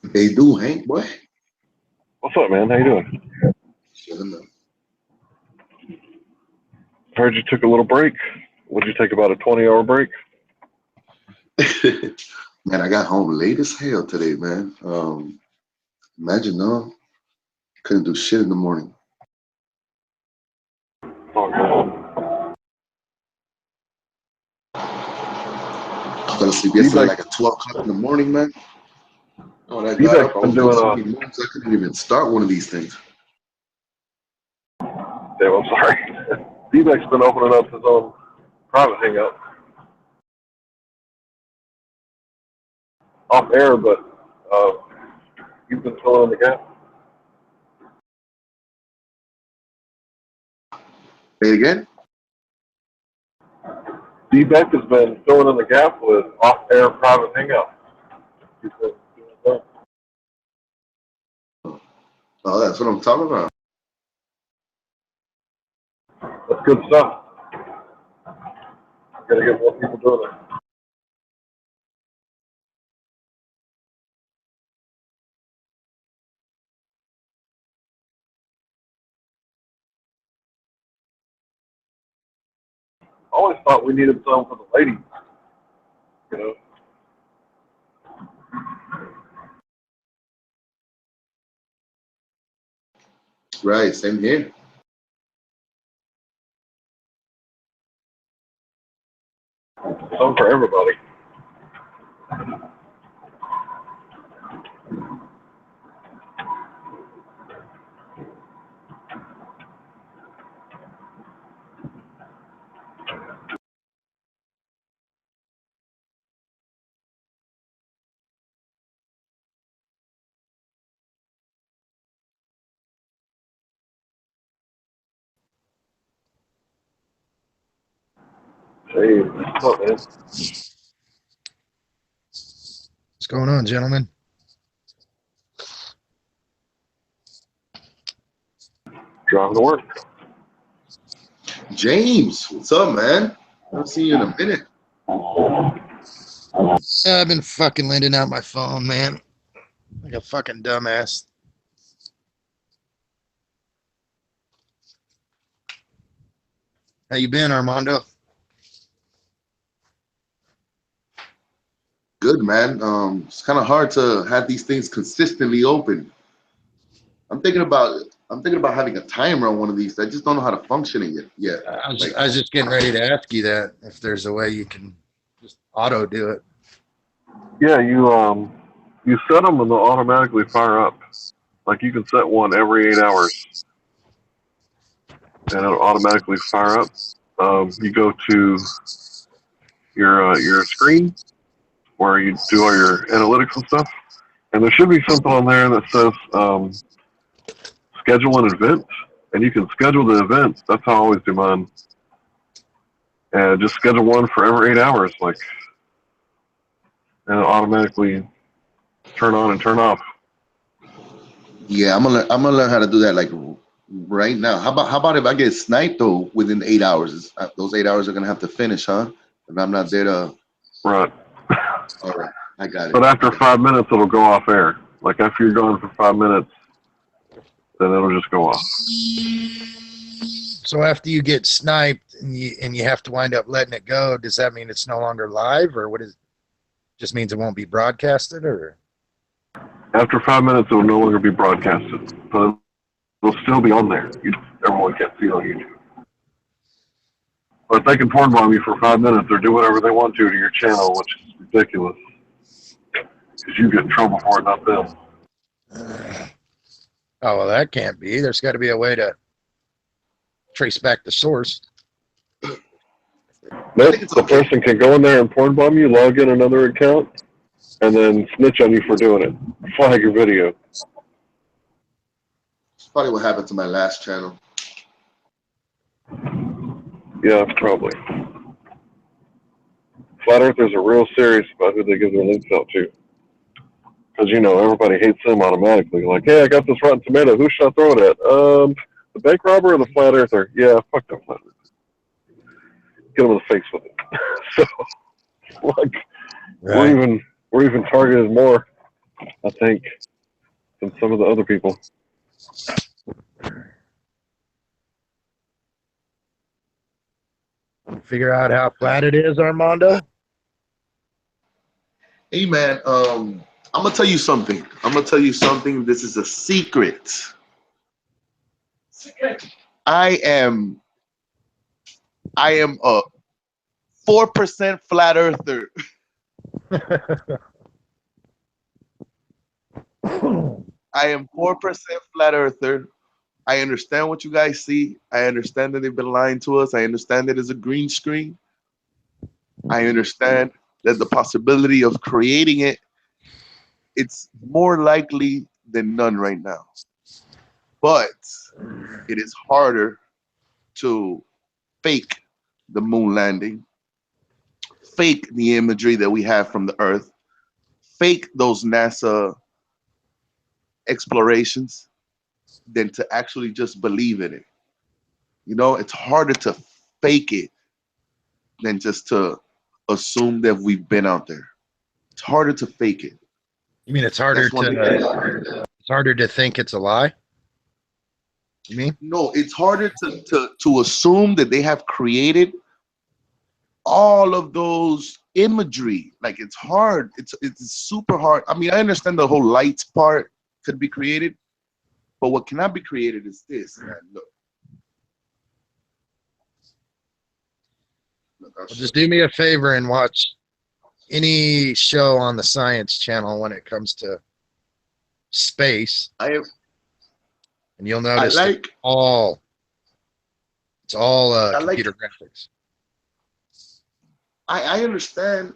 They do, Hank, boy. What's up, man? How you doing? Chilling up. Heard you took a little break. Would you take about a 20-hour break? Man, I got home late as hell today, man. Imagine, no, couldn't do shit in the morning. Oh, good. I fell asleep yesterday like at 12 o'clock in the morning, man. When I got up, I was doing so many moves, I couldn't even start one of these things. Damn, I'm sorry. D-Bec's been opening up his own private hangout. Off air, but he's been filling in the gap. Say it again? D-Bec has been filling in the gap with off-air private hangout. He's been doing that. Oh, that's what I'm talking about. That's good stuff. Gotta get more people doing it. I always thought we needed some for the ladies, you know. Right, same here. Some for everybody. Hey, what's up, man? What's going on, gentlemen? Driving to work. James, what's up, man? I haven't seen you in a minute. I've been fucking lending out my phone, man. Like a fucking dumbass. How you been, Armando? Good, man. It's kind of hard to have these things consistently open. I'm thinking about having a timer on one of these. I just don't know how to function it yet. I was just getting ready to ask you that, if there's a way you can just auto do it. Yeah, you set them and they'll automatically fire up. Like you can set one every 8 hours, and it'll automatically fire up. You go to your screen where you do all your analytics and stuff, and there should be something on there that says schedule an event, and you can schedule the event. That's how I always do mine. And just schedule one for every 8 hours, like, and it'll automatically turn on and turn off. Yeah, I'm gonna learn how to do that like right now. How about if I get sniped though within 8 hours? Those 8 hours are gonna have to finish, huh? If I'm not there to. Right. All right, I got it. But after 5 minutes, it'll go off air. Like after you're gone for 5 minutes, then it'll just go off. So after you get sniped and you have to wind up letting it go, does that mean it's no longer live, or what is? Just means it won't be broadcasted, or? After 5 minutes, it will no longer be broadcasted, but it'll still be on there. Everyone can't see it on YouTube. But they can porn bomb you for 5 minutes or do whatever they want to your channel, which is ridiculous. Because you get in trouble for it, not them. Oh, well, that can't be. There's got to be a way to trace back the source. Nope, the person can go in there and porn bomb you, log in another account, and then snitch on you for doing it. Flag your video. It's probably what happened to my last channel. Yeah, probably. Flat Earthers are real serious about who they give their links out to. Because, you know, everybody hates them automatically. Like, hey, I got this Rotten Tomato. Who should I throw it at? The bank robber or the Flat Earther? Yeah, fuck that Flat Earther. Get him in the face with it. So, like, Right. we're even targeted more, I think, than some of the other people. Figure out how flat it is, Armando. Hey man, I'm gonna tell you something. This is a secret. I am a 4% flat earther. I am 4% flat earther. I understand what you guys see. I understand that they've been lying to us. I understand that it's a green screen. I understand that the possibility of creating it's more likely than none right now. But it is harder to fake the moon landing, fake the imagery that we have from the Earth, fake those NASA explorations than to actually just believe in it. You know, it's harder to fake it than just to assume that we've been out there. It's harder to fake it. You mean it's harder That's one thing. it's harder to think it's a lie? You mean? No, it's harder to assume that they have created all of those imagery. Like it's hard. It's super hard. I mean, I understand the whole lights part could be created, but what cannot be created is this, man. Look. Well, just do me a favor and watch any show on the Science Channel when it comes to space, I and you'll notice like it's all I like computer graphics. I understand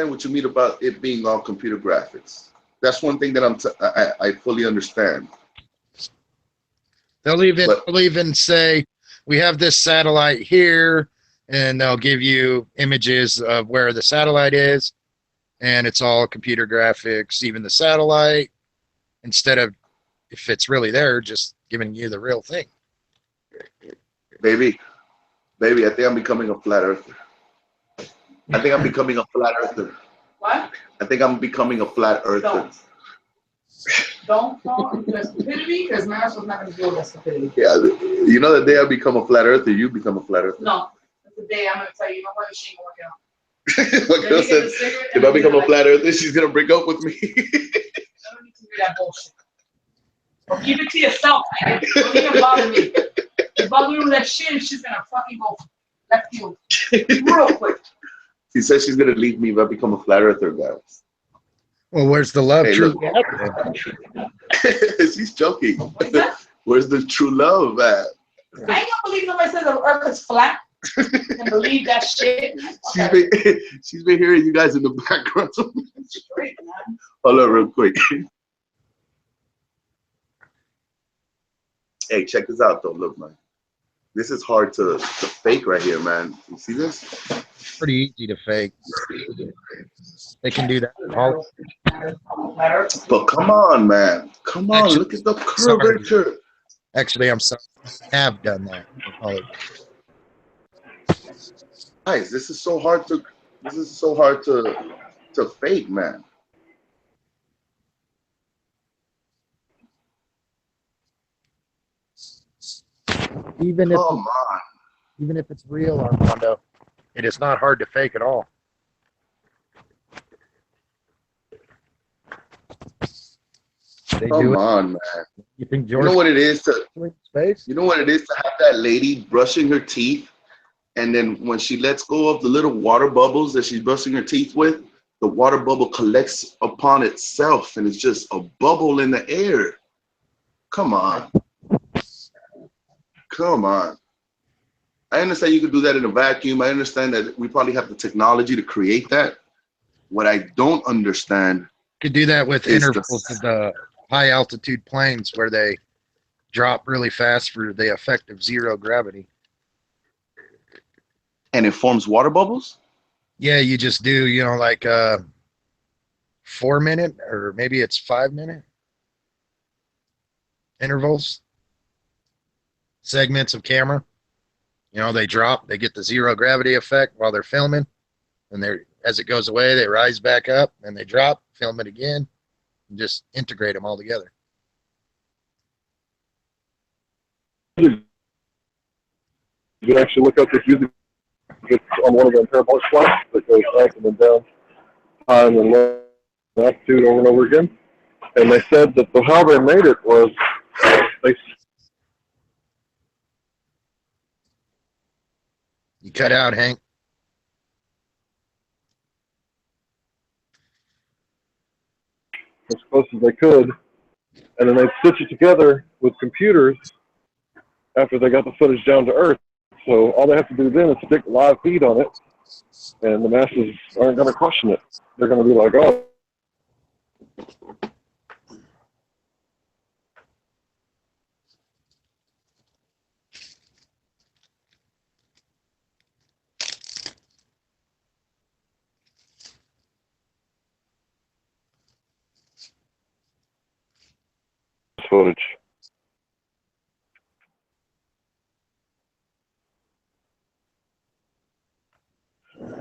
what you mean about it being all computer graphics. That's one thing that I fully understand. They'll even say we have this satellite here, and they'll give you images of where the satellite is, and it's all computer graphics, even the satellite, instead of, if it's really there, just giving you the real thing. Baby, I think I'm becoming a flat earther. I think I'm becoming a flat earther. What? I think I'm becoming a flat earther. Don't do stupidity, because Marisol not going to deal with that stupidity. Yeah, you know the day I become a flat earther, you become a flat earther. No, that's the day I'm going to tell you, you know what, she ain't going to work out. My girl said, if I become a flat earther, she's gonna break up with me. I don't need to hear that bullshit. Or keep it to yourself, man. Don't even bother me. If I do that shit, and she's gonna fucking go left field real quick. She said she's gonna leave me if I become a flat earther, guys. Well, where's the love? Hey, True look. love? She's joking. What is that? Where's the true love at? I ain't gonna believe nobody says the earth is flat. And believe that shit. She's been hearing you guys in the background. Straight, man. Hold on real quick. Hey, check this out though. Look, man. This is hard to fake right here, man. You see this? Pretty easy to fake. They can do that. All But come on, man. Come on. Actually, Look at the curvature. Actually, I'm sorry. I have done that. Guys, this is so hard to fake, man. Even if Come on. even if it's real, Armando, it is not hard to fake at all. They Come do it. on, man. You think You George know what it is to space? you know what it is to have that lady brushing her teeth, and then when she lets go of the little water bubbles that she's brushing her teeth with, the water bubble collects upon itself and it's just a bubble in the air. Come on. Come on. I understand you could do that in a vacuum. I understand that we probably have the technology to create that. What I don't understand Could do that with is intervals of the high altitude planes where they drop really fast for the effect of zero gravity. and it forms water bubbles. Yeah, you just do, like 4 minute or maybe it's 5 minute intervals, segments of camera. They drop, they get the zero gravity effect while they're filming, and as it goes away, they rise back up and they drop, film it again, and just integrate them all together. You can actually look up this music on one of them parabolic flights that goes up and then down, time and latitude over and over again. And they said that how they made it was they. You cut out, Hank. As close as they could, and then they'd stitch it together with computers after they got the footage down to Earth. So all they have to do then is stick live feed on it, and the masses aren't going to question it. They're going to be like, oh. Footage.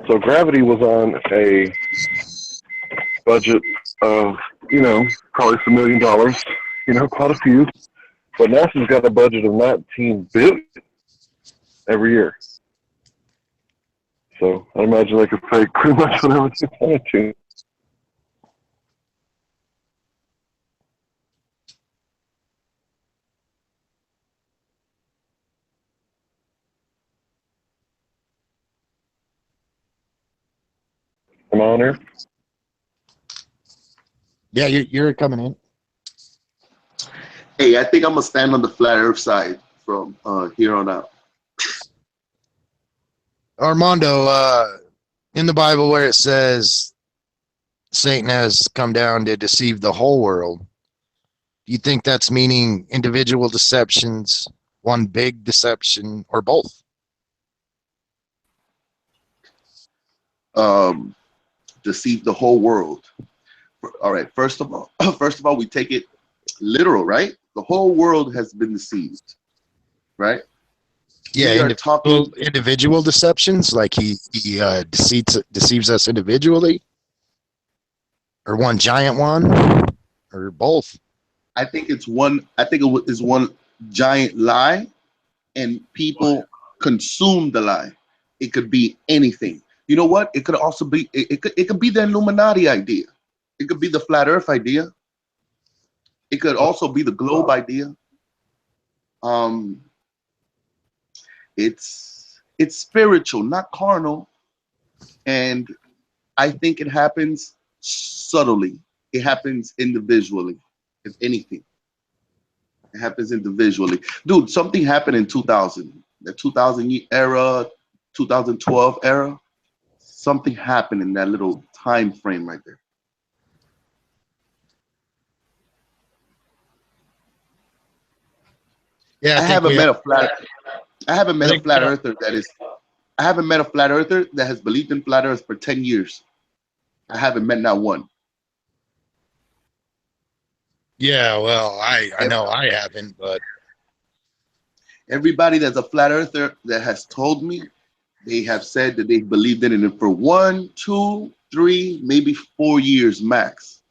So Gravity was on a budget of, probably some $1 million, quite a few. But NASA's got a budget of $19 billion every year. So I imagine they could pay pretty much whatever they wanted to. Am I on here? Yeah, you're coming in. Hey, I think I'm gonna stand on the flat Earth side from here on out. Armando, in the Bible where it says Satan has come down to deceive the whole world, do you think that's meaning individual deceptions, one big deception, or both? Deceive the whole world. All right. First of all, we take it literal, right? The whole world has been deceived, right? Yeah, We are talking individual deceptions, like he deceives us individually, or one giant one, or both. I think it's one. I think it is one giant lie, and people consume the lie. It could be anything. You know what? It could also be. It could be the Illuminati idea. It could be the flat Earth idea. It could also be the globe idea. It's spiritual, not carnal, and I think it happens subtly. It happens individually, if anything. It happens individually. Dude, something happened in 2000, the 2000 era, 2012 era. Something happened in that little time frame right there. Yeah, I haven't met a flat earther that has believed in flat Earth for 10 years. I haven't met not one. Yeah, well, I know I haven't, but Everybody that's a flat earther that has told me, they have said that they believed in it for 1, 2, 3, maybe 4 years max,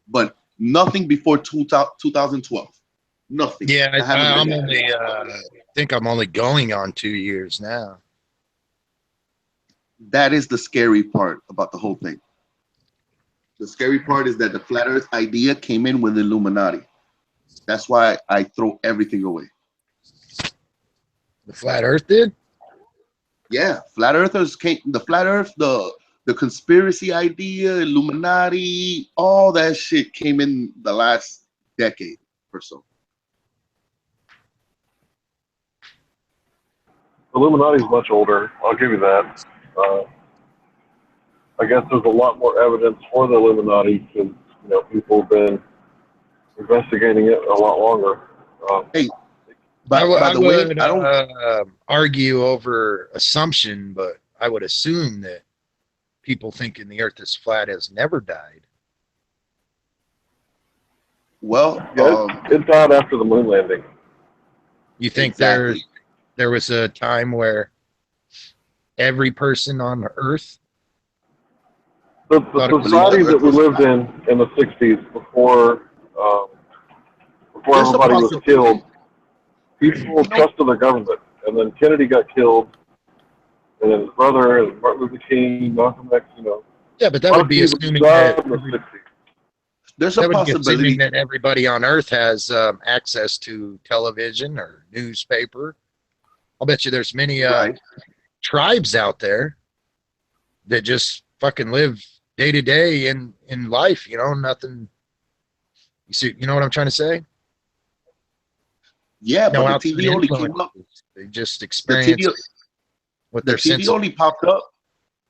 but nothing before 2012. Nothing. yeah, I think I'm only going on 2 years now. That is the scary part about the whole thing. The scary part is that the flat Earth idea came in with the Illuminati. That's why I throw everything away. The flat Earth did? Yeah, flat earthers came. The flat Earth, the conspiracy idea, Illuminati, all that shit came in the last decade or so. Illuminati's much older. I'll give you that. I guess there's a lot more evidence for the Illuminati because people have been investigating it a lot longer. Hey, by the way, I don't argue over assumption, but I would assume that people thinking the Earth is flat has never died. Well, it died after the moon landing. You think exactly. there was a time where every person on Earth The Thought it was society Believe that we lived in the 60s before there's a everybody was possibility. killed, people You know, trusted their government. And then Kennedy got killed, and then his brother, and Martin Luther King, Malcolm X, yeah, but a that lot would of be people assuming died that in the 60s. there's a that would be assuming possibility. that everybody on Earth has access to television or newspaper. I'll bet you there's many Right. tribes out there that just fucking live day to day in life. You know, nothing. You see, you know what I'm trying to say? Yeah, No but the outside TV only came up. influences. They just The TV, experience what the their TV sense. only popped up.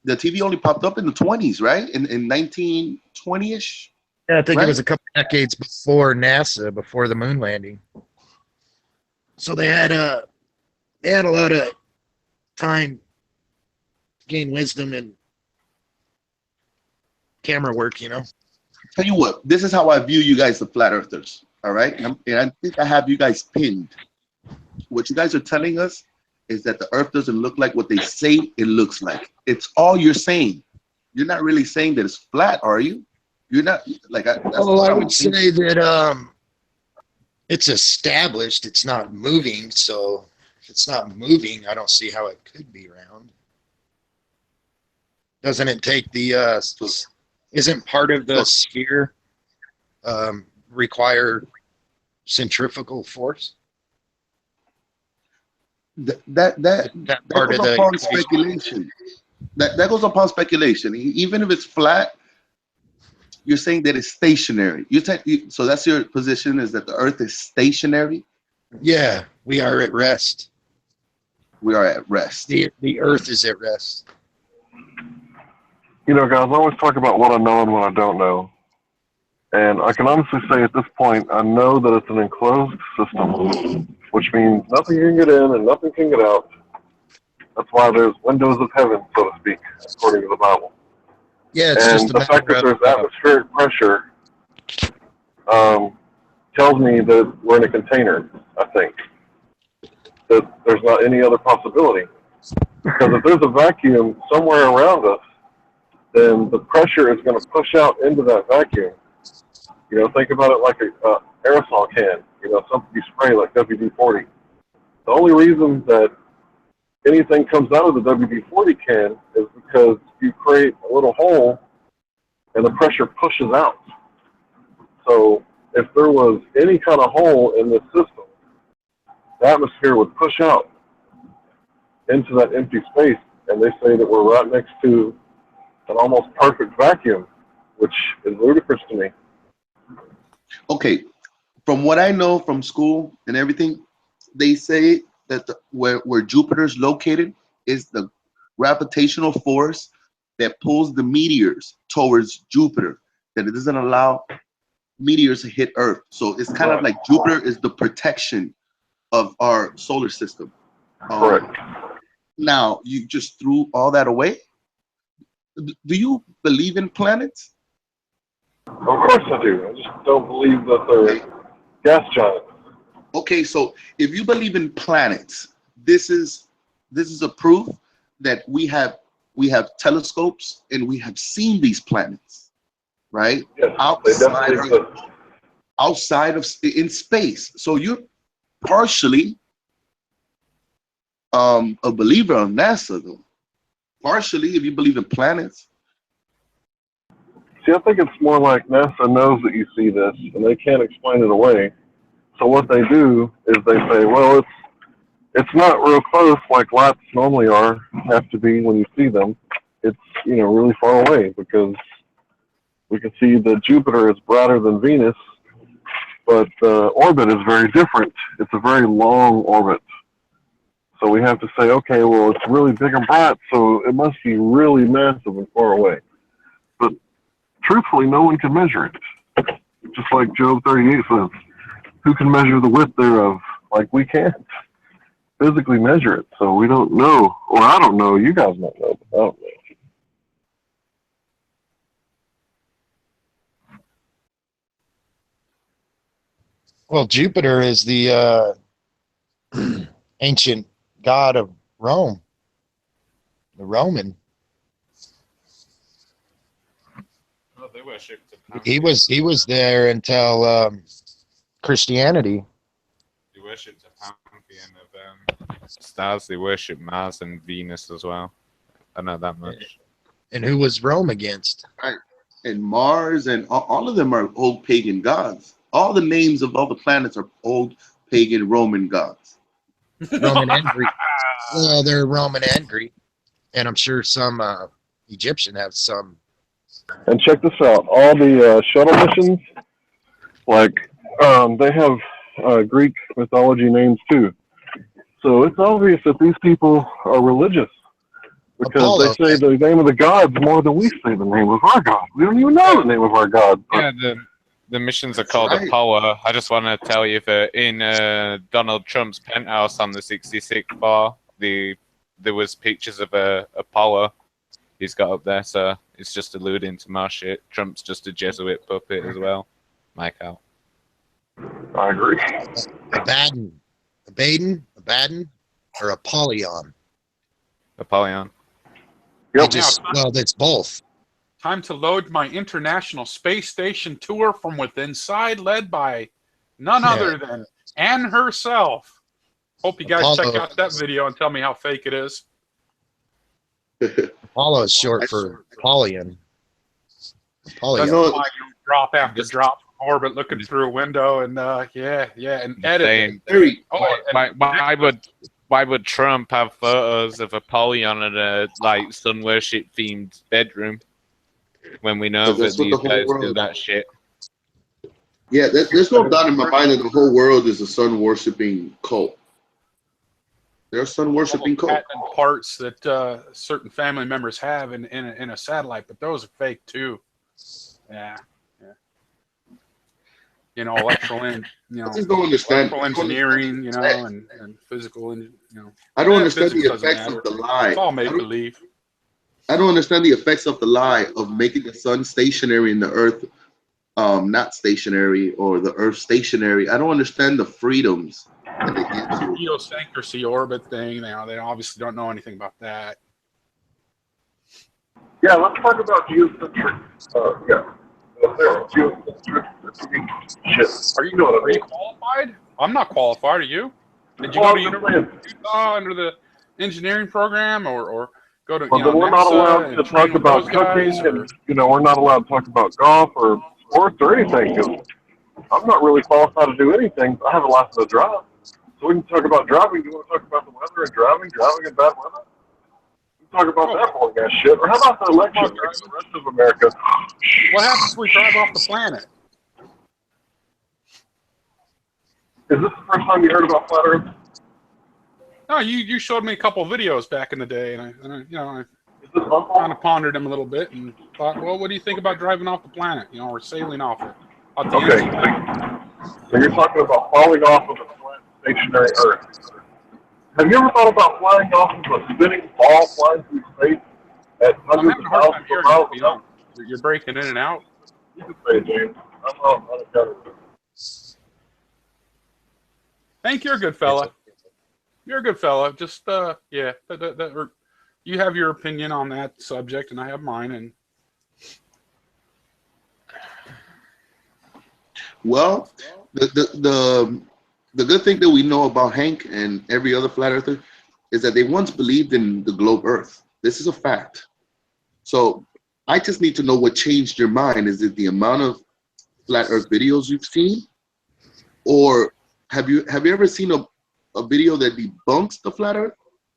The TV only popped up in the 20s, right? In 1920ish, Yeah, I think it was right? a couple decades before NASA, before the moon landing. So they had a lot of time to gain wisdom and camera work. You know. Tell you what, this is how I view you guys, the flat earthers. All right, and I think I have you guys pinned. What you guys are telling us is that the Earth doesn't look like what they say it looks like. It's all you're saying. You're not really saying that it's flat, are you? You're not like that's Well, what I I'm would thinking. say that it's established. It's not moving. So if it's not moving, I don't see how it could be round. Doesn't it take the So, isn't part of the so sphere require centrifugal force? that That part goes of the upon equation? speculation. That goes upon speculation. Even if it's flat, you're saying that it's stationary. So that's your position, is that the Earth is stationary. Yeah, we are at rest. We are at rest. The Earth is at rest. Guys, I always talk about what I know and what I don't know. And I can honestly say at this point, I know that it's an enclosed system, which means nothing can get in and nothing can get out. That's why there's windows of heaven, so to speak, according to the Bible. Yeah, it's And just a the fact matter that there's of atmospheric pressure tells me that we're in a container, I think. That there's not any other possibility. Because if there's a vacuum somewhere around us, then the pressure is going to push out into that vacuum. Think about it like a aerosol can, something you spray like WD-40. The only reason that anything comes out of the WD-40 can is because you create a little hole and the pressure pushes out. So if there was any kind of hole in this system, the atmosphere would push out into that empty space, and they say that we're right next to an almost perfect vacuum, which is ludicrous to me. Okay, from what I know from school and everything, they say that where Jupiter's located is the gravitational force that pulls the meteors towards Jupiter, that it doesn't allow meteors to hit Earth. So it's kind of like Jupiter is the protection of our solar system. Correct. Now, you just threw all that away? Do you believe in planets? Of course I do. I just don't believe that they're gas giants. Okay, so if you believe in planets, this is a proof that we have telescopes and we have seen these planets, right? Yes, they definitely exist. Outside of in space. So you're partially a believer of NASA, though. Partially, if you believe in planets. See, I think it's more like NASA knows that you see this and they can't explain it away. So what they do is they say, well, it's not real close like lights normally have to be when you see them. It's really far away because we can see that Jupiter is brighter than Venus, but the orbit is very different. It's a very long orbit. So we have to say, okay, well, it's really big and bright, so it must be really massive and far away. But truthfully, no one can measure it. Just like Job 38 says, who can measure the width thereof? Like, we can't physically measure it, so we don't know. Or I don't know. You guys might know, but I don't know. well, Jupiter is the ancient god of Rome, the Roman. they worshipped a He was there until Christianity. They worshipped a pantheon of stars. They worship Mars and Venus as well. I know that much. And who was Rome against? And Mars and all of them are old pagan gods. All the names of all the planets are old pagan Roman gods. Roman and Greek. Well, they're Roman and Greek, and I'm sure some Egyptian have some. And check this out: all the shuttle missions, like they have Greek mythology names too. So it's obvious that these people are religious because Apollo. they say the name of the gods more than we say the name of our God. We don't even know the name of our God. Yeah, the missions are called right. Apollo. I just want to tell you that in Donald Trump's penthouse on the 66th floor, there was pictures of Apollo he's got up there, so it's just alluding to more shit. Trump's just a Jesuit puppet as well. Mike out. I agree. Abaddon, or Apollyon. Apollyon. Yep. Well, that's both. Time to load my International Space Station tour from within side, led by none other than Anne herself. Hope you guys check out that video and tell me how fake it is. Apollo is short for Apollyon. I Apollyon. know. Drop after drop from orbit, looking through a window, and and editing. Very, Why would Trump have photos of Apollyon in a like sun worship themed bedroom when we know that that's what these the whole guys do world- that shit? yeah, there's no doubt in my mind that the whole world is a sun worshipping cult. They're a sun worshipping cult. Patent parts that certain family members have in a satellite, but those are fake too. Yeah. You know, I just don't understand. electrical engineering, and physical, I don't understand physics the doesn't effects matter. of the lie. It's all make believe. I don't understand the effects of the lie of making the sun stationary and the earth not stationary, or the earth stationary. I don't understand the freedoms that it gives you. Geosynchronous orbit thing. They obviously don't know anything about that. Yeah, let's talk about geocentric. Geocentric. Shit. Are you qualified? I'm not qualified. Are you? Did you go to University of Utah under the engineering program, or go to? Well, then we're not NASA allowed and to train talk with about those guys, cooking, and we're not allowed to talk about golf or sports or anything. 'Cause I'm not really qualified to do anything. I have a license to drive, so we can talk about driving. You want to talk about the weather and driving in bad weather? We can talk about that boring ass shit. Or how about the election? Like the rest of America. What happens if we drive off the planet? Is this the first time you heard about flat Earth? No, you showed me a couple of videos back in the day, and I Is this kind of pondered them a little bit and thought, well, what do you think about driving off the planet? Or sailing off it. Okay, so you're talking about falling off of a flat, stationary Earth. Have you ever thought about flying off of a spinning ball flying through space at I'm hundreds having of a hard time thousands hearing of miles you. an hour? You're breaking in and out. You can say it, James. I'm not unaccounted for. Think you're a good fella. You're a good fella. Just you have your opinion on that subject, and I have mine. And Well, the good thing that we know about Hank and every other flat earther is that they once believed in the globe Earth. This is a fact. So I just need to know what changed your mind. Is it the amount of flat Earth videos you've seen, or have you ever seen a video that debunks the flat Earth?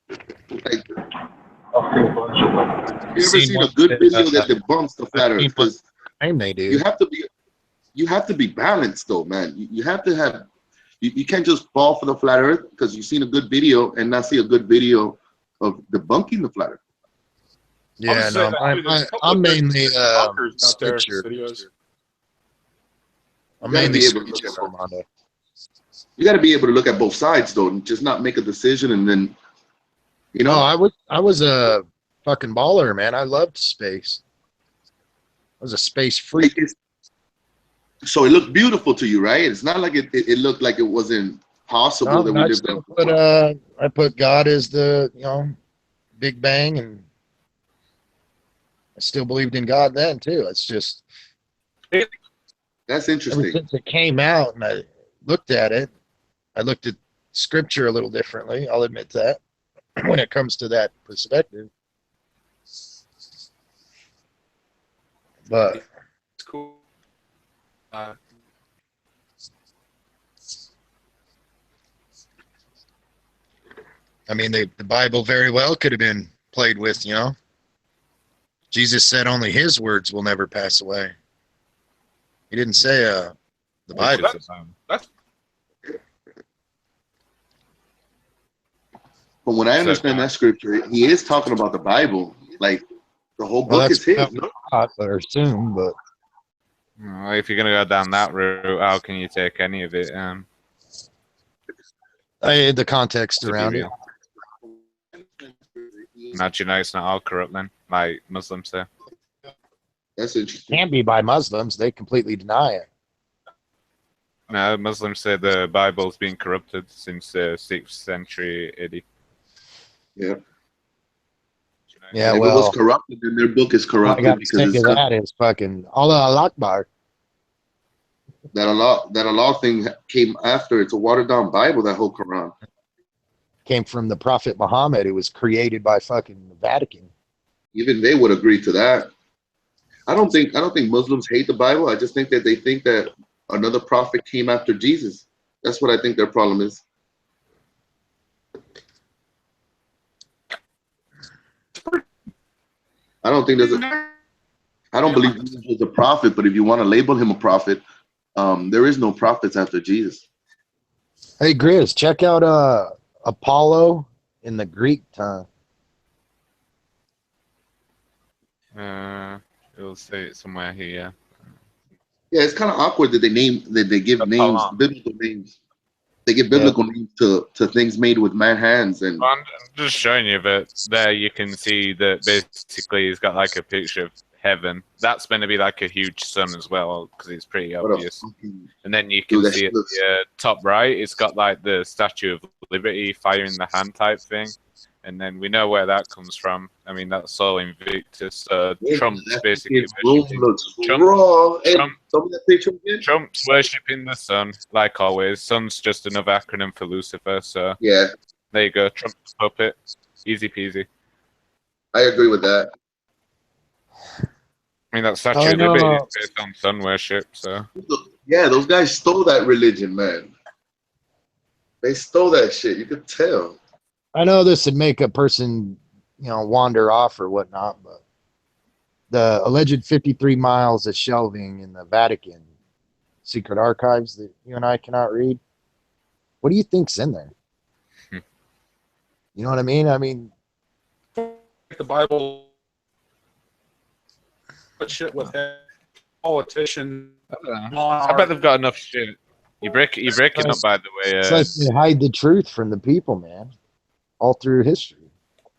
Like, have you ever seen a good video that debunks the flat Earth? Because They do. you have to be balanced, though, man. You have to have. You can't just fall for the flat Earth because you've seen a good video and not see a good video of debunking the flat Earth. Yeah, no, I'm mainly scripture. I'm mainly scripture, Armando. You got to be able to look at both sides, though, and just not make a decision and then, No, I was a fucking baller, man. I loved space. I was a space freak. So it looked beautiful to you, right? It's not like it looked like it wasn't possible that we lived in. I put God as the Big Bang, and I still believed in God then too. It's just That's Ever interesting. since it came out and I looked at it, I looked at scripture a little differently. I'll admit that when it comes to that perspective. But It's cool. I mean, the Bible very well could have been played with, you know. Jesus said only his words will never pass away. He didn't say the Bible. That's From what I understand that scripture, he is talking about the Bible. Like the whole book is his. No? Or assume, but Well, if you're gonna go down that route, how can you take any of it? the context To be around it. real. Not, you know, it's not all corrupt then, like Muslims say. That's interesting. Can be by Muslims. They completely deny it. No, Muslims say the Bible's been corrupted since the 6th century AD. Yeah. Yeah, if it well, was corrupted, then their book is all I corrupted got to because say it's to that is fucking Allah Akbar. that Allah thing came after. It's a watered down Bible. That whole Quran. Came from the Prophet Muhammad. It was created by fucking the Vatican. Even they would agree to that. I don't think Muslims hate the Bible. I just think that they think that another prophet came after Jesus. That's what I think their problem is. I don't think I don't believe Jesus was a prophet, but if you want to label him a prophet, there is no prophets after Jesus. Hey, Grizz, check out Apollo in the Greek tongue. It'll say it somewhere here. Yeah, it's kind of awkward that they give names, biblical names. They give biblical names to things made with man hands, and I'm just showing you that there you can see that basically he's got like a picture of heaven. That's going to be like a huge sun as well because it's pretty obvious. And then you can see at the top right, it's got like the Statue of Liberty firing the hand type thing. And then we know where that comes from. I mean, that's all Invictus. Trump's basically Trump's worshipping the sun, like always. Sun's just another acronym for Lucifer. So yeah, there you go. Trump's puppet, easy peasy. I agree with that. I mean, that Statue of Liberty is based on sun worship. So yeah, those guys stole that religion, man. They stole that shit. You could tell. I know this would make a person, wander off or whatnot, but the alleged 53 miles of shelving in the Vatican secret archives that you and I cannot read, what do you think's in there? You know what I mean? I mean, the Bible, but shit with politicians. I bet they've got enough shit. You're breaking up, by the way. It's like they hide the truth from the people, man. All through history.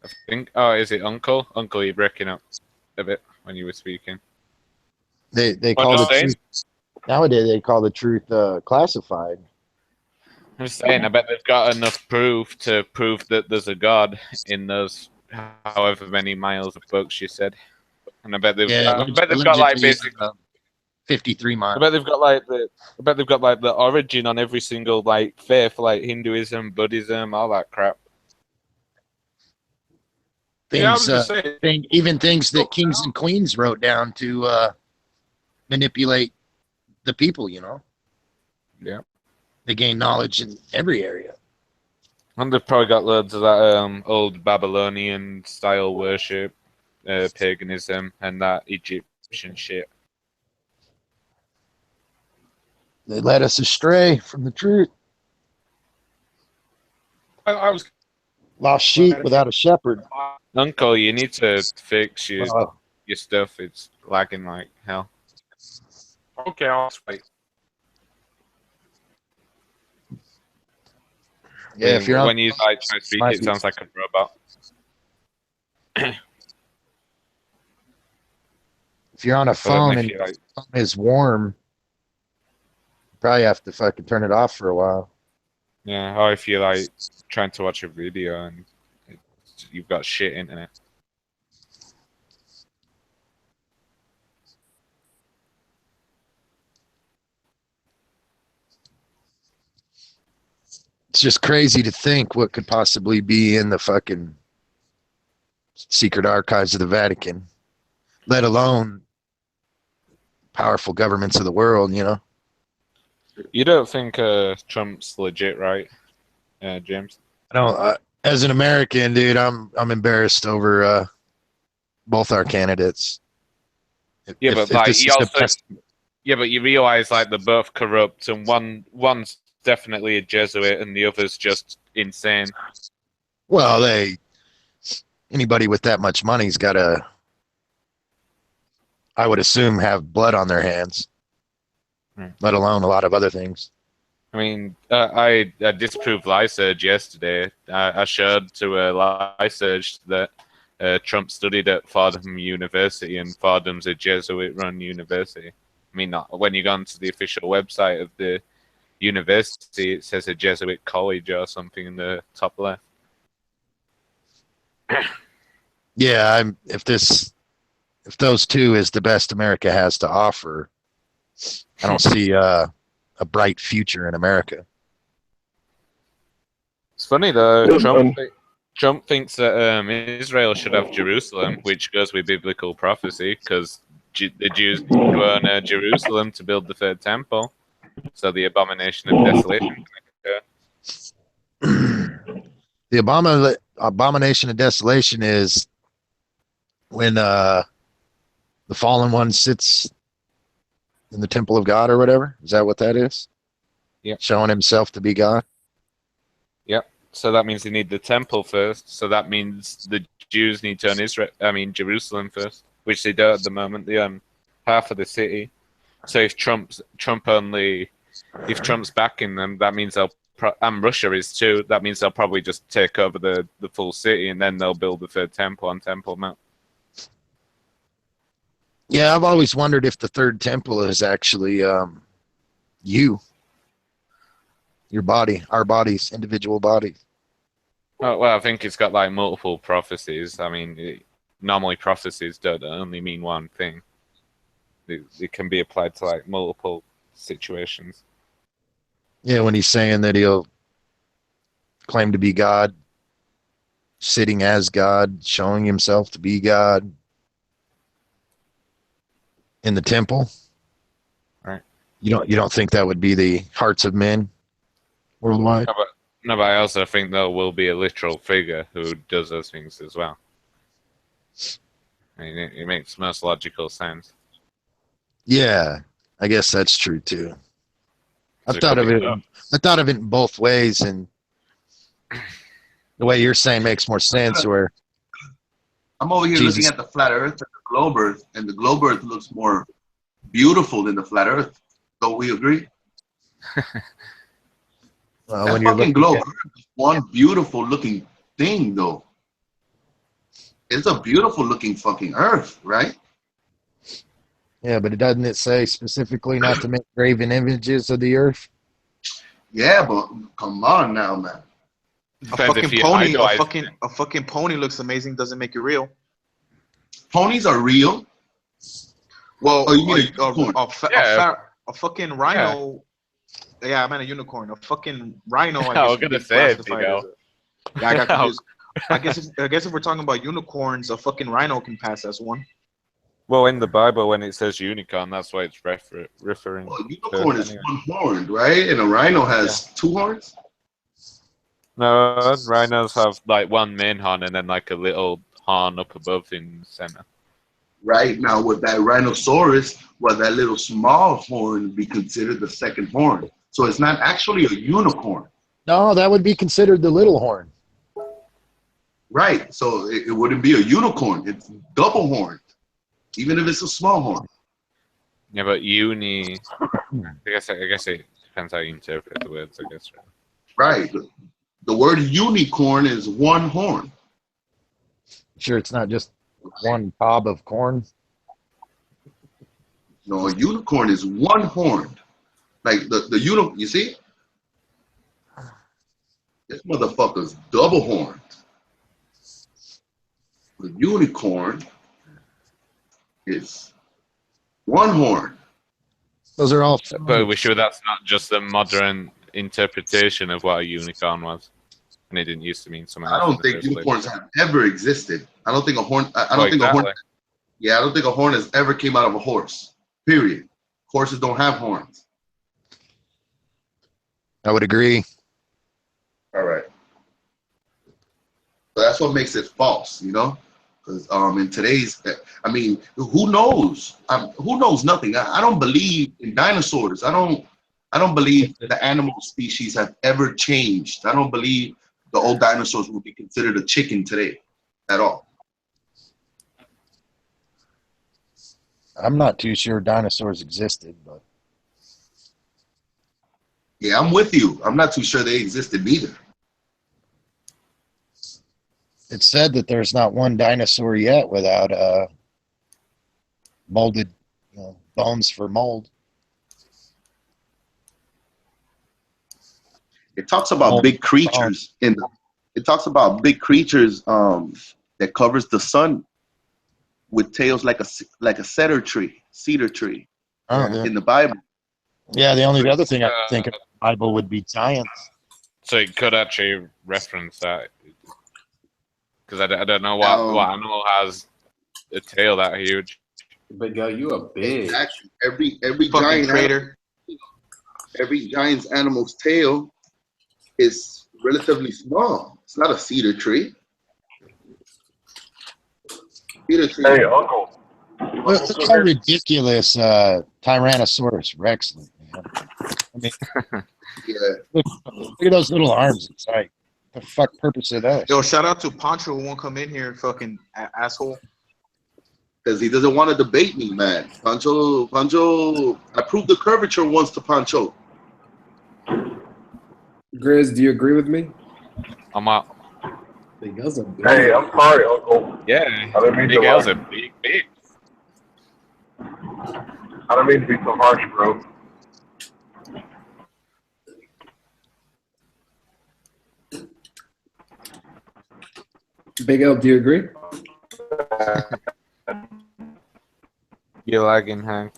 I think. Oh, is it Uncle? Uncle, you're breaking up a bit when you were speaking. They call the truth nowadays. They call the truth classified. I'm just saying. I bet they've got enough proof to prove that there's a God in those however many miles of books you said. And I bet they've. I bet they've got like basically 53 miles. I bet they've got like the origin on every single like faith, like Hinduism, Buddhism, all that crap. Things, even things that kings and queens wrote down to manipulate the people, Yeah. They gain knowledge in every area. And they've probably got loads of that old Babylonian style worship, paganism, and that Egyptian shit. They led us astray from the truth. I was lost sheep without a shepherd. Uncle, you need to fix your stuff. It's lagging like hell. Okay, I'll wait. Yeah, if you're when you try to speak, it sounds like a robot. If you're on a phone and it's warm, you probably have to fucking turn it off for a while. Yeah, or if you're like trying to watch a video and you've got shit internet. it's just crazy to think what could possibly be in the fucking secret archives of the Vatican, let alone powerful governments of the world, you know? You don't think Trump's legit, right, James? I don't, as an American, dude, I'm embarrassed over both our candidates. Yeah, but like, this you is the also, best- yeah, but you realize like they're both corrupt, and one's definitely a Jesuit, and the other's just insane. well, anybody with that much money's got to, I would assume, have blood on their hands, let alone a lot of other things. I mean, I disproved Lyserge yesterday. I showed to Lyserge that Trump studied at Fordham University, and Fordham's a Jesuit-run university. I mean, not, when you go onto the official website of the university, it says a Jesuit college or something in the top left. Yeah, if those two is the best America has to offer, I don't see a bright future in America. It's funny though. Yeah, Trump thinks that Israel should have Jerusalem, which goes with biblical prophecy, because the Jews go on Jerusalem to build the third temple. So the abomination of desolation. The abomination of desolation is when the fallen one sits in the temple of God or whatever. Is that what that is? Yeah. Showing himself to be God. Yep. So that means they need the temple first. So that means the Jews need to own Jerusalem first, which they do at the moment. They own half of the city. So if Trump's backing them, that means and Russia is too. That means they'll probably just take over the full city, and then they'll build the third temple on Temple Mount. Yeah, I've always wondered if the third temple is actually your body, our bodies, individual bodies. Oh, well, I think it's got like multiple prophecies. I mean, normally prophecies don't only mean one thing. It can be applied to like multiple situations. Yeah, when he's saying that he'll claim to be God, sitting as God, showing himself to be God in the temple. Right. You don't think that would be the hearts of men worldwide? No, but I also think there will be a literal figure who does those things as well. I mean, it makes most logical sense. Yeah, I guess that's true too. I thought of it in both ways, and the way you're saying makes more sense. Where I'm over here looking at the flat Earth and the globe Earth, and the globe Earth looks more beautiful than the flat Earth. Don't we agree? when that you're fucking globe Earth is one beautiful looking thing, though. It's a beautiful looking fucking Earth, right? yeah, but doesn't it say specifically not to make graven images of the earth? Yeah, but come on now, man. A Depends if fucking you pony, idolize a fucking pony looks amazing. Doesn't make it real. Ponies are real. Well, Oh, you mean a unicorn? a fucking rhino. Yeah, I meant a unicorn. A fucking rhino. I was gonna say it, Yeah, I got confused. I guess if we're talking about unicorns, a fucking rhino can pass as one. Well, in the Bible, when it says unicorn, that's why it's referring. Well, a unicorn is anyway. one-horned, right? And a rhino has two horns? No, rhinos have like one main horn and then like a little horn up above in the center. Right. Now, with that rhinoceros, well, that little small horn would be considered the second horn. So it's not actually a unicorn. No, that would be considered the little horn. Right. So it wouldn't be a unicorn. It's double horned, even if it's a small horn. Yeah, but I guess it depends how you interpret the words. I guess. Right. The word unicorn is one horn. Sure, it's not just one cob of corn. No, a unicorn is one horned. Like the you see? This motherfucker's double horned. The unicorn is one horn. Those are all. But we're sure that's not just the modern interpretation of what a unicorn was, and it didn't used to mean something I else. don't think unicorns have ever existed. I don't think a horn. I don't Well, think a horn. exactly. Yeah, I don't think a horn has ever came out of a horse. Period. Horses don't have horns. I would agree. All right. So that's what makes it false, you know? Because in today's, I mean, who knows? Who knows nothing? I don't believe in dinosaurs. I don't believe the animal species have ever changed. I don't believe the old dinosaurs would be considered a chicken today at all. I'm not too sure dinosaurs existed, but Yeah, I'm with you. I'm not too sure they existed either. it's said that there's not one dinosaur yet without molded, bones for mold. It talks about Oh, big creatures it talks about big creatures that covers the sun with tails like a cedar tree Oh, yeah. in the Bible. Yeah, the only other thing I could think of in the Bible would be giants. So it could actually reference that, because I don't know what animal has a tail that huge. But yo, you a big. Actually, every Fucking giant crater. every giant's animal's tail is relatively small. It's not a cedar tree. Cedar tree. Hey, Uncle. Look how ridiculous Tyrannosaurus Rex looked, man. I mean, Yeah. look at those little arms. It's like, the fuck purpose of those? Yo, shout out to Poncho who won't come in here, fucking asshole. Because he doesn't want to debate me, man. Pancho, I proved the curvature once to Pancho. Grizz, do you agree with me? I'm out. Big L's a big. Hey, I'm sorry, Uncle. Yeah, I didn't mean Big to L's lie. a big. I don't mean to be so harsh, bro. Big L, do you agree? You're lagging, Hank.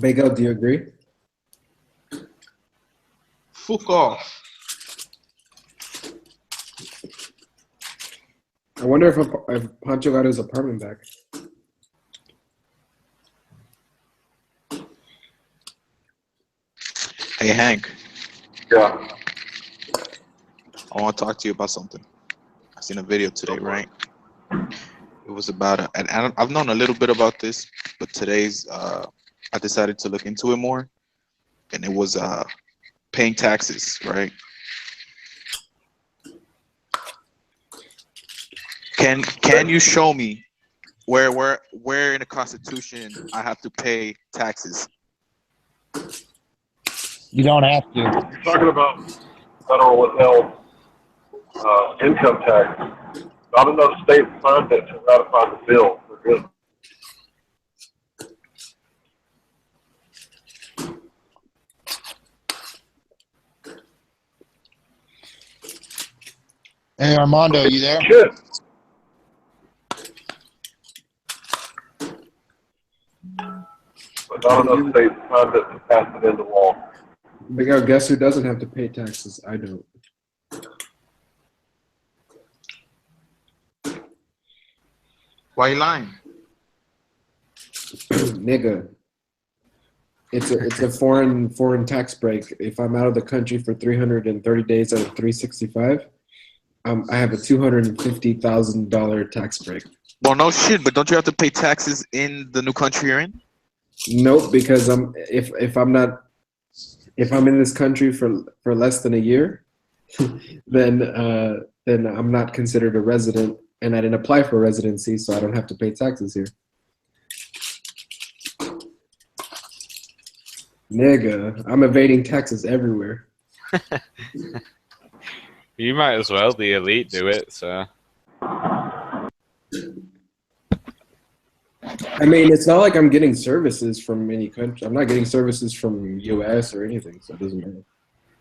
Big L, do you agree? Fuck off. I wonder if Pancho got his apartment back. Hey, Hank, Yeah. I want to talk to you about something. I seen a video today, right? It was about, and I've known a little bit about this, but today's, I decided to look into it more, and it was paying taxes, right? Can you show me where in the Constitution I have to pay taxes? You don't have to. You're talking about federal withheld income tax. Not enough states signed it to ratify the bill. We're good. Hey, Armando, you there? Shit. But not enough states signed it to pass it into law. Big L, guess who doesn't have to pay taxes? I don't. Why you lying? Nigga. It's a foreign tax break. If I'm out of the country for 330 days out of 365, I have a $250,000 tax break. Well, no shit, but don't you have to pay taxes in the new country you're in? Nope, because if I'm in this country for less than a year, then I'm not considered a resident, and I didn't apply for residency, so I don't have to pay taxes here. Nigga, I'm evading taxes everywhere. You might as well. The elite do it, so. I mean, it's not like I'm getting services from any country. I'm not getting services from U.S. or anything, so it doesn't matter.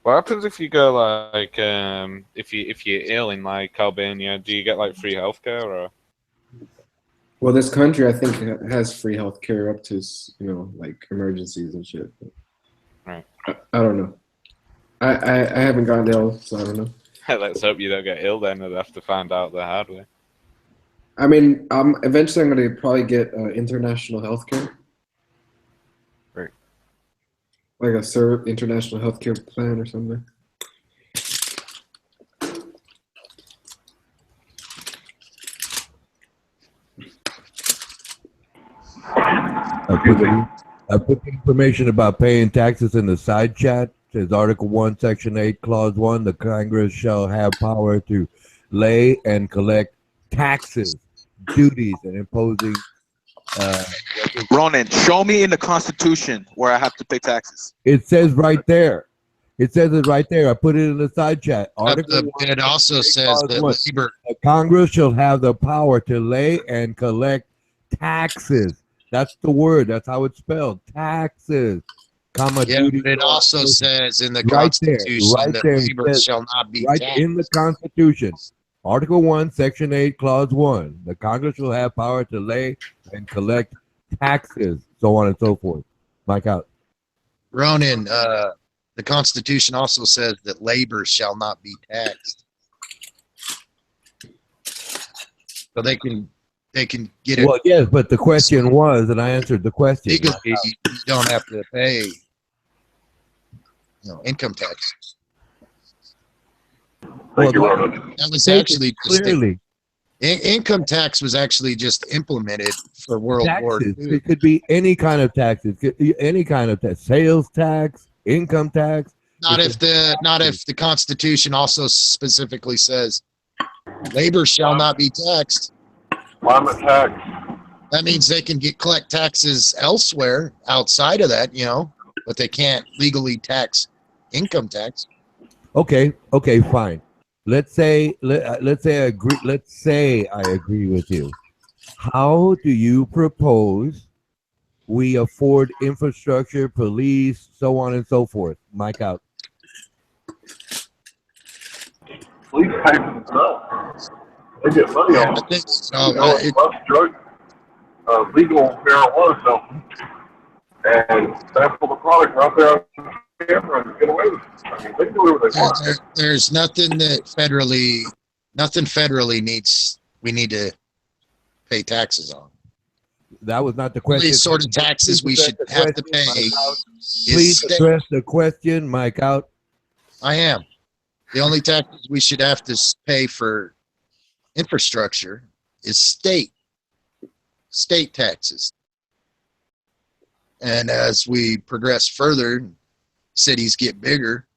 What happens if you go like if you're ill in like Albania? Do you get like free healthcare or? Well, this country I think has free health care up to like emergencies and shit. Right. I don't know. I haven't gone ill, so I don't know. Let's hope you don't get ill then and have to find out the hard way. I mean, eventually I'm going to probably get international healthcare. Right. Like a international healthcare plan or something. I put the information about paying taxes in the side chat. It says Article 1, Section 8, Clause 1, the Congress shall have power to lay and collect taxes, duties, and imposing. Ronan, show me in the Constitution where I have to pay taxes. It says right there. It says it right there. I put it in the side chat. Article 1, It also says that labor. the Congress shall have the power to lay and collect taxes. That's the word. That's how it's spelled. Taxes. Comma, Yeah, duties, but it also says in the right there, Constitution right that there, labor it says, shall not be right taxed. in the Constitution. Article 1, Section 8, Clause 1. The Congress shall have power to lay and collect taxes, so on and so forth. Mike out. Ronan, the Constitution also says that labor shall not be taxed. So they can get it. Well, yes, but the question was, and I answered the question. Legally, you don't have to pay, income tax. Thank you, Ronan. That was State it actually clearly. income tax was actually just implemented for World War Taxes. II. It could be any kind of taxes, any kind of tax, sales tax, income tax. Not if the Constitution also specifically says labor shall not be taxed. Climate tax. That means they can collect taxes elsewhere outside of that, but they can't legally tax income tax. Okay, fine. Let's say I agree with you. How do you propose we afford infrastructure, police, so on and so forth? Mike out. Police pay for themselves. They get money on drug, legal marijuana selling, and sample the product right there on camera and get away with it. I mean, they can do whatever they want. There's nothing federally we need to pay taxes on. That was not the The question. only sort of taxes we should have to pay Please address the question, Mike out. I am. The only taxes we should have to pay for infrastructure is state taxes. And as we progress further, cities get bigger,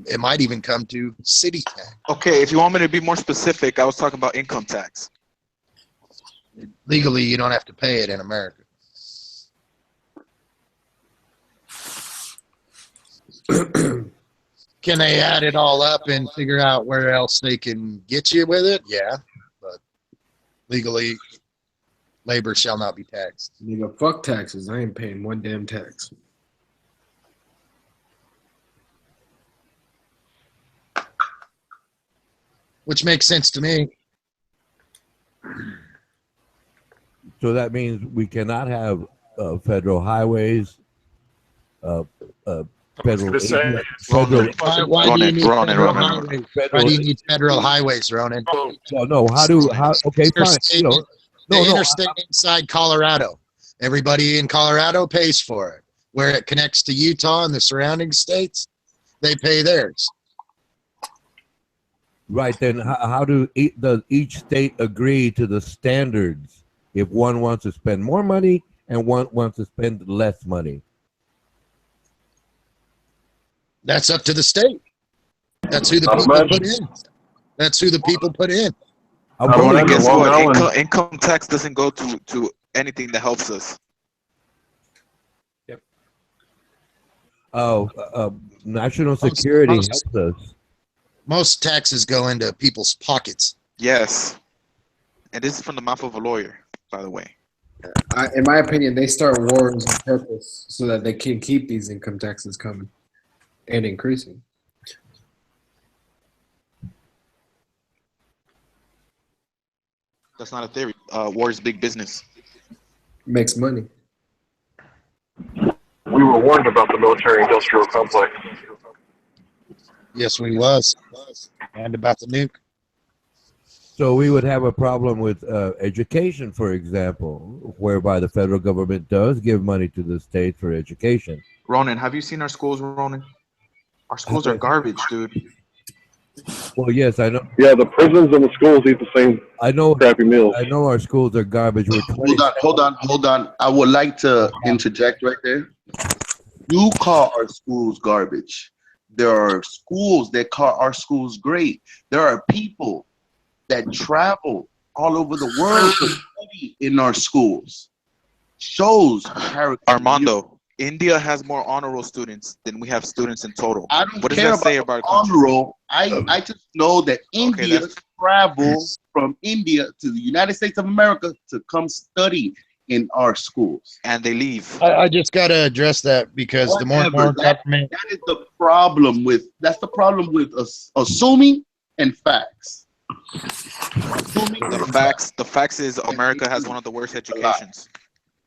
it might even come to city tax. Okay, if you want me to be more specific, I was talking about income tax. Legally, you don't have to pay it in America. Can they add it all up and figure out where else they can get you with it? Yeah, but legally, labor shall not be taxed. Nigga, fuck taxes. I ain't paying one damn tax. Which makes sense to me. So that means we cannot have federal highways, federal. Why do you need federal highways? Why do you need federal highways, Ronan? Well, no. Okay, fine. The interstate inside Colorado. Everybody in Colorado pays for it. Where it connects to Utah and the surrounding states, they pay theirs. Right, then how does each state agree to the standards if one wants to spend more money and one wants to spend less money? That's up to the state. That's who the people put in. That's who the people put in. I guess what? Income tax doesn't go to anything that helps us. Yep. National security helps us. Most taxes go into people's pockets. Yes. And this is from the mouth of a lawyer, by the way. In my opinion, they start wars on purpose so that they can keep these income taxes coming and increasing. That's not a theory. War is big business. Makes money. We were were warned about the military-industrial complex. Yes, we was. And about the nuke. So we would have a problem with education, for example, whereby the federal government does give money to the state for education. Ronan, have you seen our schools, Ronan? Our schools are garbage, dude. Well, yes, I know. Yeah, the prisons and the schools eat the same I know. crappy meals. I know our schools are garbage. We're Hold on. I would like to interject right there. You call our schools garbage. There are schools that call our schools great. There are people that travel all over the world to study in our schools. Shows Armando, India has more honor roll students than we have students in total. I don't What does care that say about about our country? honor roll. I just know that India travels from India to the United States of America to come study in our schools. And they leave. I just got to address that because the more and more government. That is the problem with, assuming and facts. The facts is America has one of the worst educations.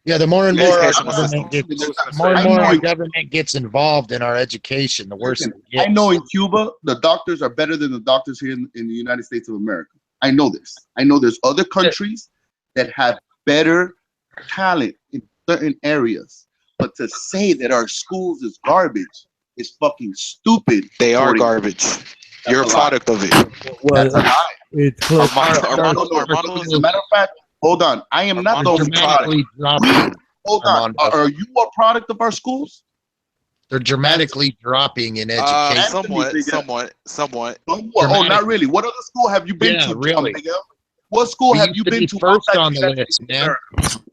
Yeah, the more and more our Educational government system. gets, more and more our government gets involved in our education, the worse it gets. I know in Cuba, the doctors are better than the doctors here in the United States of America. I know this. I know there's other countries that have better talent in certain areas. But to say that our schools is garbage is fucking stupid. They are garbage. You're a product of it. Well, That's a lie. it's close. Armando, As a matter of fact, hold on. I am not the only product. Hold on. Are you a product of our schools? They're dramatically dropping in education. Somewhat. Oh, not really. What other school have you been to? Really? Miguel? What school have you been to? First on the list, man.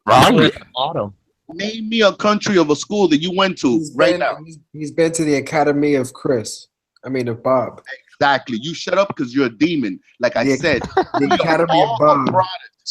Right. Bottom. Name me a country of a school that you went to now. He's been to the Academy of Bob. Exactly. You shut up because you're a demon. Like I said, the Academy of Bob.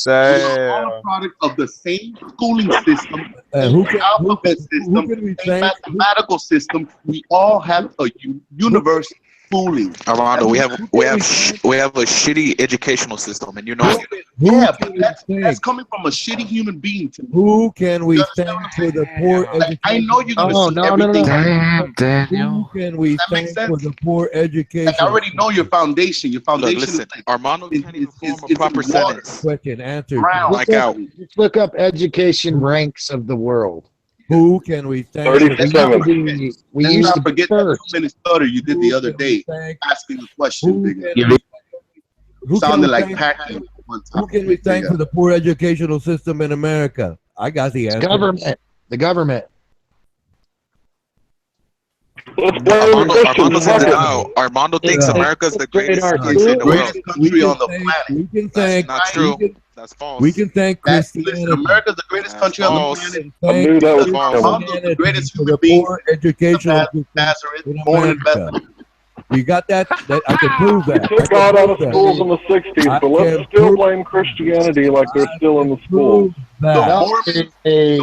We are all a product of the same schooling system, alphabet system, mathematical system. We all have a universe fooling. Armando, we have a shitty educational system, and you know it. Yeah, but that's coming from a shitty human being to me. Who can we thank for the poor education? I know you're gonna see everything. Damn, Daniel. Who can we thank for the poor education? Like, I already know your foundation. Your foundation listen, is like, Armando can't even form a proper sentence. Question answered. Let's look up education ranks of the world. Who can we thank? 37. We used to forget that 2-minute stutter you did the other day, asking the question. Who sounded like Pac-Man. Who can we thank for the poor educational system in America? I got the answer. The government. Armando's in denial. Armando thinks America's the greatest country in the world. Country on the planet. We can thank. That's not true. That's false. We can thank Listen, Christianity. America's the greatest country on the planet. I knew that was Armando's the greatest for human the being. poor educational system Nazareth, in born in America. Bethlehem. You got that? I can prove that. They took God out of schools in the 60s, but let's still blame Christianity like they're still in the schools.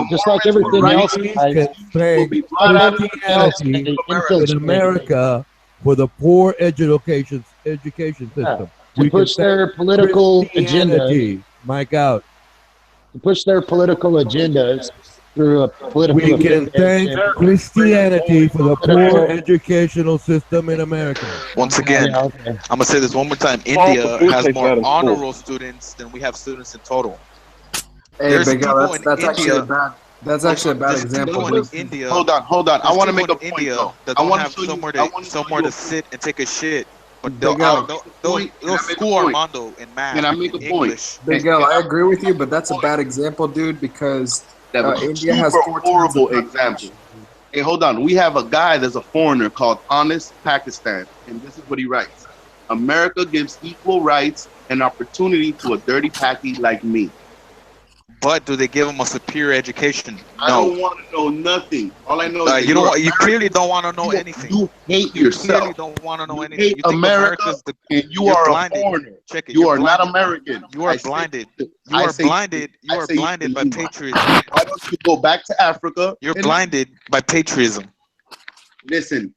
Just like everything else, Christianity in America for the poor education system. To push their political agenda. Mike out. To push their political agendas through a political. We can thank Christianity for the poor educational system in America. Once again, I'm gonna say this one more time. India has more honor roll students than we have students in total. Hey, Big Al, that's actually a bad. That's actually a bad example. In India, hold on. I want to make a point. India that don't have somewhere to sit and take a shit. But they'll school Armando in math. Can I make a point? Big Al, I agree with you, but that's a bad example, dude, because India has horrible example. Hey, hold on. We have a guy that's a foreigner called Honest Pakistan, and this is what he writes: America gives equal rights and opportunity to a dirty packy like me. But do they give them a superior education? No. I don't want to know nothing. All I know is you clearly don't want to know anything. You hate yourself. You clearly don't want to know anything. You think America, and you are blinded. A foreigner. Check it. You are not American. You are blinded. You are blinded by patriotism. Why don't you go back to Africa? You're blinded by patriotism. Listen,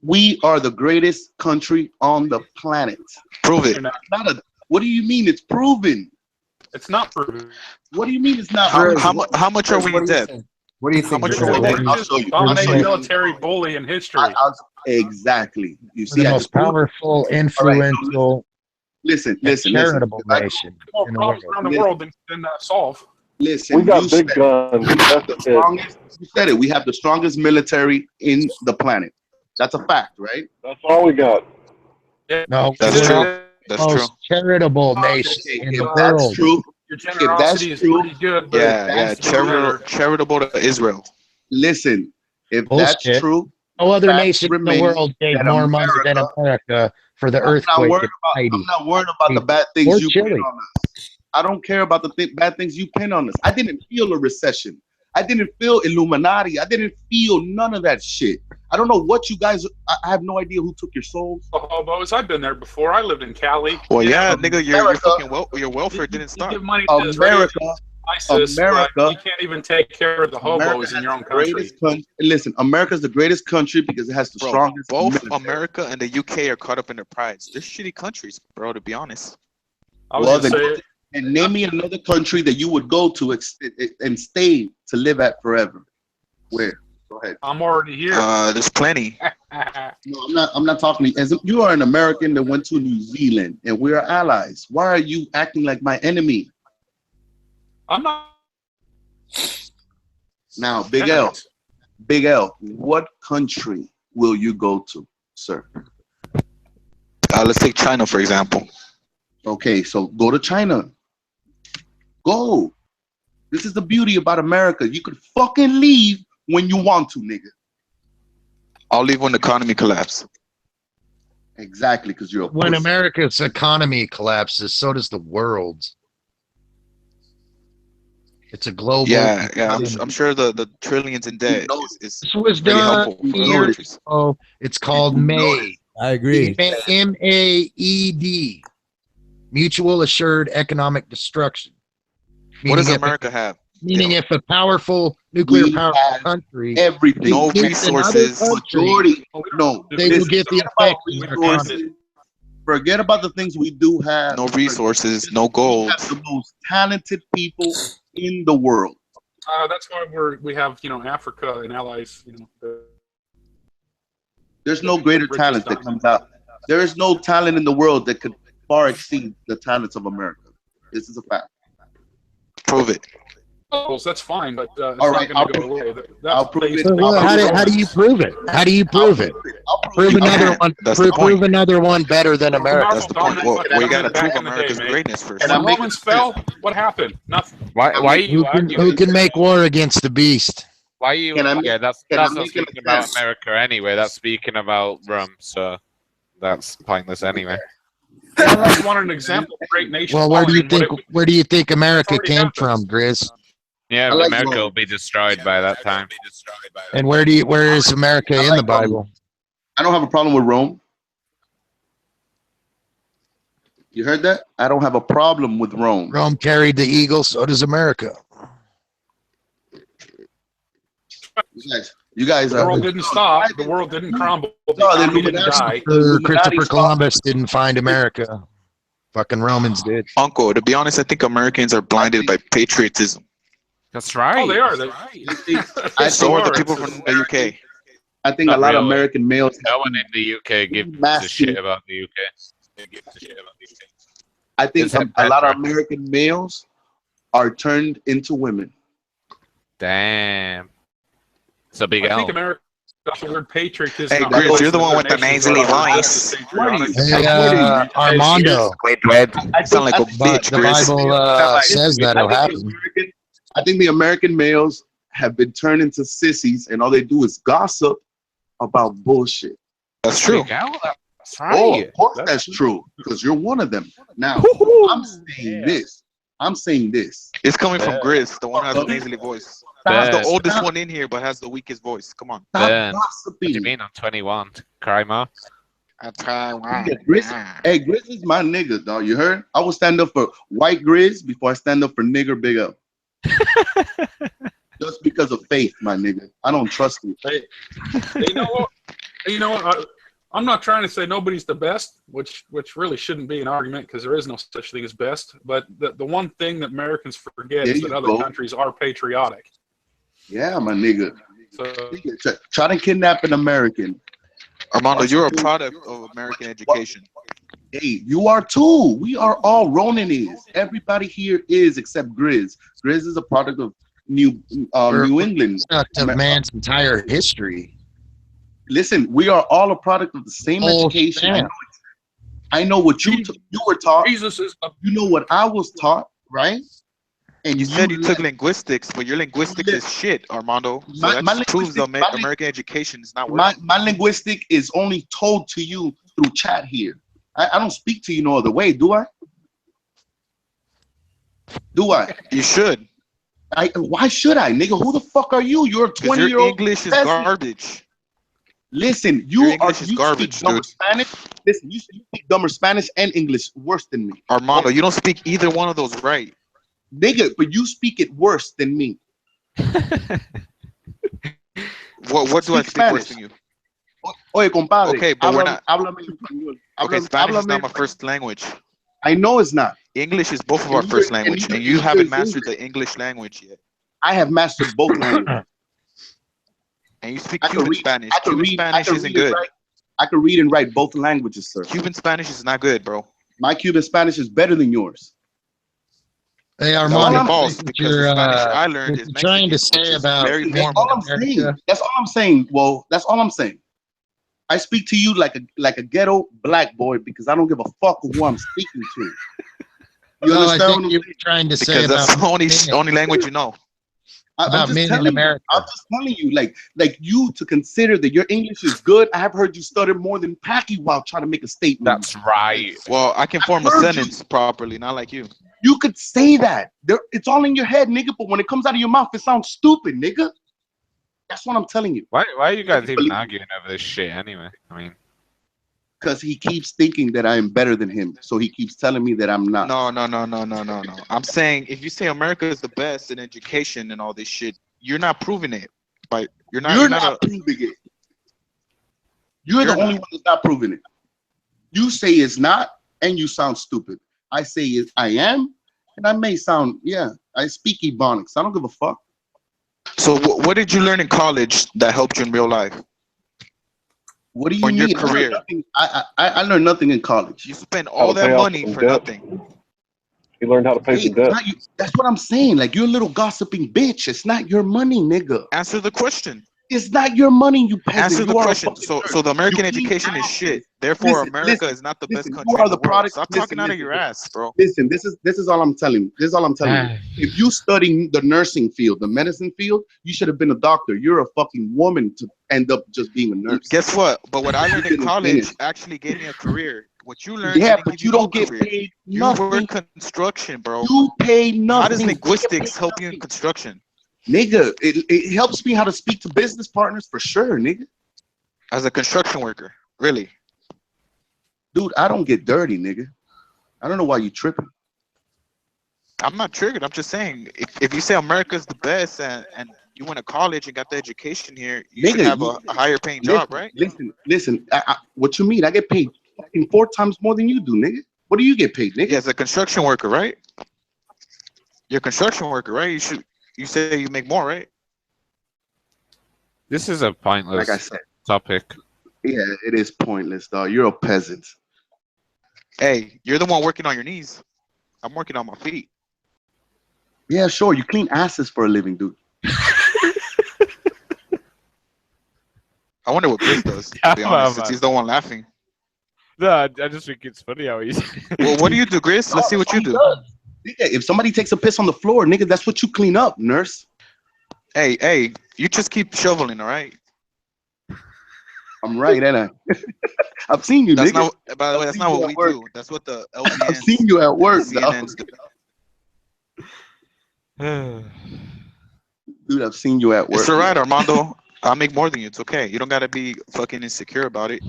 we are the greatest country on the planet. Prove it. What do you mean? It's proven. It's not proven. What do you mean it's not proven? How much are we in debt? What do you How think? much Chris? are we The winning? I'll show you. dominating I'll show you. military bully in history. Exactly. You We're see, the I most just proved it. powerful, influential, Listen, and listen. charitable If I- nation More in the problems world. around the world than solve. Listen, We got you big said guns. we have the That's it. strongest. You said it. We have the strongest military in the planet. That's a fact, right? That's all we got. No, That's we're true. the That's true. most charitable nation Okay, in if the that's world. true, Your generosity is true, pretty good, but Yeah, that's charitable to Israel. listen. If that's Bullshit. true, No other fact nation in the remains world gave that more money than America- America for the I'm not earthquake worried in about. Haiti. I'm not worried about the bad Or things you pin Chile. on us. I don't care about the bad things you pin on us. I didn't feel a recession. I didn't feel Illuminati. I didn't feel none of that shit. I don't know what you guys. I have no idea who took your souls. hobos. I've been there before. I lived in Cali. Well, yeah, America- nigga, your fucking your welfare didn't You start. give money to Israelis, America, ISIS, America- but you can't even take care of the America hobos in your own has the country. greatest country. Listen, America's the greatest country because it has the Bro, strongest. both military. America and the UK are caught up in their prides. They're shitty countries, bro, to be honest. I was Well, gonna then- say, And name me another country that you would go to and stay to live at forever. Where? Go ahead. I'm already here. There's plenty. No, I'm not talking to you. As if you are an American that went to New Zealand and we are allies. Why are you acting like my enemy? I'm not. Now, Big L, what country will you go to, sir? Let's take China, for example. Okay, so go to China. Go. This is the beauty about America. You could fucking leave when you want to, nigga. I'll leave when the economy collapses. Exactly, because you're a When pussy. America's economy collapses, so does the world's. It's a global. Yeah. economy. I'm sure the trillions in debt is This was really done helpful for years countries. ago. It's called MAID. I agree. MAED. Mutual Assured Economic Destruction. What does Meaning if- America have? Meaning if a powerful nuclear We power have country Everything. No hits another resources. country, Majority. No. they will listen, get the forget about effects of their economy. resources. Forget about the things we do have. No resources, no We gold. have the most talented people in the world. That's why we have Africa and allies. There's no greater Richest talent that diamond. comes out. There is no talent in the world that could far exceed the talents of America. This is a fact. Prove it. Well, that's fine, but it's All right, not I'll going to go prove away. I'll That's prove based it. So, well, on how do you prove it? How do you prove it? I'll Prove you. another can't. one. That's the Prove point. another one better than America. That's the point. Well, you got to prove Back in the day, America's mate. greatness first. And When I'm making Romans it fell, what happened? Nothing. Why are you Who can make war against the beast? Why are you? Can I make- Yeah, that's can I not make an speaking about attempt? America anyway. That's speaking about Rome, so that's pointless anyway. I like wanted an example of great nation. Well, where do you falling, think America already came happened. from, Grizz? Yeah, I like America Rome. will be destroyed by that time. And where is America I in like the Bible? I don't have a problem with Rome. You heard that? I don't have a problem with Rome. Rome carried the eagle, so does America. You guys The are. world didn't stop. The world didn't crumble. The No, the economy didn't Illuminati- die. Christopher Columbus didn't find America. Fucking Romans did. Uncle, to be honest, I think Americans are blinded by patriotism. That's right. Oh, they are. I So are the are. people from the UK. I think Not a lot of really. American males. No one in the UK gives a Massive. shit about the UK. I think It's a lot of better. American males are turned into women. Damn. It's a big I think L. America. The word patriotism. Hey, not Grizz, most you're the of one their with the nations nasally are voice. patriotic. Hey, Armando, You sound like a but bitch, the Grizz. Bible says that'll happen. I think the American males have been turned into sissies, and all they do is gossip about bullshit. That's true. Big L, that's Oh, right. of course that's true, because you're one of them. Now, I'm saying this. I'm saying this. It's coming from Grizz, the one who has the nasally voice. Ben. He's the oldest one in here, but has the weakest voice. Come on. Stop Ben. What do you gossiping. mean I'm 21? Cry more. I try one. Yeah, Grizz, hey, Grizz is my nigga, dog. You heard? I will stand up for white Grizz before I stand up for nigger Big L. Just because of faith, my nigga. I don't trust you. You know what? I'm not trying to say nobody's the best, which really shouldn't be an argument because there is no such thing as best. But the one thing that Americans forget There is that you other go. countries are patriotic. Yeah, my nigga. So Nigga, try to kidnap an American. Armando, you're a product of American education. Hey, you are too. We are all. Ronan is. Everybody here is except Grizz. Grizz is a product of New England. Of man's entire history. Listen, we are all a product of the same education. I know what you were taught. Jesus is You know what I was taught, right? And You said you took linguistics, but your linguistics is shit, Armando. So that just proves the American education is not working. My linguistic is only told to you through chat here. I don't speak to you no other way, do I? Do I? You should. Why should I, nigga? Who the fuck are you? You're a 20-year-old. Your English is garbage. Listen, your English is garbage, speak dumber dude. Spanish. Listen, you speak dumber Spanish and English worse than me. Armando, you don't speak either one of those right. Nigga, but you speak it worse than me. What do I speak Spanish. worse than you? Oye, compadre. Okay, but we're not. Háblame español. Okay, Spanish is not my first language. I know it's not. English is both of our first language, and you haven't mastered the English language yet. I have mastered both languages. And you speak Cuban Spanish. Cuban Spanish isn't good. I can read and write both languages, sir. Cuban Spanish is not good, bro. My Cuban Spanish is better than yours. Hey, Armando, false because the Spanish I learned is trying to say about that's all I'm saying. That's all I'm saying. Well, that's all I'm saying. I speak to you like a ghetto black boy because I don't give a fuck who I'm speaking to. You understand? I think you're trying to say because that's the only language you know. About men in America. I'm just telling you, like you to consider that your English is good. I have heard you stutter more than Packy while trying to make a statement. That's right. Well, I can form a sentence properly, not like you. You could say that. It's all in your head, nigga. But when it comes out of your mouth, it sounds stupid, nigga. That's what I'm telling you. Why are you guys even arguing over this shit anyway? I mean, because he keeps thinking that I am better than him, so he keeps telling me that I'm not. No. I'm saying if you say America is the best in education and all this shit, you're not proving it. But you're not proving it. You're the only one that's not proving it. You say it's not, and you sound stupid. I say I am, and I may sound, I speak Ebonics. I don't give a fuck. So what did you learn in college that helped you in real life? What do you mean? Your career? I learned nothing in college. You spent all that money for nothing. You learned how to pay some debt. That's what I'm saying. Like, you're a little gossiping bitch. It's not your money, nigga. Answer the question. It's not your money, you peasant. Answer the question. So the American education is shit. Therefore, America is not the best country in the world. Stop talking out of your ass, bro. Listen, this is all I'm telling you. This is all I'm telling you. If you study the nursing field, the medicine field, you should have been a doctor. You're a fucking woman to end up just being a nurse. Guess what? But what I learned in college actually gave me a career. What you learned, but you don't get paid nothing. You work construction, bro. You pay nothing. How does linguistics help you in construction? Nigga, it helps me how to speak to business partners for sure, nigga. As a construction worker, really? Dude, I don't get dirty, nigga. I don't know why you tripping. I'm not triggered. I'm just saying, if you say America's the best and you went to college and got the education here, you should have a higher paying job, right? Listen. What you mean? I get paid fucking 4 times more than you do, nigga. What do you get paid, nigga? Yeah, as a construction worker, right? You're a construction worker, right? You say you make more, right? This is a pointless like I said, topic. Yeah, it is pointless, dog. You're a peasant. Hey, you're the one working on your knees. I'm working on my feet. Yeah, sure. You clean asses for a living, dude. I wonder what Chris does, to be honest, since he's the one laughing. No, I just think it's funny how he's... Well, what do you do, Chris? Let's see what you do. Nigga, if somebody takes a piss on the floor, nigga, that's what you clean up, nurse. Hey, you just keep shoveling, all right? I'm right, ain't I? I've seen you, that's nigga. Not, by the way, that's not what we do. That's what the LPNs, I've seen you at work, dog. Dude, I've seen you at work. It's all right, Armando. I'll make more than you. It's okay. You don't got to be fucking insecure about it.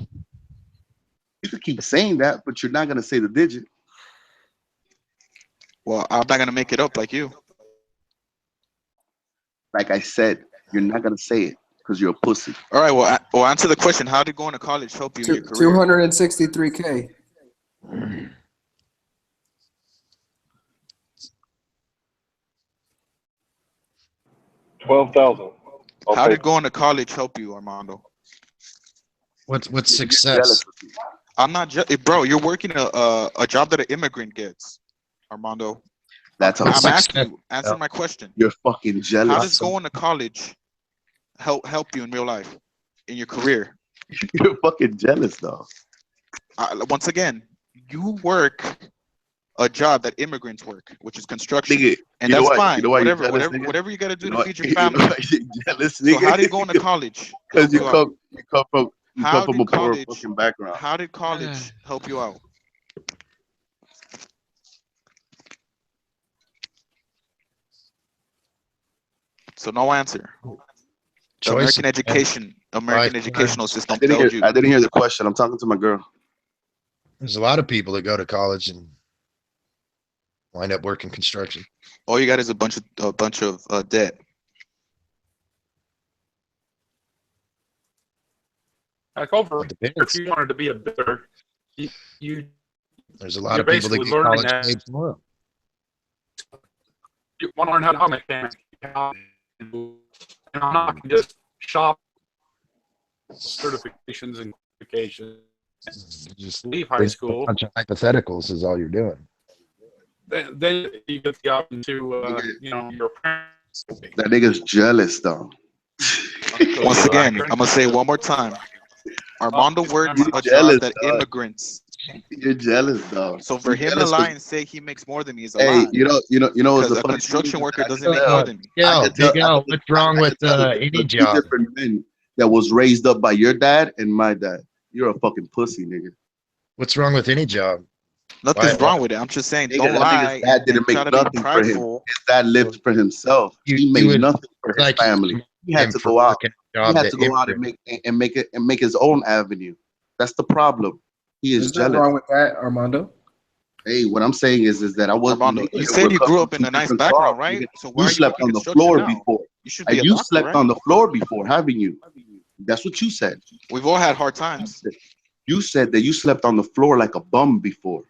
You could keep saying that, but you're not going to say the digit. Well, I'm not going to make it up like you. Like I said, you're not going to say it because you're a pussy. All right, well, answer the question. How did going to college help you in your career? 263K. 12,000. How did going to college help you, Armando? What's You're success? jealous of me. I'm not bro. You're working a job that an immigrant gets, Armando. That's I'm upset. asking you. Answer my question. You're fucking How jealous. does going to college help you in real life, in your career? You're fucking jealous, though. Once again, you work a job that immigrants work, which is construction, Nigga, and you know that's why- fine. you know why you're whatever, jealous, whatever, nigga? whatever you gotta do You to know, feed your you know family. why you're jealous, So nigga? how did going to college? Because you help you out? come from a poor fucking background. How did college help you out? So no answer. The Choice. American educational system I didn't tells hear. you. I didn't hear the question. I'm talking to my girl. There's a lot of people that go to college and wind up working construction. All you got is a bunch of debt. Like over It if depends. you wanted to be a bidder, you There's a lot you're of people that basically get learning college that. paid tomorrow. You want to learn how to mechanic, and I'm not gonna just shop certifications and qualifications. Just Leave high think school. A bunch of hypotheticals is all you're doing. Then you get the option to your parents. That nigga's jealous, though. Once again, I'm gonna say it one more time. Armando works You're a jealous, job that dog. immigrants. You're jealous, though. So for You're him to jealous lie 'cause- and say he makes more than me is a Hey, lie. you know what's Because the a funny construction thing is worker that I doesn't can make tell- more than me. I Yo, can tell- Big I L, can- what's wrong I with can tell any the two job? different men that was raised up by your dad and my dad. You're a fucking pussy, nigga. What's wrong with any job? Nothing's Why- wrong with it. I'm just saying, Nigga, don't that lie nigga's dad and didn't try make to be nothing for him. prideful. His dad lived for himself. You- He you made would nothing for his like family. He had him to for go out. working a He job had that to go out and make his own avenue. That's the problem. He is There's nothing jealous. wrong with that, Armando. Hey, what I'm saying is that I wasn't. Armando, you said you grew up in a nice background, right? So why You are you slept working on the construction floor now? before. You should be a You doctor, slept right? on the floor before, haven't you? That's what you said. We've all had hard times. You said that you slept on the floor like a bum before.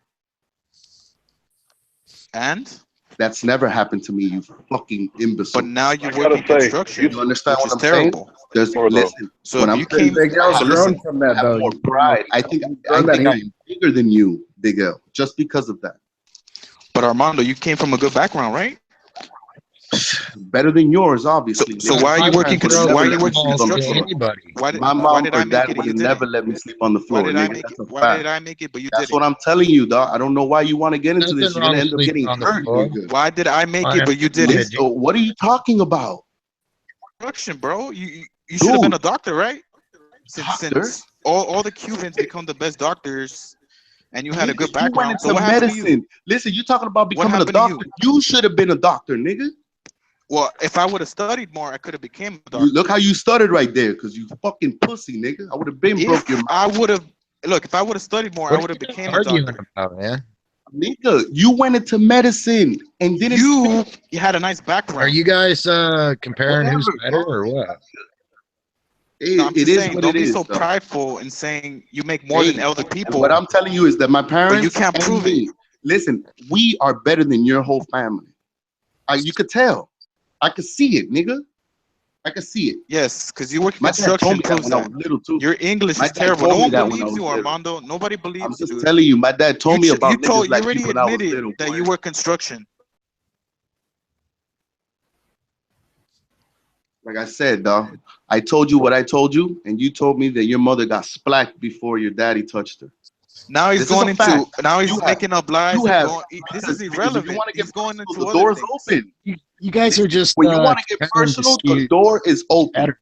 And? That's never happened to me, you fucking imbecile. But now you I work in gotta say, construction. You understand which what is I'm saying? terrible. There's Or though. listen. So when if I'm you saying came, Big L's so grown listen, from I that have though. more pride. I think grown that I'm bigger than you, Big L, just because of that. but Armando, you came from a good background, right? Better than yours, obviously. So why are you working? Never Why are you let me working sleep on the construction? floor. Anybody? Why did My why mom did or I make dad it and would you have never didn't? let me sleep on the Why floor, did I nigga. make That's it? a Why fact. did I make it? But you That's didn't. what I'm telling you, dog. I don't know why you want to get into this. Nothing You're gonna wrong end up with getting sleeping on the hurt, floor. nigga. Why did I make I it? But you understand. didn't. So what are you talking about? Construction, bro. You should have been a doctor, right? Doctor? Since all the Cubans become the best doctors, and you had a good You went background. into So what happened to you? medicine. Listen, you talking about becoming a happened to you? doctor. You should have been a doctor, nigga. Well, if I would have studied more, I could have became a doctor. You, look how you started right there, because you fucking pussy, nigga. I would have been broke your If I would have look, if I would have studied more, I What would are have you became a arguing doctor. about, man? nigga. You went into medicine and didn't. You had a nice background. Are you guys comparing who's Whatever, better or what? No, I'm It just is saying, what don't it be is. so though. prideful in saying you make more than other people. What I'm telling you is that my parents, you can't and prove it. me, listen, we are better than your whole family. You could tell. I could see it, nigga. I could see it. Yes, because you work in My dad told construction me that proves when I that. was little too. Your English My is dad terrible. told No me one that when I believes was you, little. Armando. Nobody believes I'm you. just telling you, my dad told me about you niggas like already you when I was admitted little. that boy. you work construction. Like I said, dog, I told you what I told you, and you told me that your mother got splacked before your daddy touched her. Now he's This is going a into. fact. Now he's You have- making up lies. You and have going, this because is if irrelevant. you want to get He's going personal, into the other door is things. open. You guys are just When you want to get comparing personal, the dispute- door is open. Better.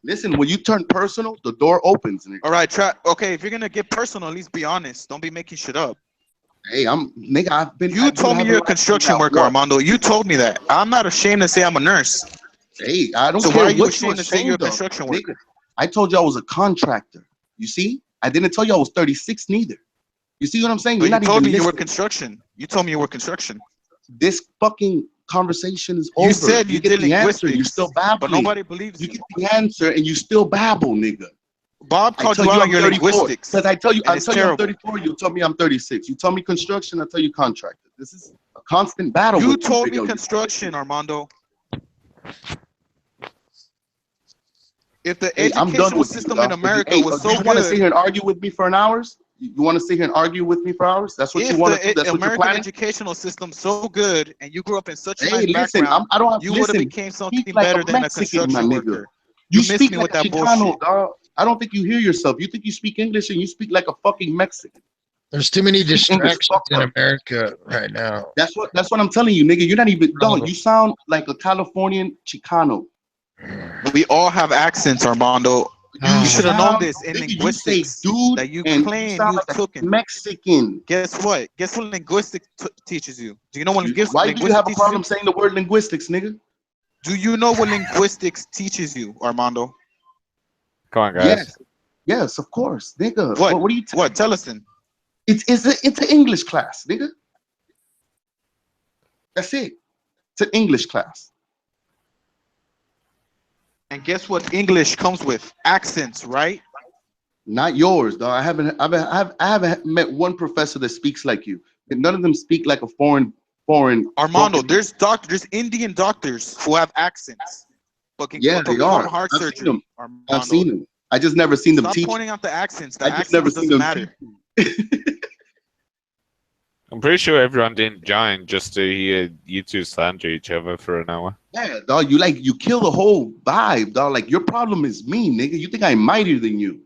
Listen, when you turn personal, the door opens. Nigga. All right, okay. If you're gonna get personal, at least be honest. Don't be making shit up. Hey, nigga. I've been. You told me you're a construction worker, Armando. You told me that. I'm not ashamed to say I'm a nurse. Hey, I don't So care why are you what ashamed to say you're a construction worker? Nigga, I told you I was a contractor. You see, I didn't tell you I was 36 neither. You see what I'm saying? But You're you not told even me you were listening. construction. You told me you were construction. This fucking conversation is over. You said you get did the answer. linguistics, You're still babbling. but nobody believes You you. get the answer and you still babble, nigga. Bob I called tell you out on I'm your 34. linguistics. Because I tell you, and I it's tell you I'm terrible. 34. You tell me I'm 36. You tell me construction. I tell you contractor. This is a constant battle. You with told Big me L. construction, Armando. If the Hey, I'm done educational with you, system dog. in America Hey, was do so you want to sit good, here and argue with me for an hours? You want to sit here and argue with me for hours? That's what you if want to do? the That's what you're American planning? educational system so good, and you grew up in such a Hey, nice listen, background, I don't have you would have listen. became something Speak like better a than a Mexican, my construction nigga. worker. You You missed speak me like with a that Chicano, bullshit. dog. I don't think you hear yourself. You think you speak English and you speak like a fucking Mexican. There's too many You speak English distractions fucked in up. America right now. That's what I'm telling you, nigga. You're not even done. Bro. You sound like a Californian Chicano. We all have accents, Armando. You should have known this in Nigga, linguistics you say dude that you and you claim sound you like a took in. Mexican. Guess what? Guess what linguistics teaches you? Do you know what Why linguistics do you have a teaches problem you? saying the word linguistics, nigga? Do you know what linguistics teaches you, Armando? Come on, guys. Yes. Yes, of course, nigga. What? What are you What? Tell us then. It's an English class, nigga. That's it. It's an English class. And guess what English comes with? Accents, right? Not yours, dog. I haven't met one professor that speaks like you. None of them speak like a foreign. Armando, fucking- there's Indian doctors who have accents, but can Yeah, they perform are. heart I've seen surgery. them. Armando. I've seen them. I just never seen them Stop teach. pointing out the accents. The I just never accents seen doesn't them matter. I'm pretty sure everyone didn't join just to hear you two slander each other for an hour. Yeah, dog. You kill the whole vibe, dog. Like your problem is me, nigga. You think I'm mightier than you?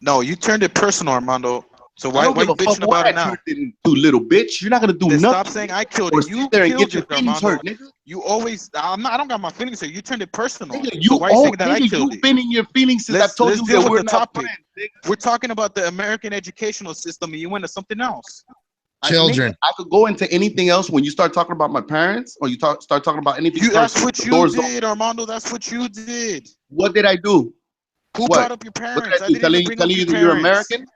No, you turned it personal, Armando. So why I don't you give a fuck bitching what about I it now? turned it into, little bitch. You're not gonna do Then nothing. stop saying I killed or it. You sit there and killed get your it, feelings Armando. hurt, nigga. You always. I don't got my feelings hurt. You turned it personal. Nigga, So you why are you saying that I nigga, killed you've it? been in your feelings since Let's I told you deal that with we're the not topic. friends, nigga. We're talking about the American educational system, and you went to something else. Children. Nigga, I could go into anything else when you start talking about my parents or you start talking about anything That's personal. what The you door's did, Armando. That's what you did. What did I do? Who What? brought up your What did parents? I I do? didn't Telling even bring you up your that you're parents. American?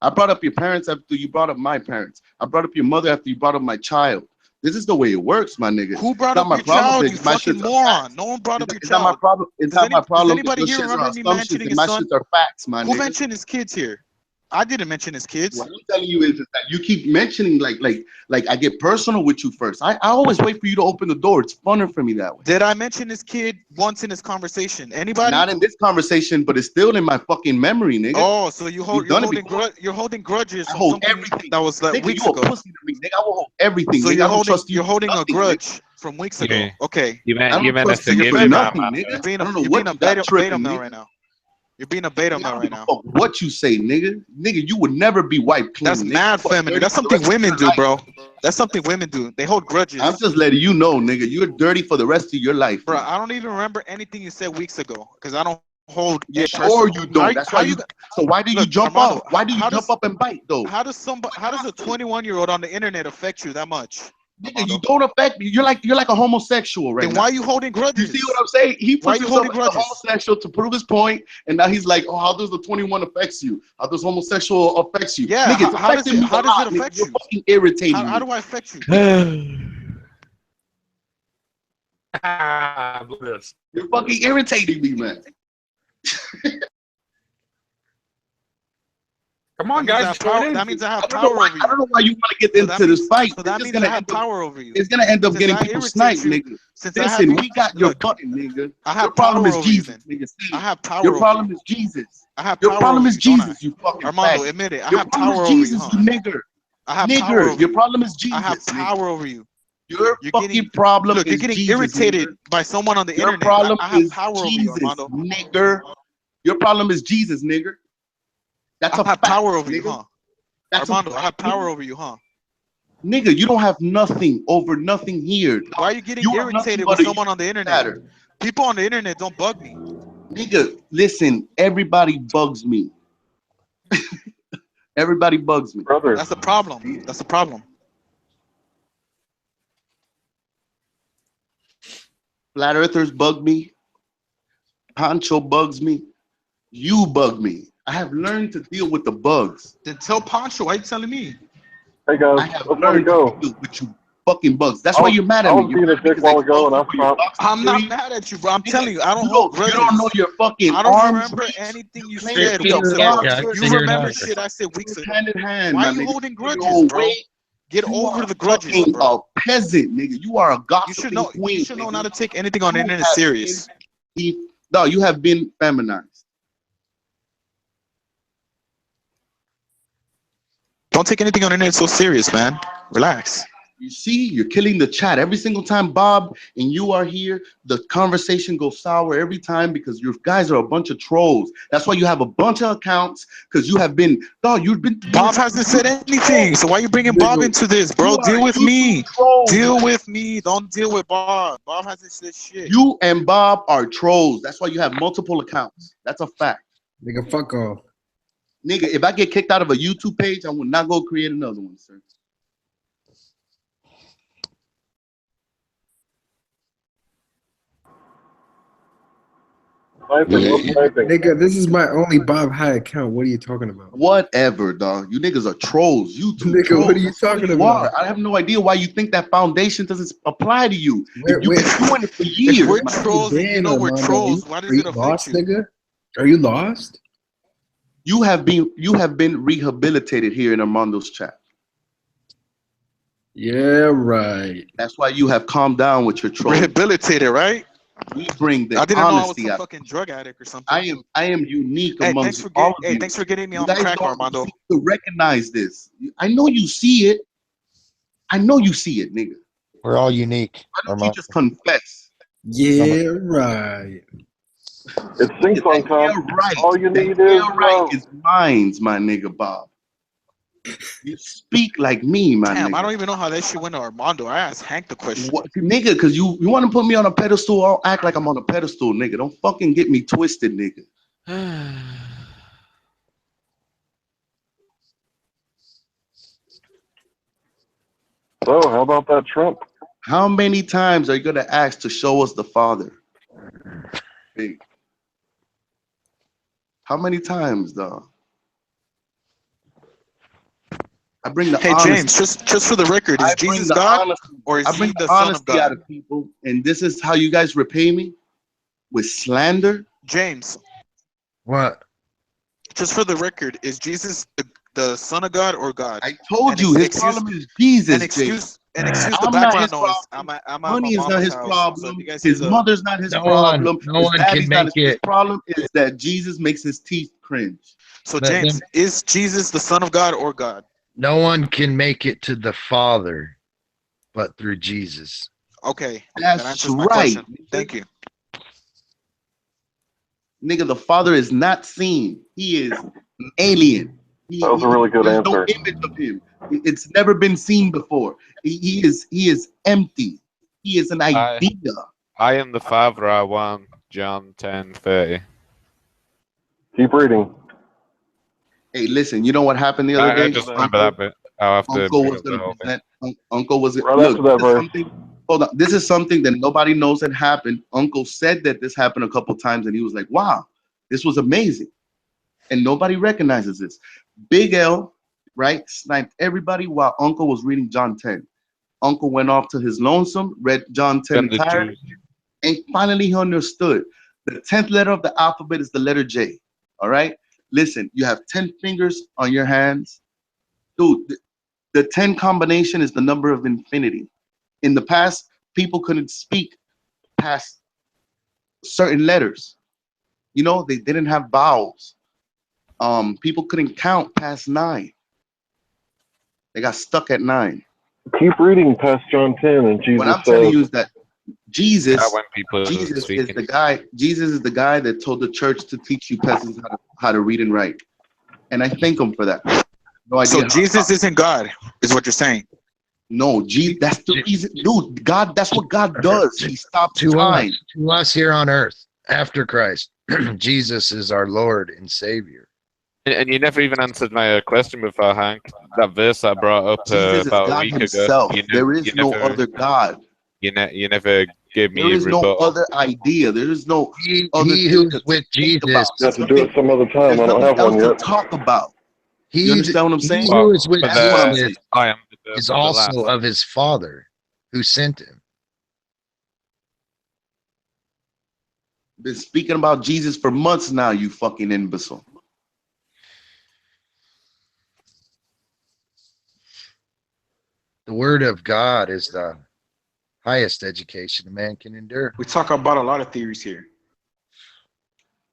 I brought up your parents after you brought up my parents. I brought up your mother after you brought up my child. This is the way it works, my nigga. Who brought It's up not my your problem child, that you my fucking shits are moron? facts. No one brought up your It's not my child. problem. It's Does not my problem that anybody your here shits remember are me assumptions mentioning and his my son? shits are facts, my Who nigga. mentioned his kids here? I didn't mention his kids. What I'm telling you is that you keep mentioning like I get personal with you first. I always wait for you to open the door. It's funner for me that way. Did I mention his kid once in this conversation? Anybody? Not in this conversation, but it's still in my fucking memory, nigga. Oh, so you're holding grudges I from hold something everything. that was like Nigga, weeks you ago. a pussy to me, nigga. I will hold everything, So nigga. I don't trust you. you're holding nothing, a grudge from weeks ago. Yeah. Okay. You I meant don't a trust you forgiving for man, nothing, man. nigga. You're being I don't know a what you got beta tripping, male nigga. right now. You're being a beta I male don't right give a now. fuck what you say, nigga. Nigga, you would never be wipe clean. That's nigga. mad Fuck feminine. dirty That's for the something rest of women your do, life. bro. That's something women do. They hold grudges. I'm just letting you know, nigga. You're dirty for the rest of your life. Bro, nigga. I don't even remember anything you said weeks ago because I don't hold Yeah, it sure personal. you don't. That's why you. So why do you Look, jump Armando, off? Why do you how jump does- up and bite though? How does a 21-year-old on the internet affect you that much? Nigga, you don't affect me. You're like a homosexual right Then now. why are you holding grudges? You see what I'm saying? He Why puts you himself holding as a grudges? homosexual to prove his point, and now he's like, "Oh, how does the 21 affects you? How does homosexual affects you?" Yeah, nigga, it's how does affecting me how a does lot, it nigga. affect You're you? fucking irritating How me. do I affect you? This. You're fucking irritating me, man. Come on, That means I guys. have join power- in. that means I have I don't power know why. over I don't you. know why you want to get So into that this means- fight. So that It's means gonna I have end up- power over you. It's gonna end up Since getting I people irritate sniped, you, nigga. Since I have Listen, you, we got your look, button, nigga. I have Your problem power is over you Jesus, then. nigga. See, I have power your over problem you. is Jesus. I have Your power problem over is you, don't I? Jesus, you fucking Armando, faggot. admit it. I Your have problem power is over you, Jesus, huh? you nigger. I have power Nigger, over your you. problem is Jesus. I have nigga. power over you. Your You're fucking getting- problem Look, you're is getting Jesus, irritated nigger. by someone on the Your internet. problem I have is power over you, Jesus, Armando. nigger. Your problem is Jesus, nigger. That's I a have fact, power over you, nigga. huh? That's Armando, I have fact, nigga. power over you, huh? Nigga, you don't have nothing over nothing here. Why are you getting You have nothing irritated but with a someone on the internet? matter. People on the internet don't bug me. Nigga, listen, everybody bugs me. Everybody bugs me. Brother, That's the problem. That's the problem. Flat earthers bug me. Pancho bugs me. You bug me. I have learned to deal with the bugs. Then tell Pancho. Why are you telling me? hey guys, I have let's let learned it go. to deal with you fucking bugs. That's I why was- you're mad I at me. was You're being a mad because dick while I ago, and I fucked with your stopped. boxing I'm not theory. mad at you, bro. I'm Nigga, telling you, I don't you hold don't, you grudges. don't know your fucking I don't arms remember reach. anything you claim said to be weeks a ago. boxer. You remember shit I said weeks ago. Hand in hand, Why my are you nigga. holding Your grudges, whole bro? weight, Get You over are the grudges, fucking bro. a peasant, nigga. You are a You gossiping should know. queen. You should know nigga. not to take anything on the You internet have serious. No, you have been feminized. Don't take anything on the internet so serious, man. Relax. You see, you're killing the chat every single time, Bob, and you are here. The conversation goes sour every time because you guys are a bunch of trolls. That's why you have a bunch of accounts because you have been. Dog, you've been. Bob hasn't said anything, so why are you bringing Bob into this, bro? You are Deal with YouTube me. trolls. Deal with me. Don't deal with Bob. Bob hasn't said shit. You and Bob are trolls. That's why you have multiple accounts. That's a fact. Nigga, fuck off. Nigga, if I get kicked out of a YouTube page, I will not go create another one, sir. Nigga, this is my only Bob High account. What are you talking about? Whatever, dog. You niggas are trolls. YouTube Nigga, trolls. what are you That's what talking you about? are. I have no idea why you think that foundation doesn't apply to you. Where- If you've where- been doing it for If years. we're man. trolls and you know we're Armando, trolls, why does are you it affect lost, you? nigga? Are you lost? You have been rehabilitated here in Armando's chat. Yeah, right. That's why you have calmed down with your trolls. Rehabilitated, right? We bring the I didn't know I was honesty some out. fucking drug addict or something. I am unique Hey, amongst all of you. thanks for getting me You on guys crack, don't Armando. seem to recognize this. I know you see it. I know you see it, nigga. We're all unique. Why don't you just confess? Yeah, right. It's sing song Yeah, time. right. All you That need yeah, is right love. is mines, my nigga Bob. You speak like me, my Damn, I nigga. don't even know how that shit went to Armando. I asked Hank the question. What, nigga, because you want to put me on a pedestal, I'll act like I'm on a pedestal, nigga. Don't fucking get me twisted, nigga. So, how about that Trump? How many times are you gonna ask to show us the Father? Big. How many times, dog? I bring the Hey honesty. James, just for the record, is I bring Jesus the God honesty. or is I bring he the the Son of honesty out God? of people, and this is how you guys repay me with slander. James, What? just for the record, is Jesus the Son of God or God? I told And you his excuse- problem is Jesus. And excuse the I'm not background his noise. problem. I'm at Money my is not mama's his house, so problem. if you guys hear His the mother's not his No problem. one- no His one daddy's can not make his it. problem. Is that Jesus makes his teeth cringe. so Let James, them- is Jesus the Son of God or God? No one can make it to the Father but through Jesus. Okay, That's that answers my right. question. Thank you. Nigga, the Father is not seen. He is an alien. That was a really good there's answer. no image of him. It's never been seen before. He is empty. He is an idea. I am the Father, I won. John 10:30. Keep reading. Hey, listen, you know what happened the other day? I just remember that bit. I'll have to Uncle bring was up the going whole to thing. present. Uncle was Right look. after that This is verse. something. Hold on. This is something that nobody knows that happened. Uncle said that this happened a couple times, and he was like, "Wow, this was amazing," and nobody recognizes this. Big L, right, sniped everybody while Uncle was reading John 10. Uncle went off to his lonesome, read John 10 Then the entirely, Jews. and finally he understood. The 10th letter of the alphabet is the letter J. All right. Listen, you have 10 fingers on your hands. Dude, the 10 combination is the number of infinity. In the past, people couldn't speak past certain letters. You know, they didn't have vowels. People couldn't count past 9. They got stuck at 9. Keep reading past John 10, and Jesus What I'm telling says, you is that Jesus When people is speaking. the guy. Jesus is the guy that told the church to teach you peasants how to read and write, and I thank him for that. No idea. So how- Jesus isn't God, is what you're saying. No, Jesus. That's the reason, dude. God. That's what God does. He stops To time. us here on earth after Christ. Jesus is our Lord and Savior. And you never even answered my question before, Hank. That verse I brought up Jesus is about a God week himself. ago. There is no other God. You never gave me There a is no rebuttal. other idea. There is no other He thing who's to with think Jesus. about. you have to do it some other time. There's I don't nothing have one else to yet. talk about. He, You understand what I'm he saying? who is with But That's what I'm Jesus saying. I am the birth is of the also last. of his Father who sent him. Been speaking about Jesus for months now, you fucking imbecile. The word of God is the highest education a man can endure. We talk about a lot of theories here.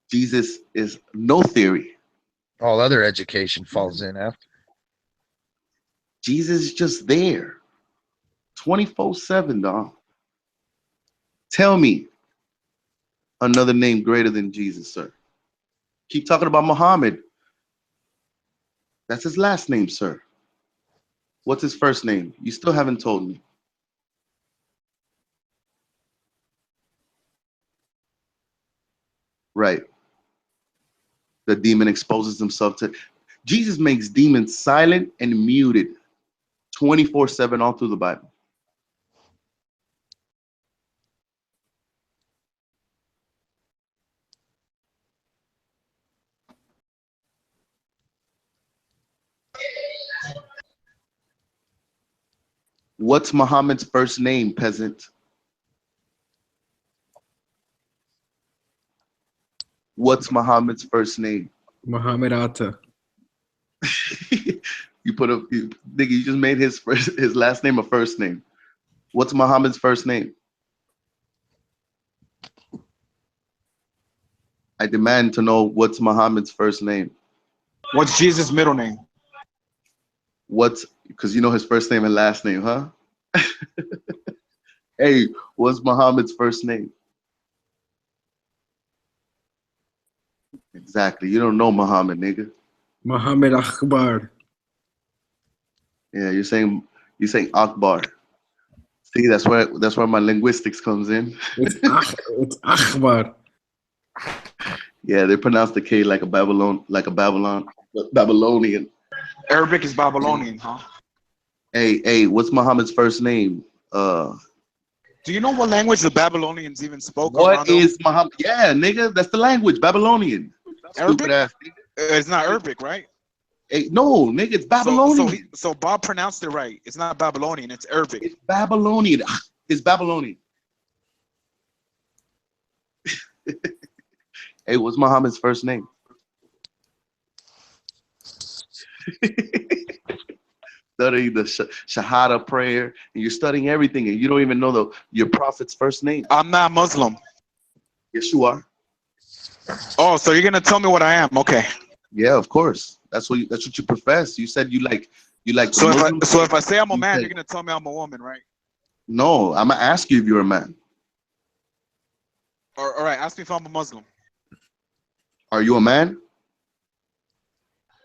Jesus is no theory. All other education falls in after. Jesus is just there. 24/7, dog. Tell me another name greater than Jesus, sir. Keep talking about Muhammad. That's his last name, sir. What's his first name? You still haven't told me. Right. The demon exposes himself to. Jesus makes demons silent and muted 24/7 all through the Bible. What's Muhammad's first name, peasant? What's Muhammad's first name? Muhammad Atta. You put a nigga, you just made his last name a first name. What's Muhammad's first name? I demand to know what's Muhammad's first name. What's Jesus' middle name? What's, because you know his first name and last name, huh? Hey, what's Muhammad's first name? Exactly. You don't know Muhammad, nigga. Muhammad Akbar. Yeah, you're saying Akbar. See, that's where my linguistics comes in. It's Akbar. Yeah, they pronounce the K like a Babylonian. Arabic is Babylonian, huh? Hey, what's Muhammad's first name? Do you know what language the Babylonians even spoke? What is Muhammad? Yeah, nigga, that's the language, Babylonian. Arabic? Ass. It's not Arabic, right? Hey, no, nigga, it's Babylonian. So Bob pronounced it right. It's not Babylonian, it's Arabic. It's Babylonian. It's Babylonian. Hey, what's Muhammad's first name? Studying the Shahada prayer, and you're studying everything, and you don't even know your prophet's first name. I'm not Muslim. Yes, you are. Oh, so you're gonna tell me what I am? Okay. Yeah, of course. That's what you profess. You said you like. So if I say I'm a man, you're gonna tell me I'm a woman, right? No, I'm gonna ask you if you're a man. All right, ask me if I'm a Muslim. Are you a man?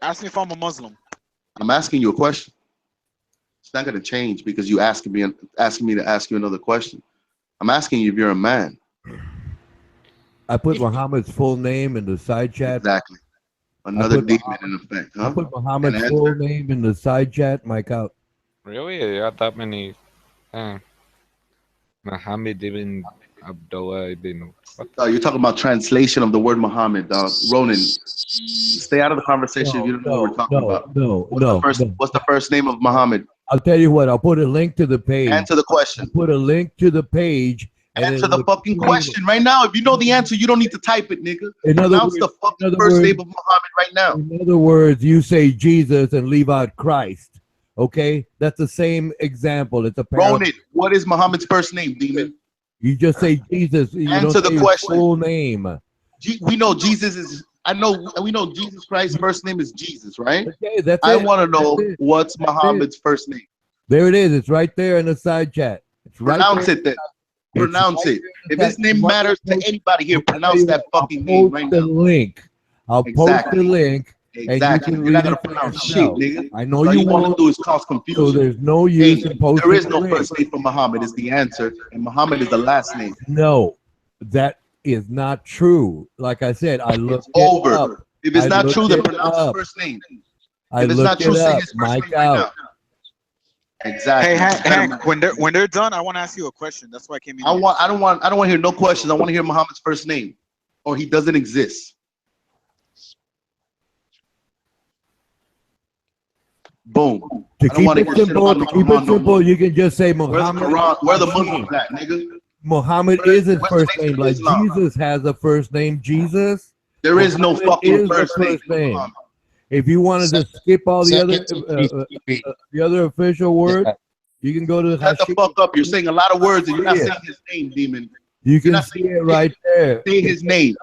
Ask me if I'm a Muslim. I'm asking you a question. It's not gonna change because you asking me to ask you another question. I'm asking you if you're a man. I put Muhammad's full name in the side chat. Exactly. Another demon in effect. Huh? I put Muhammad's full name in the side chat. Mike out. Really? You got that many? Muhammad ibn Abdullah ibn. You're talking about translation of the word Muhammad, dog. Ronan, stay out of the conversation if you don't know what we're talking about. What's the first name of Muhammad? I'll tell you what. I'll put a link to the page. Answer the question. I'll put a link to the page. Answer the fucking question right now. If you know the answer, you don't need to type it, nigga. Pronounce the fucking first name of Muhammad right now. In other words, you say Jesus and leave out Christ. Okay? That's the same example. It's a parallel. Ronan, what is Muhammad's first name, demon? You just say Jesus. You Answer don't the say question. Full name. We know Jesus is. We know Jesus Christ's first name is Jesus, right? Okay, that's I it. want to know That's it. what's That's Muhammad's first name. There it is. It's right there in the side chat. It's right Pronounce there. it then. Pronounce it. If his name matters to anybody here, pronounce that fucking name right now. Link. I'll post the link. Exactly. And You're you not can gonna read it for pronounce shit, yourself. nigga. I know All you you want won't. to do is cause confusion. So there's no use in posting there is no the link. first name for Muhammad is the answer, and Muhammad is the last name. No, that is not true. Like I said, I looked Over. it up. If it's I not looked true, then it pronounce his up. first name. I If it's not looked true, it say up. his first Mike name right out. now. Exactly. Hey, Hank, when they're done, I want to ask you a question. That's why I came in. I don't want to hear no questions. I want to hear Muhammad's first name, or he doesn't exist. Boom. To keep it simple, you can just say Muhammad. Where the Muslims at, nigga? Muhammad is his first name, like Jesus has a first name, Jesus. There is no fucking first first name. name. If you wanted to skip all the other official words, You can go to Shut the Hashim. fuck up. You're saying a lot of words and you're not Yeah. saying his name, demon. You You're can not see it right there. Say his name.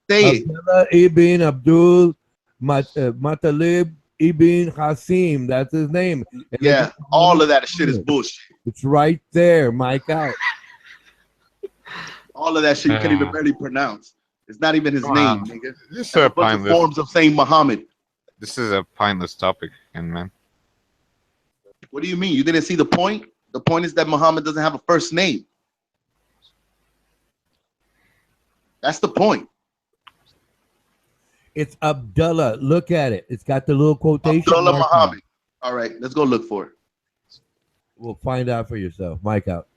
Say it. Abdullah ibn Abdul Matalib ibn Hasim. That's his name. And Yeah, all of that shit is bullshit. It's right there. Mic out. All of that shit you can't even barely pronounce. It's not even his Wow. name, nigga. This is That's a a bunch of pointless. forms of saying Muhammad. This is a pointless topic, and man. What do you mean? You didn't see the point? The point is that Muhammad doesn't have a first name. That's the point. It's Abdullah. Look at it. It's got the little quotation Abdullah mark on it. Muhammad. All right, let's go look for it. We'll find out for yourself. Mic out.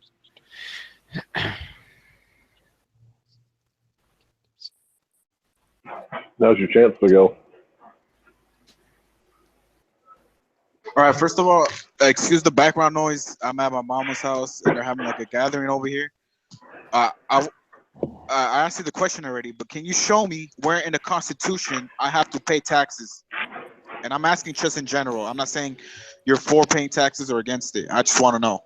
Now's your chance to go. All right, first of all, excuse the background noise. I'm at my mama's house and they're having like a gathering over here. I asked you the question already, but can you show me where in the Constitution I have to pay taxes? And I'm asking just in general. I'm not saying you're for paying taxes or against it. I just want to know.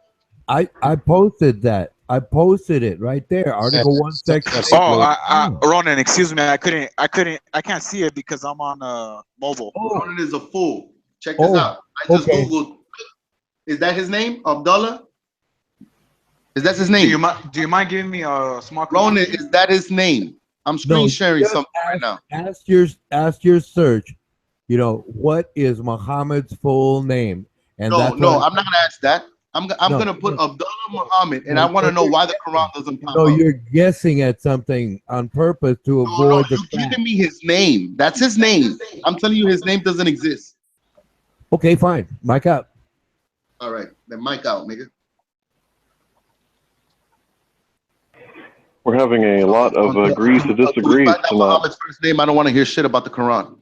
I posted that. I posted it right there. Article 1, Section 8. Oh, Ronan, excuse me. I can't see it because I'm on mobile. Ronan is a fool. Check this out. I just Googled. Is that his name? Abdullah? Is that his name? Do you mind giving me a small? Ronan, is that his name? I'm screen sharing just something right now. Ask your search. You know, what is Muhammad's full name? And No, that's no, what- I'm not gonna ask that. I'm gonna put Abdullah Muhammad, and I want to know why the Quran doesn't pop No, up. you're guessing at something on purpose to No, avoid the you're fact. giving me his name. That's his name. I'm telling you, his name doesn't exist. Okay, fine. Mic out. All right, then mic out, nigga. We're having a lot of agree to disagree Find out tonight. Muhammad's first name. I don't want to hear shit about the Quran.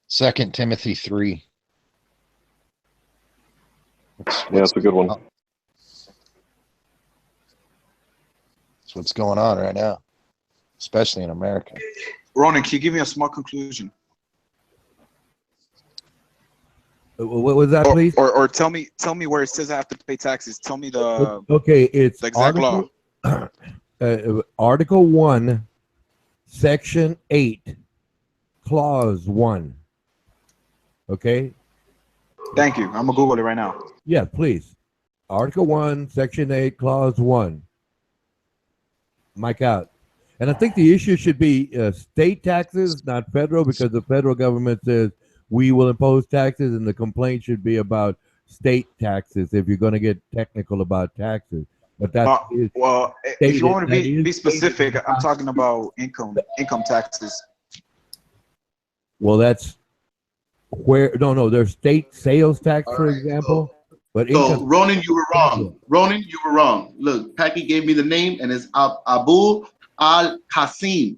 2 Timothy 3. Yeah, that's a good one. That's what's going on right now, especially in America. Ronan, can you give me a small conclusion? What was that, please? Or tell me where it says I have to pay taxes. Tell me the Okay, it's the exact law. Article 1, Section 8, Clause 1. Okay? Thank you. I'm gonna Google it right now. Yeah, please. Article 1, Section 8, Clause 1. Mic out. And I think the issue should be state taxes, not federal, because the federal government says we will impose taxes, and the complaint should be about state taxes if you're going to get technical about taxes. But that is well, stated. if you want to That be is specific, stated. I'm talking about income taxes. Well, that's where no, there's state sales tax, for example. But So, income, Ronan, you were wrong. Ronan, you were wrong. Look, Packy gave me the name, and it's Abu al-Qasim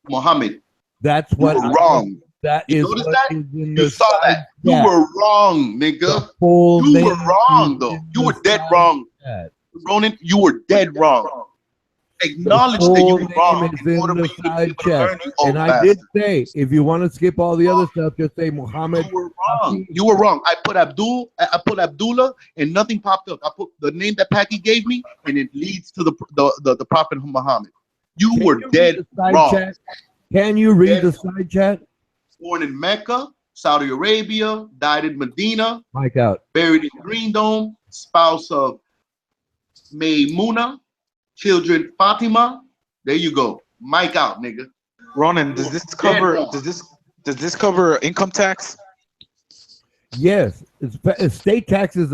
Muhammad. that's You what were I- wrong. That You is noticed what that? is in You the saw that. side You chat. were wrong, nigga. Full You name were wrong, is though. in You the were dead side wrong. chat. Ronan, you were dead wrong. Acknowledge The that you full were name wrong is in in order the for you to be side able to chat. learn, you old And I bastard. did say, if you want to skip all the other stuff, just say Muhammad. You were wrong. You were wrong. I put Abdullah, and nothing popped up. I put the name that Packy gave me, and it leads to the Prophet Muhammad. You Can were you read dead the side wrong. chat? Can you read Dead the side chat? Born in Mecca, Saudi Arabia, died in Medina, Mic out. buried in Green Dome, spouse of Maymuna, children Fatima. There you go. Mic out, nigga. Ronan, does this cover income tax? Yes, state taxes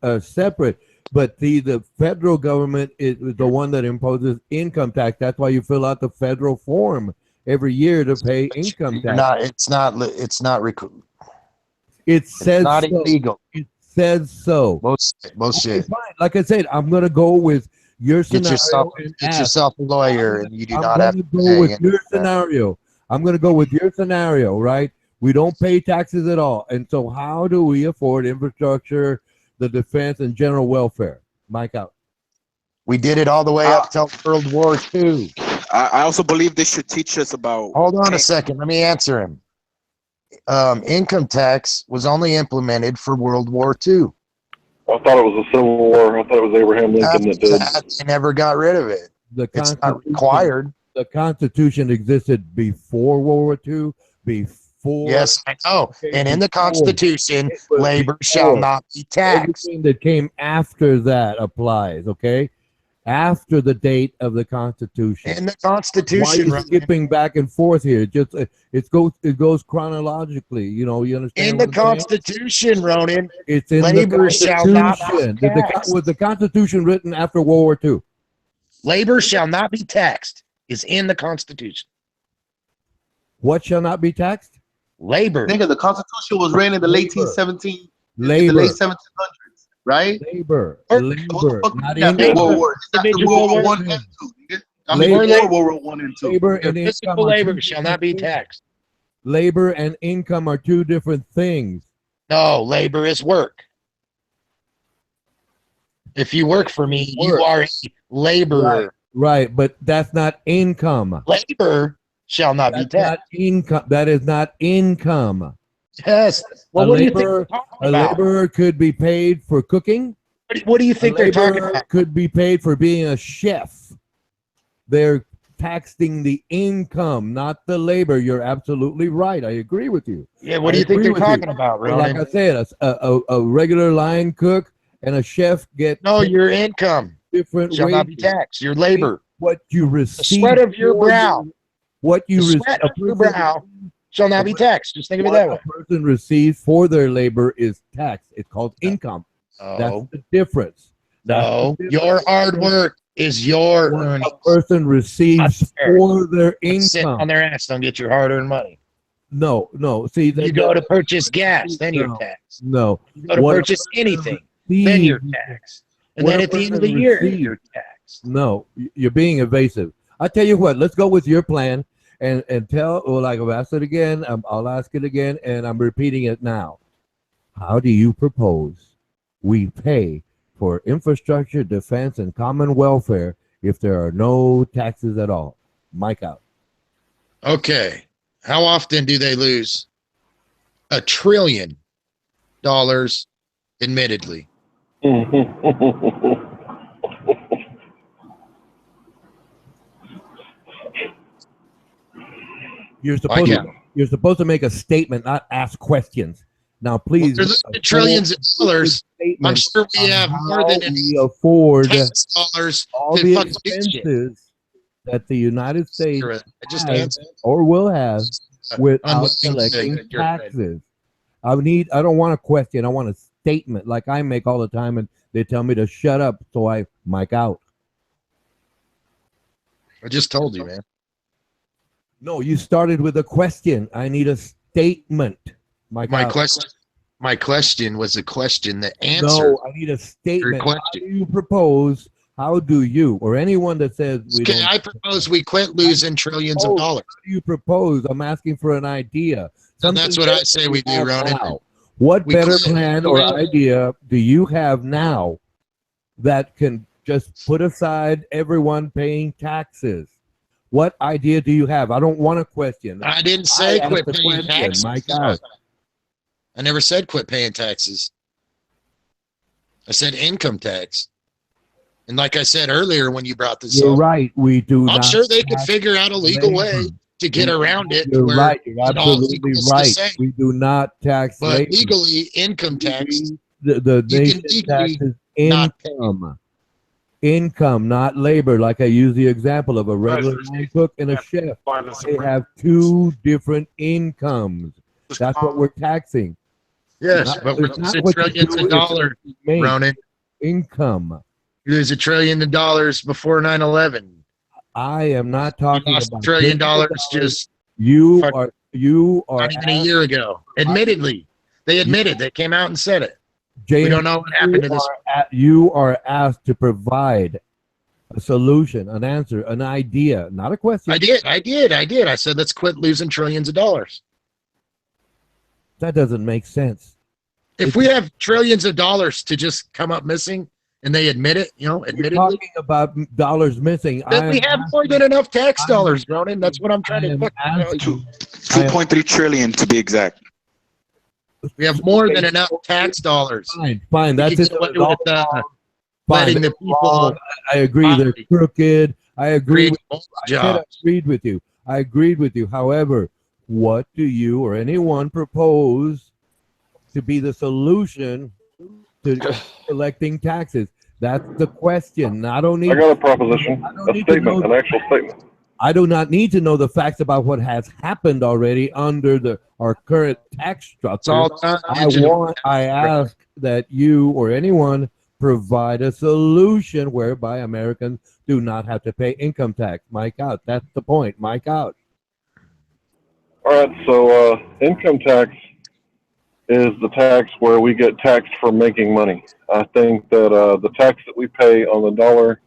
are separate, but the federal government is the one that imposes income tax. That's why you fill out the federal form every year to pay income tax. It's not It says not so. illegal. It says so. Bullshit. Okay, fine. Like I said, I'm gonna go with your scenario and Get ask. yourself a lawyer, and you do I'm not have gonna to go pay with any your of that. scenario. I'm gonna go with your scenario, right? We don't pay taxes at all, and so how do we afford infrastructure, the defense, and general welfare? Mike out. We did it all the way up till World War II. I also believe they should teach us about. Hold on a second. Let me answer him. income tax was only implemented for World War II. I thought it was a Civil War. I thought it was Abraham Lincoln that did. They never got rid of it. It's not required. The Constitution existed before World War II. Before. Yes, I know. And in the Constitution, labor shall not be taxed. Everything that came after that applies. Okay. After the date of the Constitution. In the Constitution, why are you skipping back and forth here? Just it goes chronologically. You know, you understand? In the Constitution, Ronan, it's in labor the shall not be Constitution. Was the Constitution written after World War II? Labor shall not be taxed is in the Constitution. What shall not be taxed? Labor. Nigga, the Constitution was written in the late 1700s, Labor. the late 1700s, right? Labor. What Labor. the fuck Not is that? income. World War. It's after World War One and Two. Nigga. I mean, Labor. World War One and Two. Labor and Physical income are labor two shall not be different taxed. things. Labor and income are two different things. No, labor is work. If you work for me, you are a laborer. Right, but that's not income. Labor shall not be That's taxed. not income. That is not income. Yes. Well, a what do you think laborer, they're talking a about? laborer could be paid for cooking. What do you think A they're talking laborer about? could be paid for being a chef. They're taxing the income, not the labor. You're absolutely right. I agree with you. Yeah, what do I you think agree they're with talking about, But like Ronan? I said, a regular line cook and a chef get No, your income different shall not be wages. taxed. Your labor. What you The receive, sweat of your for brow. what you The receive, sweat of your brow shall not be taxed. Just think of it that way. a person receives for their labor is taxed. It's called income. That's No, the difference. That's no. the Your difference. hard work is your What earnings. a person receives Not fair. for their Sit on income. their ass, don't get your hard-earned money. No. See, You go to purchase gas, then you're No. taxed. No. You go to What a purchase person anything, then you're receives- taxed. And what then a at the end of person the year, receives- you're taxed. No, you're being evasive. I tell you what, let's go with your plan and tell. Well, I've asked it again. I'll ask it again, and I'm repeating it now. How do you propose we pay for infrastructure, defense, and common welfare if there are no taxes at all? Mike out. Okay. How often do they lose $1 trillion, admittedly? You're supposed to make a statement, not ask questions. Now, please. They're losing trillions of dollars. I'm sure we have more than we afford $10 all to the fucking do shit. expenses that the United States I just has answered. or will have without Unwilling to collecting say you're right. taxes. I don't want a question. I want a statement like I make all the time, and they tell me to shut up, so I mic out. I just told you, man. No, you started with a question. I need a statement. My question was a question. The answer. No, I need a statement. How question. do you propose? How do you, or anyone that says we Okay, don't? I propose we quit losing trillions of dollars. How do you propose? I'm asking for an idea. And that's what I say we do, have Ronan. now. What We better quit plan or losing- idea do you have now that can just put aside everyone paying taxes? What idea do you have? I don't want a question. I didn't say I quit asked the paying question, taxes. Mike out. I never said quit paying taxes. I said income tax. And like I said earlier when you brought this You're up, right. We do I'm not. sure they could tax figure out a legal way labor. to get around it. You're where right. You're it all absolutely equals the right. same. We do not tax But labor. legally, income tax, The you nation can legally taxes not pay. income, not labor. Like I use the example of a regular line cook and a chef. They have two different incomes. That's what we're taxing. yes, Not- but we're it's not losing what you trillions do, of it's dollars, what you make. Ronan. Income. You lose $1 trillion before 9/11. I am not You talking lost about $1 trillion $1 just You fuck- are not even a year ago. Admittedly, they admitted. They came out and said it. James, We don't know what happened to this. You are asked to provide a solution, an answer, an idea, not a question. I did. I said, let's quit losing trillions of dollars. That doesn't make sense. If we have trillions of dollars to just come up missing and they admit it, We're admittedly. talking about dollars missing. Then we have more than enough tax dollars, Ronan. That's what I'm trying to fucking tell you. 2.3 trillion to be exact. We have more than enough tax dollars. Fine. That's We it. can get away with, letting the people. Wrong. I agree. They're crooked. I agree. create With, I jobs. said I agreed with you. I agreed with you. However, what do you or anyone propose to be the solution to collecting taxes? That's the question. Not only I got a proposition, a statement, an actual statement. I do not need to know the facts about what has happened already under our current tax structure. It's all done I ask that you or anyone provide a solution whereby Americans do not have to pay income tax. Mike out. That's the point. Mike out. All right, so income tax is the tax where we get taxed for making money. I think that the tax that we pay on the dollar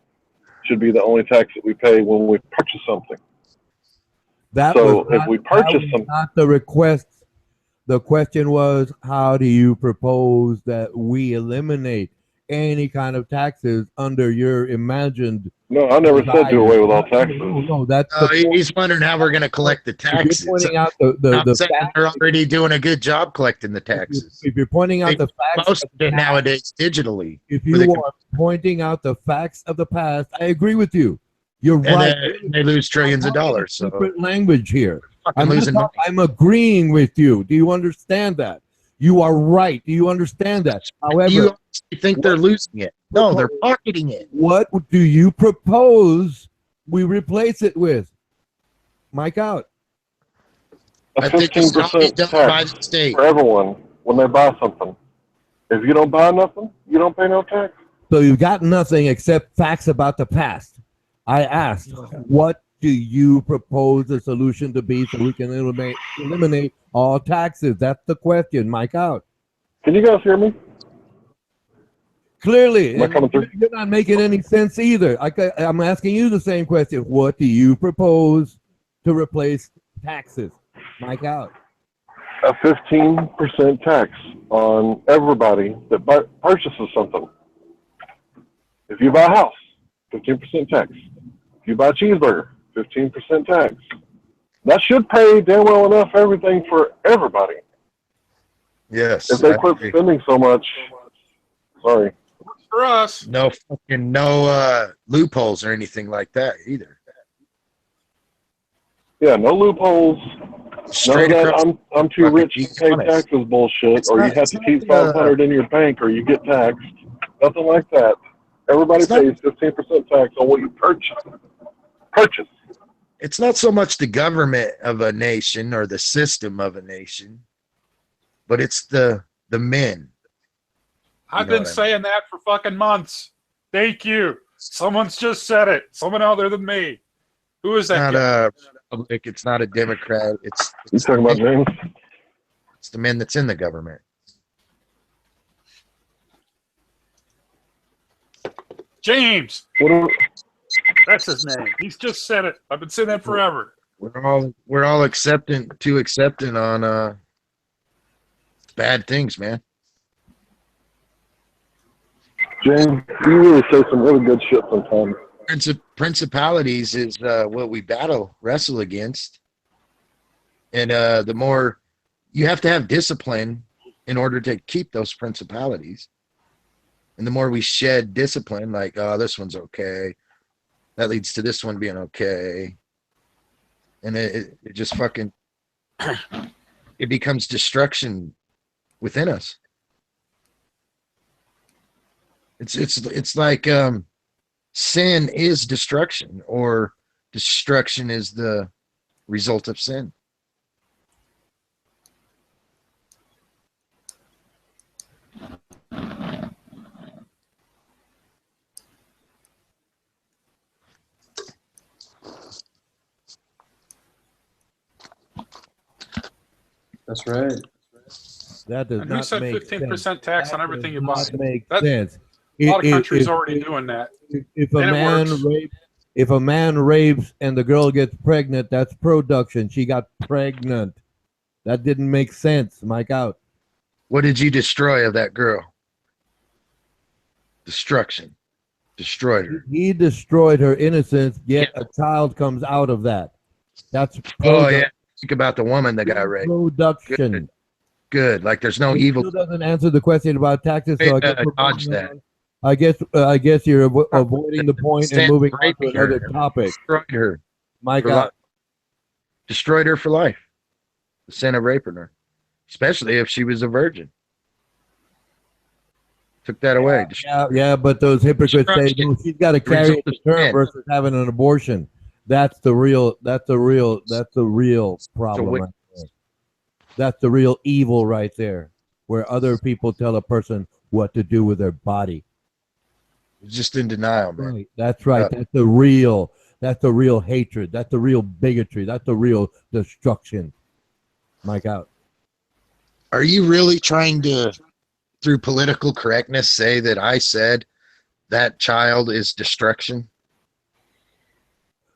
should be the only tax that we pay when we purchase something. If we purchase something, not the request. The question was, how do you propose that we eliminate any kind of taxes under your imagined? No, I never said do away with all taxes. No, that's he's wondering how we're going to collect the taxes. You're pointing out the saying they're already doing a good job collecting the taxes. If you're pointing out the facts, most of it nowadays digitally. If you are pointing out the facts of the past, I agree with you. You're right. They lose trillions of dollars. So different language here. I'm losing money. I'm agreeing with you. Do you understand that? You are right. Do you understand that? However, you think they're losing it? No, they're pocketing it. What do you propose we replace it with? Mike out. A 15% tax for everyone when they buy something. If you don't buy nothing, you don't pay no tax. So you've got nothing except facts about the past. I asked, what do you propose the solution to be so we can eliminate all taxes? That's the question. Mike out. Can you guys hear me? Clearly, Am I coming through? you're not making any sense either. I'm asking you the same question. What do you propose to replace taxes? Mike out. A 15% tax on everybody that purchases something. If you buy a house, 15% tax. If you buy a cheeseburger, 15% tax. That should pay damn well enough everything for everybody. Yes. If they quit spending so much, sorry. For us. No loopholes or anything like that either. Yeah, no loopholes. Straight none of across. that I'm too rich to pay taxes bullshit, or you have to keep 500 in your bank or you get taxed. Nothing like that. Everybody pays 15% tax on what you purchase. It's not so much the government of a nation or the system of a nation, but it's the men. I've been saying that for fucking months. Thank you. Someone's just said it. Someone other than me. Who is that? Not a Republic. It's not a Democrat. It's you talking about James? It's the men that's in the government. James. That's his name. He's just said it. I've been saying that forever. We're all accepting on bad things, man. James, you really say some really good shit sometimes. Principalities is what we wrestle against, and the more you have to have discipline in order to keep those principalities, and the more we shed discipline, like, oh, this one's okay, that leads to this one being okay, and it just fucking it becomes destruction within us. It's like sin is destruction, or destruction is the result of sin. That's right. That does And not who said make 15% sense. tax That on everything you does buy? not make That- sense. A lot of If- countries if- already doing that. If a And it man works. if a man rapes and the girl gets pregnant, that's production. She got pregnant. That didn't make sense. Mike out. What did you destroy of that girl? Destruction. Destroyed her. He destroyed her innocence, yet a child comes out of that. That's Oh yeah. Think about the woman that got raped. production. Good. Like there's no It evil. still doesn't answer the question about taxes. So Dodge that. I guess you're avoiding the point and moving on to another topic. Destroyed her. My For God. life. Destroyed her for life. The sin of raping her, especially if she was a virgin. Took that away. Yeah, but those hypocrites say Destruction. no, she's got to carry Result the of term sin. versus having an abortion. That's the real problem. wicked- Right there. That's the real evil right there, where other people tell a person what to do with their body. Just in denial, man. Right. That's right. That's the real hatred. That's the real bigotry. That's the real destruction. Mike out. Are you really trying to, through political correctness, say that I said that child is destruction?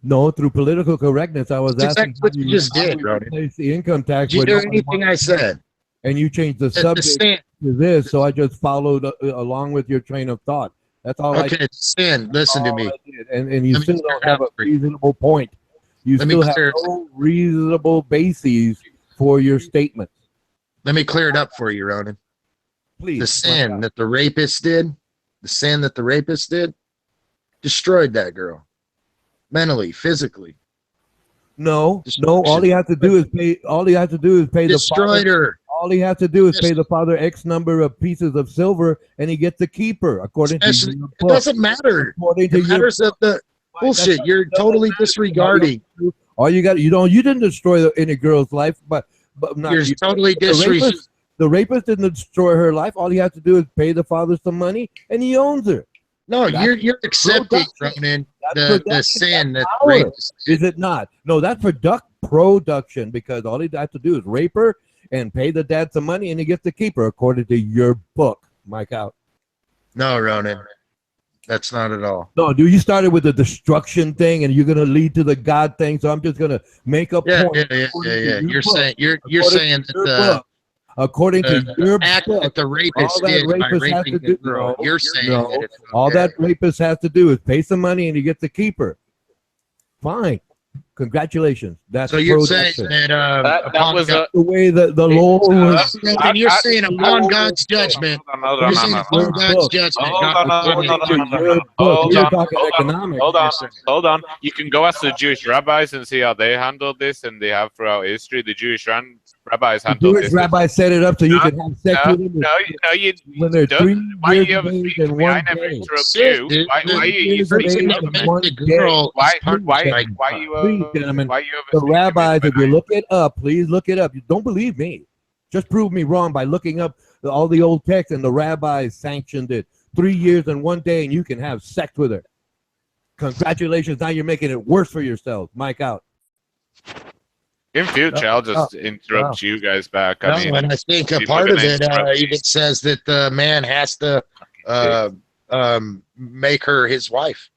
No, through political correctness, I was That's asking exactly what you just how did, you Brody. replace the income tax. Did you with do nobody anything I wants- said? And you changed the subject sin. to this, so I just followed along with your train of thought. That's all I Okay, did. sin. Listen to All me. I did. And you Let me still clear don't it have a up for you. reasonable point. You Let me still have clear it- no reasonable bases for your statement. Let me clear it up for you, Ronan. Please. The sin that the rapist did, destroyed that girl. Mentally, physically. No. All he has to do is pay. All he has to do is pay the Destroyed father. her. All he has to do is pay the father X number of pieces of silver, and he gets to keep her. According Especially, to your it book. doesn't matter. According to It matters that the bullshit. You're totally disregarding. All you got, you didn't destroy any girl's life, but not, You're totally the rapist didn't destroy her life. All he has to do is pay the father some money, and he owns her. No, That's you're accepting, production. Ronan, That's the production. sin that Power. the rapist. Is it not? No, that's production, because all he has to do is rape her and pay the dad some money, and he gets to keep her, according to your book. Mike out. No, Ronan, that's not at all. No, dude, you started with the destruction thing, and you're gonna lead to the God thing. So I'm just gonna make a Yeah, point. yeah. according to your You're book. saying you're According saying to that your the book. According to your act book, that the rapist all that did by rapist has raping to the do. girl. No, You're saying no. that it's All okay. that rapist has to do is pay some money, and he gets to keep her. Fine. Congratulations. That's So you're saying production. that That upon was God, the way that the law was. Ronan, you're saying upon God's judgment. You're saying upon God's judgment. God will give it. Hold on. You can go ask the Jewish rabbis and see how they handled this, and they have throughout history. The Jewish rabbis The handled Jewish this. rabbi set it up so you can have sex with them You when they're don't. 3 Why years you of ever age speak to and me? I one never day. interrupt you. Why are you Years of speaking age over and me? one The day. girl. Why you Please, gentlemen, why you the over rabbis, if you look it up, please look it up. You don't believe me. Just prove me wrong by looking up all the old texts, and the rabbis sanctioned it. 3 years and one day, and you can have sex with her. Congratulations. Now you're making it worse for yourselves. Mike out. In future, I'll just interrupt you guys back. No, and I think a people part are of gonna it interrupt me. even says that the man has to make her his wife.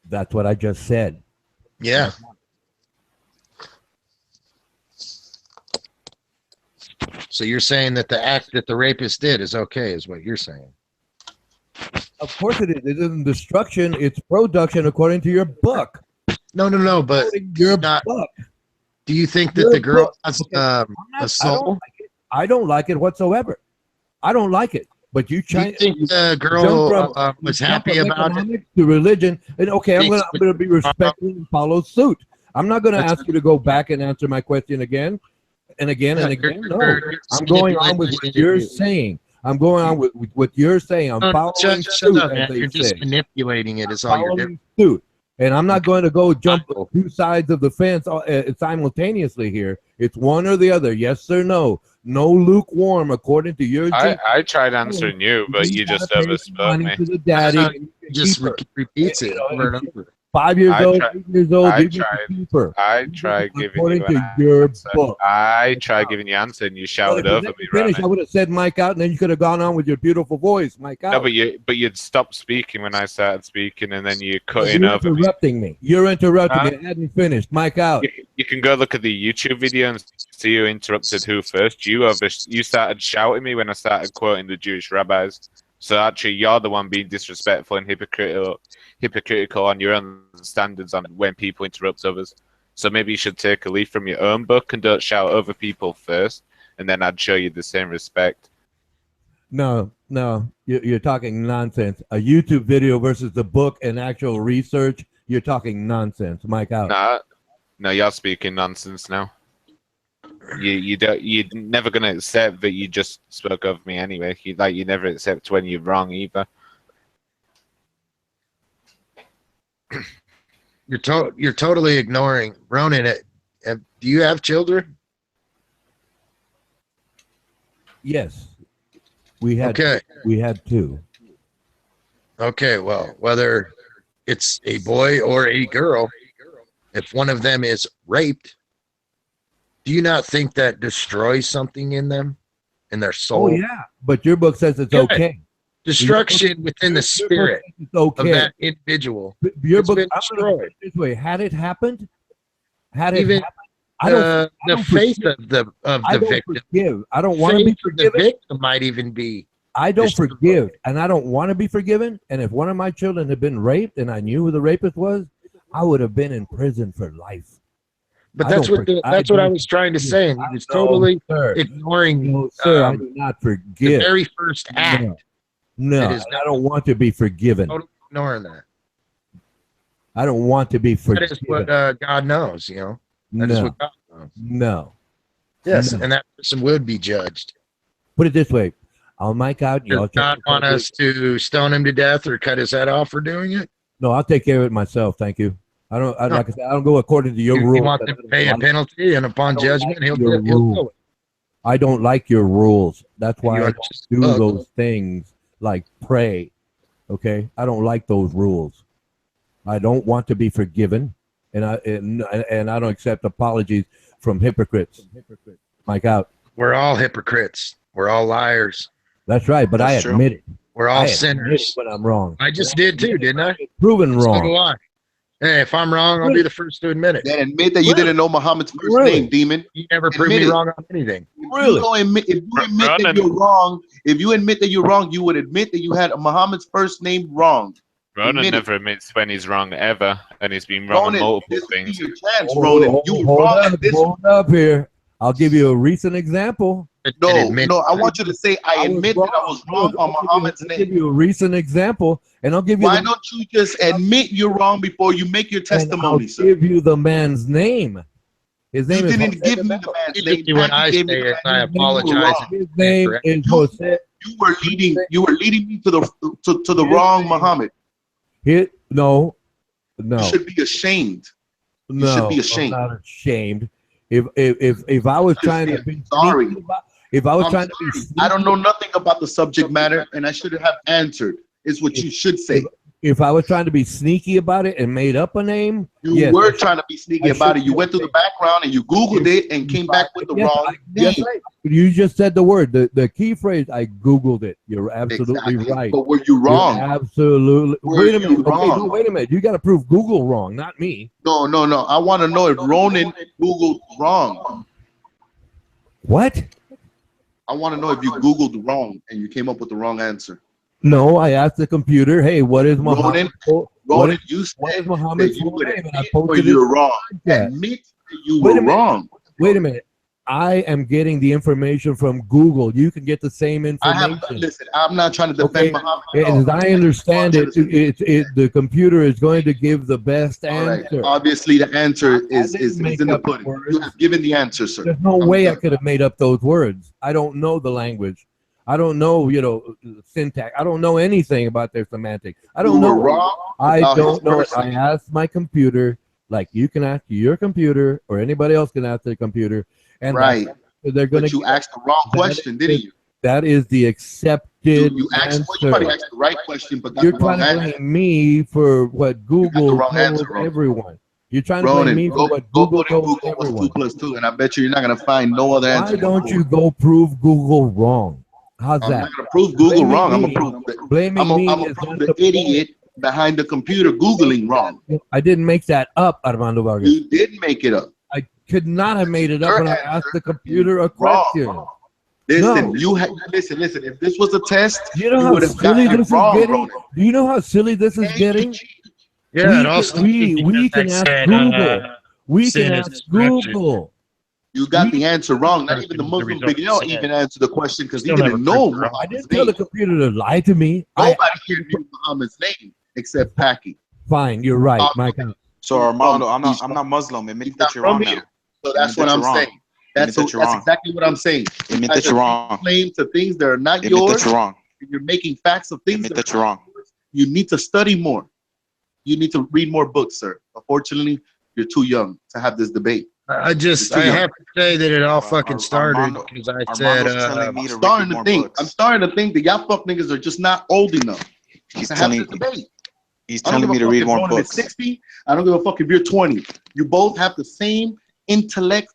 That's what I just said. Yeah. So you're saying that the act that the rapist did is okay, is what you're saying. Of course it is. It isn't destruction. It's production, according to your book. No, but your not, book. Do you think that Your the girl book. has Okay. a soul? I don't like it whatsoever. I don't like it. But you Do you think the girl was happy about it? to religion, and okay, I'm Thanks. going to be respectful and follow suit. I'm not going to ask you to go back and answer my question again and again and again. No, I'm going on with what you're saying. I'm going on with what you're saying. I'm following suit, up, as man. they You're just say. manipulating it. Is all you're doing. Following suit. And I'm not going to go jump two sides of the fence simultaneously here. It's one or the other. Yes or no. No lukewarm, according to your. I tried answering you, but you just overspoke me. To the daddy. Just repeats it over and over. 5 years I old, tried- 8 years old, I you get tried. the keeper. I tried giving According you to an your answer. book. I tried giving you an answer and you Well, shouted if you over let me, me finish, Ronnie. I would have said Mike out, and then you could have gone on with your beautiful voice, Mike No, out. but you'd stopped speaking when I started speaking, and then you cut You're in over me. interrupting me. You're interrupting Huh? me. I hadn't finished. Mike out. You can go look at the YouTube video and see who interrupted who first. You started shouting me when I started quoting the Jewish rabbis. So actually, you're the one being disrespectful and hypocritical on your own standards on when people interrupt others. So maybe you should take a leaf from your own book and don't shout over people first, and then I'd show you the same respect. No, you're talking nonsense. A YouTube video versus the book and actual research, you're talking nonsense. Mike out. No, you're speaking nonsense now. You're never gonna accept that you just spoke of me anyway. You never accept when you're wrong either. You're totally ignoring Ronan. Do you have children? Yes, we had. Okay. We had 2. Okay, well, whether it's a boy or a girl, if one of them is raped, do you not think that destroys something in them, in their soul? Oh yeah, but your book says it's Good. okay. Destruction within the spirit It's okay. of that individual. Your It's book. been I'm gonna put destroyed. it this way: had it happened, Even I the don't faith forgive. of I the don't victim. forgive. I don't want to be Faith of the forgiven. victim might even be. I don't destroyed. forgive, and I don't want to be forgiven. And if one of my children had been raped, and I knew who the rapist was, I would have been in prison for life. But I that's don't what for- that's what I don't was trying to forgive. say, and he I was know, totally sir. ignoring No, sir, I um, do not the forgive. very first act. No, no, It is I don't want to be forgiven. Totally ignoring that. I don't want to be That forgiven. is what God knows. You know, that is No, what God knows. no. Yes, No. and that person would be judged. Put it this way: I'll mic out. Y'all Does God want us to stone him to death or cut his head off for doing it? No, I'll take care of it myself. Thank you. I don't. No. Like I said, I don't go according to your You rules. want but him I to don't pay a like- penalty, and upon I don't judgment, like he'll your do rules. it. I don't like your rules. That's why You I are don't just do ugly. those things like pray. Okay, I don't like those rules. I don't want to be forgiven, and I don't accept apologies from hypocrites. Mike out. We're all hypocrites. We're all liars. That's right, but That's I true. admit it. We're I all admit it sinners. when I'm wrong. I just did too, didn't I? Proven So do wrong. I. Hey, if I'm wrong, I'll be the first to admit it. Then admit that you Really? didn't know Muhammad's first Really? name, demon. You never proved Admit me it. wrong on anything. Really? If you admit that Ronan. you're wrong, if you admit that you're wrong, you would admit that you had Muhammad's first name wrong. Ronan Admit it. never admits when he's wrong ever, and he's been wrong on Ronan, multiple this would be things. your chance, Ronan. You were wrong at this. hold up here. I'll give you a recent example. No, And admit no, I want you to say I was admit that I was wrong on Muhammad's I'll give name. you a recent example, and I'll give you. Why the, don't you just admit you're wrong before you make your and I'll testimony, sir? give you the man's name. His You name is didn't Jose give me de the Mello. man's You name. just do what Patty I gave me say, the and man's I name. You were apologize. wrong. His name Correct. is Jose. You were leading me to the wrong Muhammad. No, You should be ashamed. no. should be ashamed. I'm not ashamed. If I was trying to be Sorry. sneaky if I was I'm trying to be sorry. sneaky, I don't know nothing about the subject matter, and I should have answered. Is what you should say. if I was trying to be sneaky about it and made up a name, You yes, were I trying to be sneaky I about should- it. You went through the background and you Googled it and came back with the Yes, wrong yes, name. you just said the word, the key phrase. I Googled it. You're absolutely Exactly. right. But were you wrong? You're absolutely. Were Wait a you minute. Okay, wrong? no, wait a minute. You got to prove Google wrong, not me. No. I want to know if Ronan Googled wrong. What? I want to know if you Googled wrong and you came up with the wrong answer. No, I asked the computer. Hey, what is Muhammad? What Ronan, is, you what is said Muhammad's that you full would name? And I admit or posted you're it. wrong. Yeah. Admit that you Wait a were minute. wrong. Wait a minute. I am getting the information from Google. You can get the same information. Listen, I'm not trying to defend Okay. Muhammad. at all. As I understand it, the computer is going to give the best All right. answer. Obviously, the answer is didn't make in the up pudding. words. You have given the answer, sir. There's no way I could have made up those words. I don't know the language. I don't know, syntax. I don't know anything about their semantics. I don't You know. were wrong I about his don't know. first I name. asked my computer, like you can ask your computer, or anybody else can ask their computer, and Right. they're going But you asked the wrong question, didn't you? That is the did You asked, well, you probably answer. asked the right question, but got You're the trying wrong to answer. blame me for what Google wrong told answer, Ronan. everyone. You're trying to blame Ronan, me for go what put Google in told Google what's 2 everyone. plus 2, and I bet you you're not gonna find no other answer. Why don't you go prove Google wrong? How's I'm that? not gonna prove Google Blaming wrong. I'm me- gonna prove Blaming me I'm gonna is prove not the the point. idiot behind the computer Googling wrong. I didn't make that up, Armando Vargas. You did make it up. I could not have made it up Your when I answer asked the computer a wrong. question. Listen, No. you listen. If this was a test, Do you know you how would have silly gotten this it wrong, is getting? Ronan. Do you know how silly this is getting? Yeah, it also we can ask Google. We sin can is ask destruction. Google. You got the answer wrong. Not Destruction even the is the Muslim result Big of L sin. even answered the question because he Still never didn't know proved wrong. I Muhammad's didn't tell the name. computer to lie to me. Nobody here knew Muhammad's name except Paki. Fine, you're right, Mike. So Armando, I'm not Muslim. Admit He's that not you're wrong from now. here. So that's Admit what that I'm you're wrong. saying. That's that you're wrong. exactly what I'm saying. You Admit guys that you're are wrong. claim to things that are not Admit yours. that you're wrong. You're making facts of things Admit that that you're wrong. you need to study more. You need to read more books, sir. Unfortunately, you're too young to have this debate. I You're just, too I young. have to say that it all fucking started Armando- because I Armando's said, telling me I'm to read starting to more think. books. I'm starting to think that y'all fuck niggas are just not old enough He's to have telling this debate. he's I don't telling give me a to fuck read if more Ronan is books. 60. I don't give a fuck if you're 20. You both have the same intellect,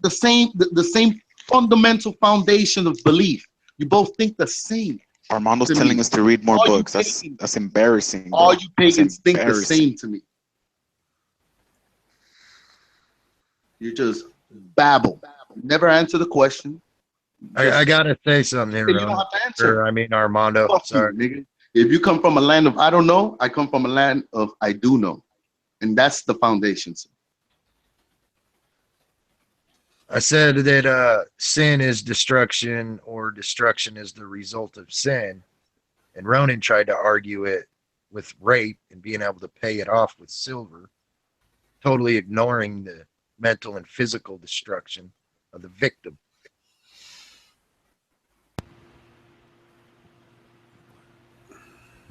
the same fundamental foundation of belief. You both think the same. Armando's to telling me. us to read more All you books. That's pagans- embarrassing. Bro. All you pagans That's think the embarrassing. same to me. You just babble. Never answer the question. I gotta say something here, You don't Ron. have to answer. Or, I mean, Armando. Fuck Sorry. you, nigga. If you come from a land of I don't know, I come from a land of I do know. And that's the foundation. sir. I said that sin is destruction or destruction is the result of sin. And Ronan tried to argue it with rape and being able to pay it off with silver, totally ignoring the mental and physical destruction of the victim.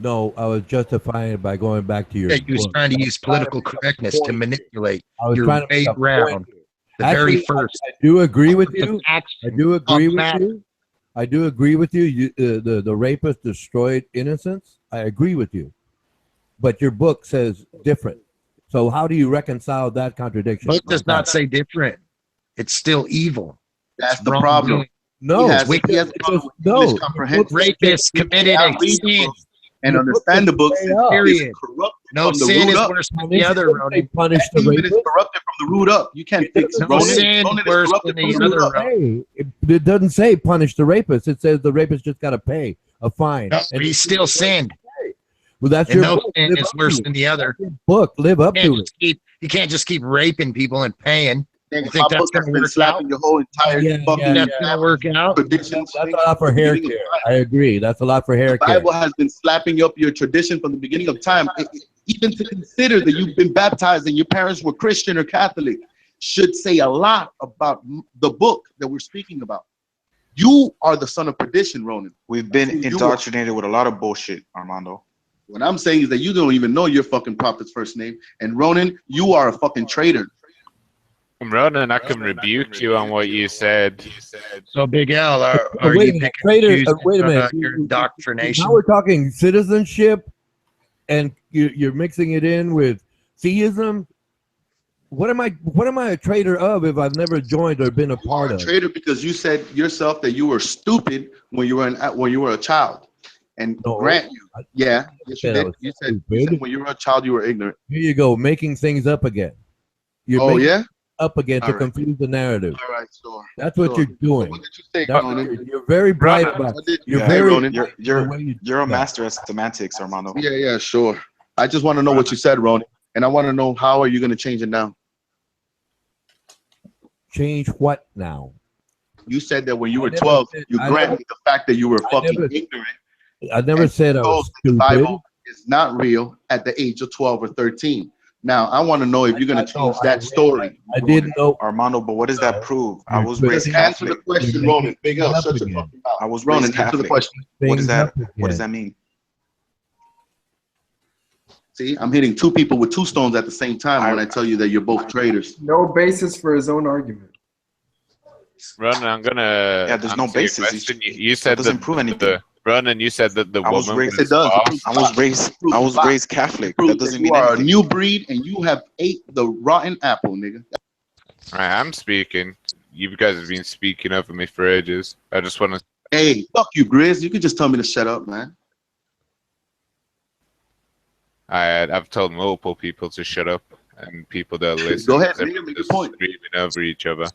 No, I was justifying it by going back to your. Yeah, he was book. trying to use political make a correctness to point. manipulate I was your trying to way make a point around here. the Actually, very first. I do agree with you. action I do agree of with matter. you. I do agree with you. The rapist destroyed innocence. I agree with you, but your book says different. So how do you reconcile that contradiction? Book does not say different. It's still evil. That's It's the wrong problem. doing. No, He has because- a problem with no, English comprehension. Rapists committed I a read the sin. book and Your book understand the book. straight up. Period. Corrupt No from the sin root is up. worse than And the this other, doesn't say Ronan. punish the Even is rapist. corrupted from the root up. You can't It fix doesn't No Ronan. sin Ronan is worse corrupted than from the the root other, up. Ronan. Hey, it doesn't say punish the rapist. It says the rapist just got to pay a fine. No, And he still sinned. well, that's And your no book. sin Live is up to worse it. than the other. Book. Live up to it. You can't just keep raping people and paying. Nigga, You think my that's book has gonna been work slapping out? your whole entire Yeah, fucking That's gonna work out. traditions. That's a lot for hair care. I agree. That's a lot for hair The care. Bible has been slapping up your tradition from the beginning of time. Even to consider that you've been baptized and your parents were Christian or Catholic should say a lot about the book that we're speaking about. You are the son of perdition, Ronan. We've been That's who you indoctrinated with a lot of bullshit, Armando. What I'm saying is that you don't even know your fucking prophet's first name. And Ronan, you are a fucking traitor. Ronan, I can rebuke you on what you said. So, Big L, are Wait you a minute, picking traitor, and choosing, wait a minute. your indoctrination? Now we're talking citizenship, and you're mixing it in with theism. What am I a traitor of if I've never joined or been a part of? Traitor because you said yourself that you were stupid when you were a child. And No. grant you, yeah, yes you said I did. was You said stupid. when you were a child you were ignorant. Here you go, making things up again. You're Oh making yeah. up again to All right. confuse the narrative. All right, sure. That's what Sure. you're doing. What did you say, That's- Ronan? you're very bright Ronan, about what did You're you Yeah, say, very Ronan? bright in the way you You're a do that. master at semantics, Armando. Yeah, sure. I just want to know what you said, Ronan, and I want to know how are you going to change it now? Change what now? You said that when you I were never 12, said- you I granted never- the fact that you were fucking never- ignorant. I never and said I told was that the stupid. Bible is not real at the age of 12 or 13. Now, I want to know if you're going to change that story. I didn't know. Armando, but what does that prove? I was You're raised twisting- Answer the Catholic. question, You're Ronan. making Big L, things shut up your again. fucking mouth. I was Ronan, raised answer the Catholic. question. What does Things that up what does again. that mean? See, I'm hitting two people with two stones at the same time when I tell you that you're both traitors. No basis for his own argument. Ronan, I'm gonna. Yeah, there's no answer your basis. question. You said doesn't that prove anything. Ronan, you said that the I was woman raised. was It does. boss. I was raised Catholic. That Prove that doesn't you mean are a anything. new breed and you have ate the rotten apple, nigga. I'm speaking. You guys have been speaking over me for ages. I just want to. Hey, fuck you, Grizz. You can just tell me to shut up, man. I've told multiple people to shut up, and people don't listen. Go ahead, They're nigga, make a just point. screaming over each other.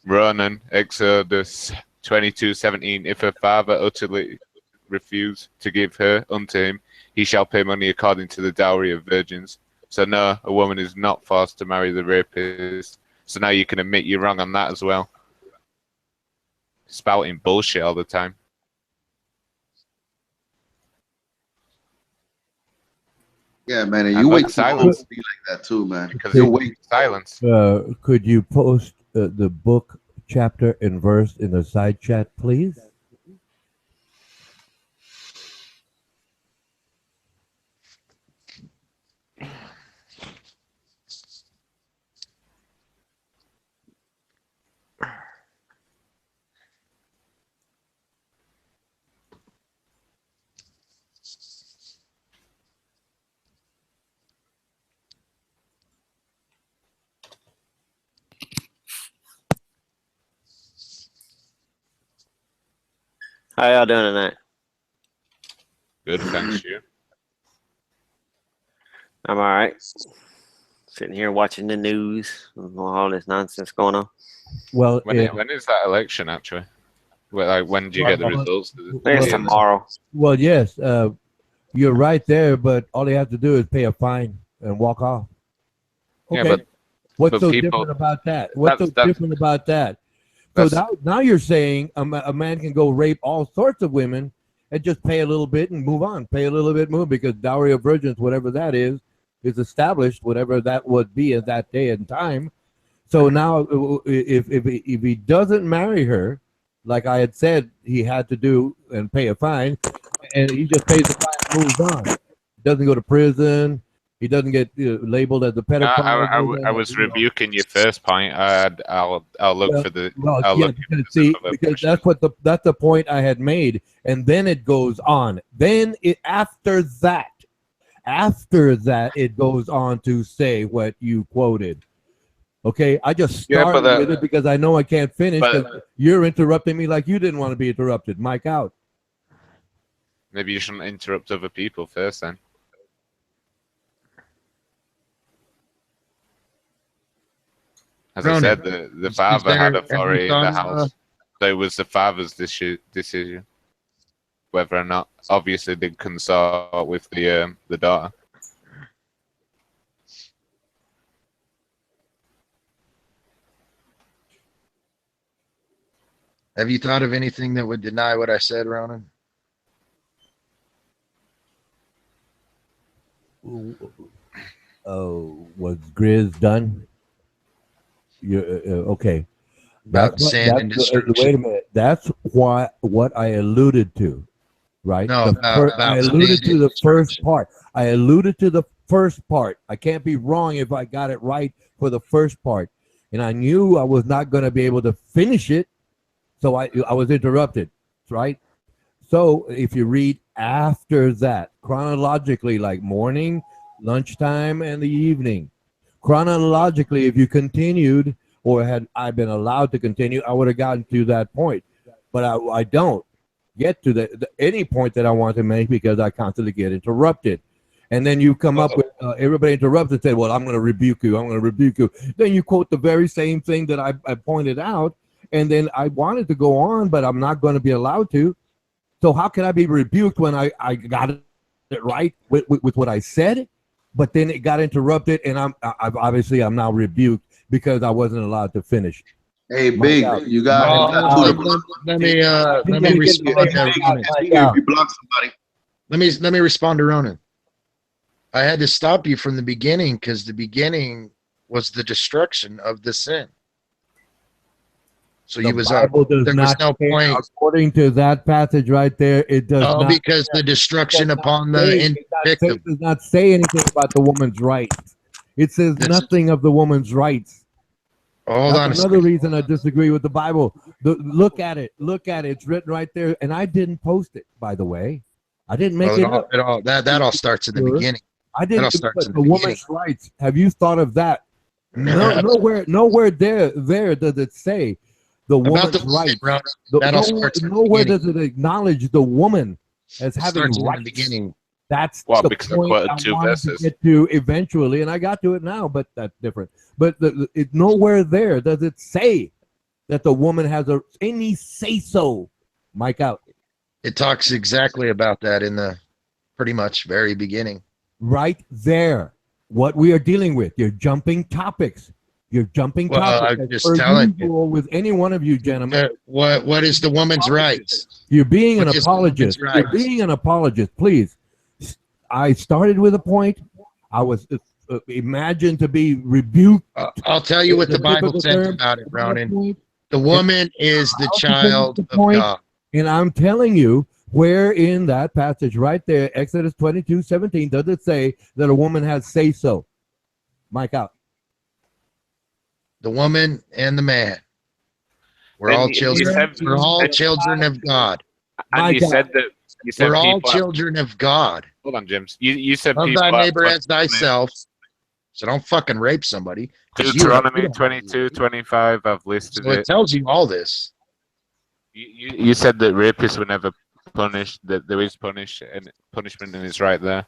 Ronan, Exodus 22:17. If her father utterly refuse to give her unto him, he shall pay money according to the dowry of virgins. So no, a woman is not forced to marry the rapist. So now you can admit you're wrong on that as well. Spouting bullshit all the time. Yeah, man. And I'd you like wait too silence. long to be like that too, man. Because You're you waiting. silence. Could you post the book, chapter, and verse in the side chat, please? How y'all doing tonight? Good, thanks you. I'm all right. Sitting here watching the news, all this nonsense going on. Well, when is that election actually? Well, like, when do you get the results? I think it's tomorrow. Well, yes, you're right there, but all you have to do is pay a fine and walk off. Yeah, Okay. but What's so people- different about that? What's so that's- different about that? So now you're saying a man can go rape all sorts of women and just pay a little bit and move on, pay a little bit, move, because dowry of virgins, whatever that is established, whatever that would be at that day and time. So now, if he doesn't marry her, like I had said, he had to do and pay a fine, and he just pays the fine and moves on. Doesn't go to prison. He doesn't get labeled as a pedophile. I was rebuking your first point. I'll look for the. Well, I'll yeah, look because, see, because that's the point I had made, and then it goes on. Then after that, it goes on to say what you quoted. Okay, I just started with it because I know I can't finish. Because you're interrupting me like you didn't want to be interrupted. Mike out. Maybe you shouldn't interrupt other people first, then. As I said, the father had authority in the house. So it was the father's decision whether or not, obviously, they consult with the daughter. Have you thought of anything that would deny what I said, Ronan? Was Grizz done? Okay. About sin and destruction. Wait a minute. That's what I alluded to, right? No, I alluded to the first part. I alluded to the first part. I can't be wrong if I got it right for the first part. And I knew I was not going to be able to finish it, so I was interrupted, right? So if you read after that, chronologically, like morning, lunchtime, and the evening, chronologically, if you continued or had I been allowed to continue, I would have gotten to that point. But I don't get to any point that I want to make because I constantly get interrupted. And then you come up with everybody interrupts and say, well, I'm going to rebuke you. I'm going to rebuke you. Then you quote the very same thing that I pointed out. And then I wanted to go on, but I'm not going to be allowed to. So how can I be rebuked when I got it right with what I said? But then it got interrupted, and I'm now rebuked because I wasn't allowed to finish. Hey, Big, you got let me respond to Ronan. You block somebody. Let me respond to Ronan. I had to stop you from the beginning because the beginning was the destruction of the sin. So The you was Bible there does was not no say, point. according to that passage right there, it does Oh, not. because the destruction upon the victim. It does not say anything about the woman's rights. It says nothing of the woman's rights. Hold on a That's another reason I disagree with the Bible. Look at it. Look at it. It's written right there, and I didn't post it, by the way. I didn't make Well, it up. that all starts in the Sure. beginning. I That all didn't. starts But in the the woman's rights. Have you thought of that? No, nowhere there does it say the About woman's the woman, rights. bro. That all starts in the Nowhere beginning. does it acknowledge the woman as It having starts in the rights. beginning. That's Well, the because I point quoted I two wanted verses. to get to eventually, and I got to it now, but that's different. But it's nowhere there does it say that the woman has any say so. Mike out. It talks exactly about that in the pretty much very beginning. Right there. What we are dealing with. You're jumping topics. You're jumping Well, topics. I'm as just per telling usual with any one of you gentlemen. What is the woman's rights? You're being an What is the apologist. woman's You're rights? being an apologist. Please. I started with a point. I was imagined to be rebuked. I'll tell you what the Bible biblical says term. about it, Ronan. Point. The woman is the I'll child continue the of point. God. And I'm telling you, where in that passage right there, Exodus 22:17, does it say that a woman has say so? Mike out. The woman and the man. We're Then all you children. said- We're all children of God. And you God. said that you said We're all people. children of God. Hold on, James. You said Love people. thy have neighbor as punishment. thyself. So don't fucking rape somebody. 'cause you- Deuteronomy 22:25. I've listed So it it. tells you all this. You said that rapists were never punished. That there is punishment, and it's right there.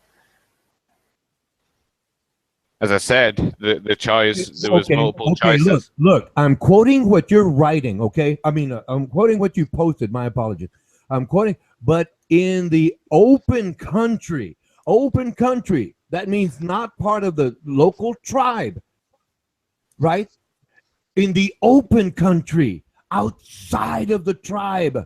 As I said, the choice there was multiple choices. Look. I'm quoting what you're writing. Okay, I mean, I'm quoting what you posted. My apologies. I'm quoting, but in the open country, that means not part of the local tribe, right? In the open country, outside of the tribe,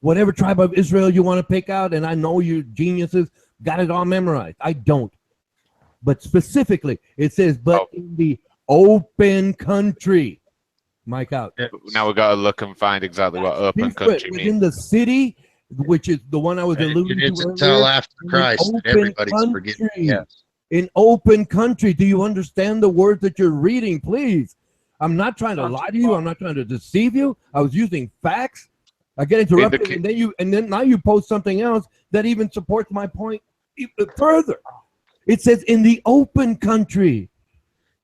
whatever tribe of Israel you want to pick out, and I know you geniuses got it all memorized. I don't. But specifically, it says, but in the open country. Mike out. Now we got to look and find exactly what open Different. country Within means. the city, which is the one I was alluding to It's earlier. until after in Christ the that open everybody's forgiven. country. Yes. In open country, do you understand the words that you're reading? Please. I'm not trying to lie to you. I'm not trying to deceive you. I was using facts. I get interrupted, and then now you post something else that even supports my point even further. It says in the open country.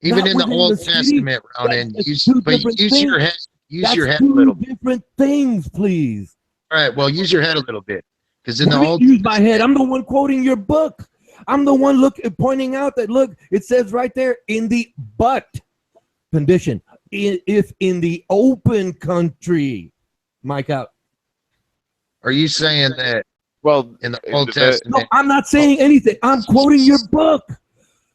Even not in the within Old city. Testament, Ronan, That's use two different your things. head. Use That's your head a two little. different things, please. All right. Well, use your head a little bit, because in What the do you mean Old use my head. I'm the one quoting your book. I'm the one pointing out that look, it says right there in the but condition. If in the open country, Mike out. Are you saying that? Well, in the Old No, Testament. I'm not saying anything. I'm quoting your book.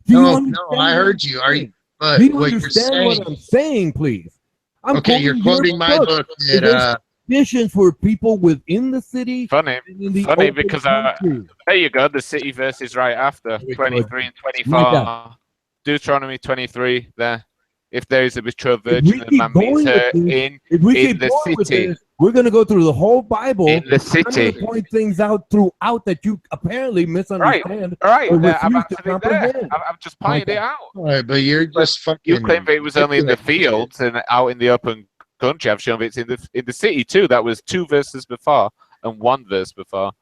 Do you No, understand I what heard I'm you. Are you? saying? But Do you what you're understand saying? what I'm saying, please? I'm Okay, you're quoting my book that, There's conditions for people within the city. Funny, and in the funny open because country. there you go. The city verse is right after 23 and 24. Deuteronomy 23. There, if there is a betrothed virgin, the man meets her in the city. We're going to go through the whole Bible. In the I'm city. going to point things out throughout that you apparently misunderstand. Right, or I'm refuse to actually comprehend. there. I've just pointed it out. All right, but you're just fucking. You claim that it was only in the fields and out in the open country. I've shown it's in the city too. That was 2 verses before and 1 verse before.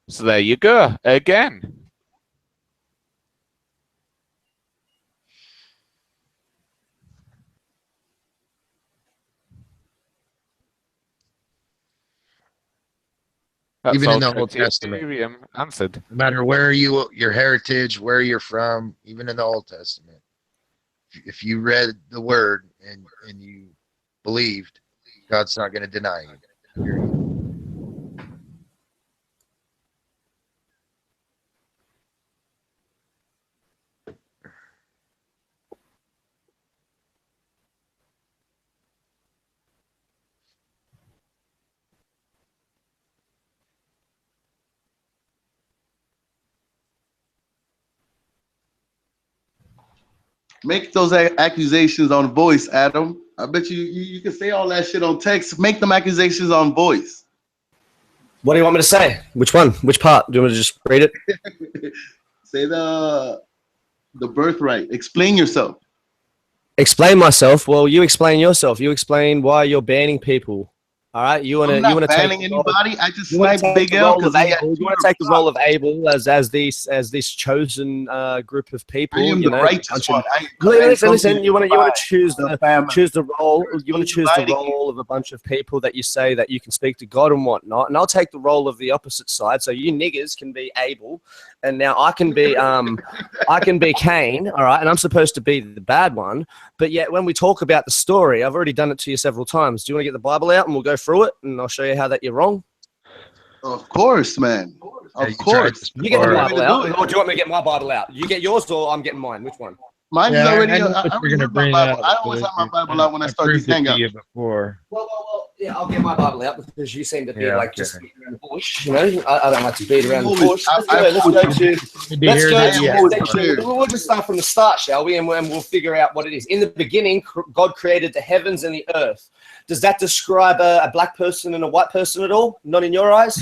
So there you go again. That's Even in all the Old criteria Testament. answered. No matter where your heritage, where you're from, even in the Old Testament, if you read the Word and you believed, God's not going to deny you. Period. Make those accusations on voice, Adam. I bet you can say all that shit on text. Make them accusations on voice. What do you want me to say? Which one? Which part? Do you want me to just read it? Say the birthright. Explain yourself. explain myself. Well, you explain yourself. You explain why you're banning people. All right, you want to banning take anybody. I just sniped Big L because you want to take the role of Abel as this chosen group of people. I am the righteous one. Listen. You want to choose the role. You want to choose the role of a bunch of people that you say that you can speak to God and whatnot. And I'll take the role of the opposite side. So you niggers can be Abel, and now I can be Cain. All right, and I'm supposed to be the bad one. But yet when we talk about the story, I've already done it to you several times. Do you want to get the Bible out and we'll go through it, and I'll show you how that you're wrong? Of course, man. Of course. You get the Bible out, or do you want me to get my Bible out? You get yours, or I'm getting mine? Which one? Mine's Yeah, already. I know I what already you're gonna have my bring Bible. out, I always have my Bible out when I start these proved it to hangouts. you before. Well, yeah, I'll get my Bible out because you seem to be Yeah, like okay. just beating around the bush. You know, I don't like to beat around the Always- bush. Let's I- go to hear that, yeah. section. We'll just start from the start, shall we? And we'll figure out what it is. In the beginning, God created the heavens and the earth. Does that describe a black person and a white person at all? Not in your eyes.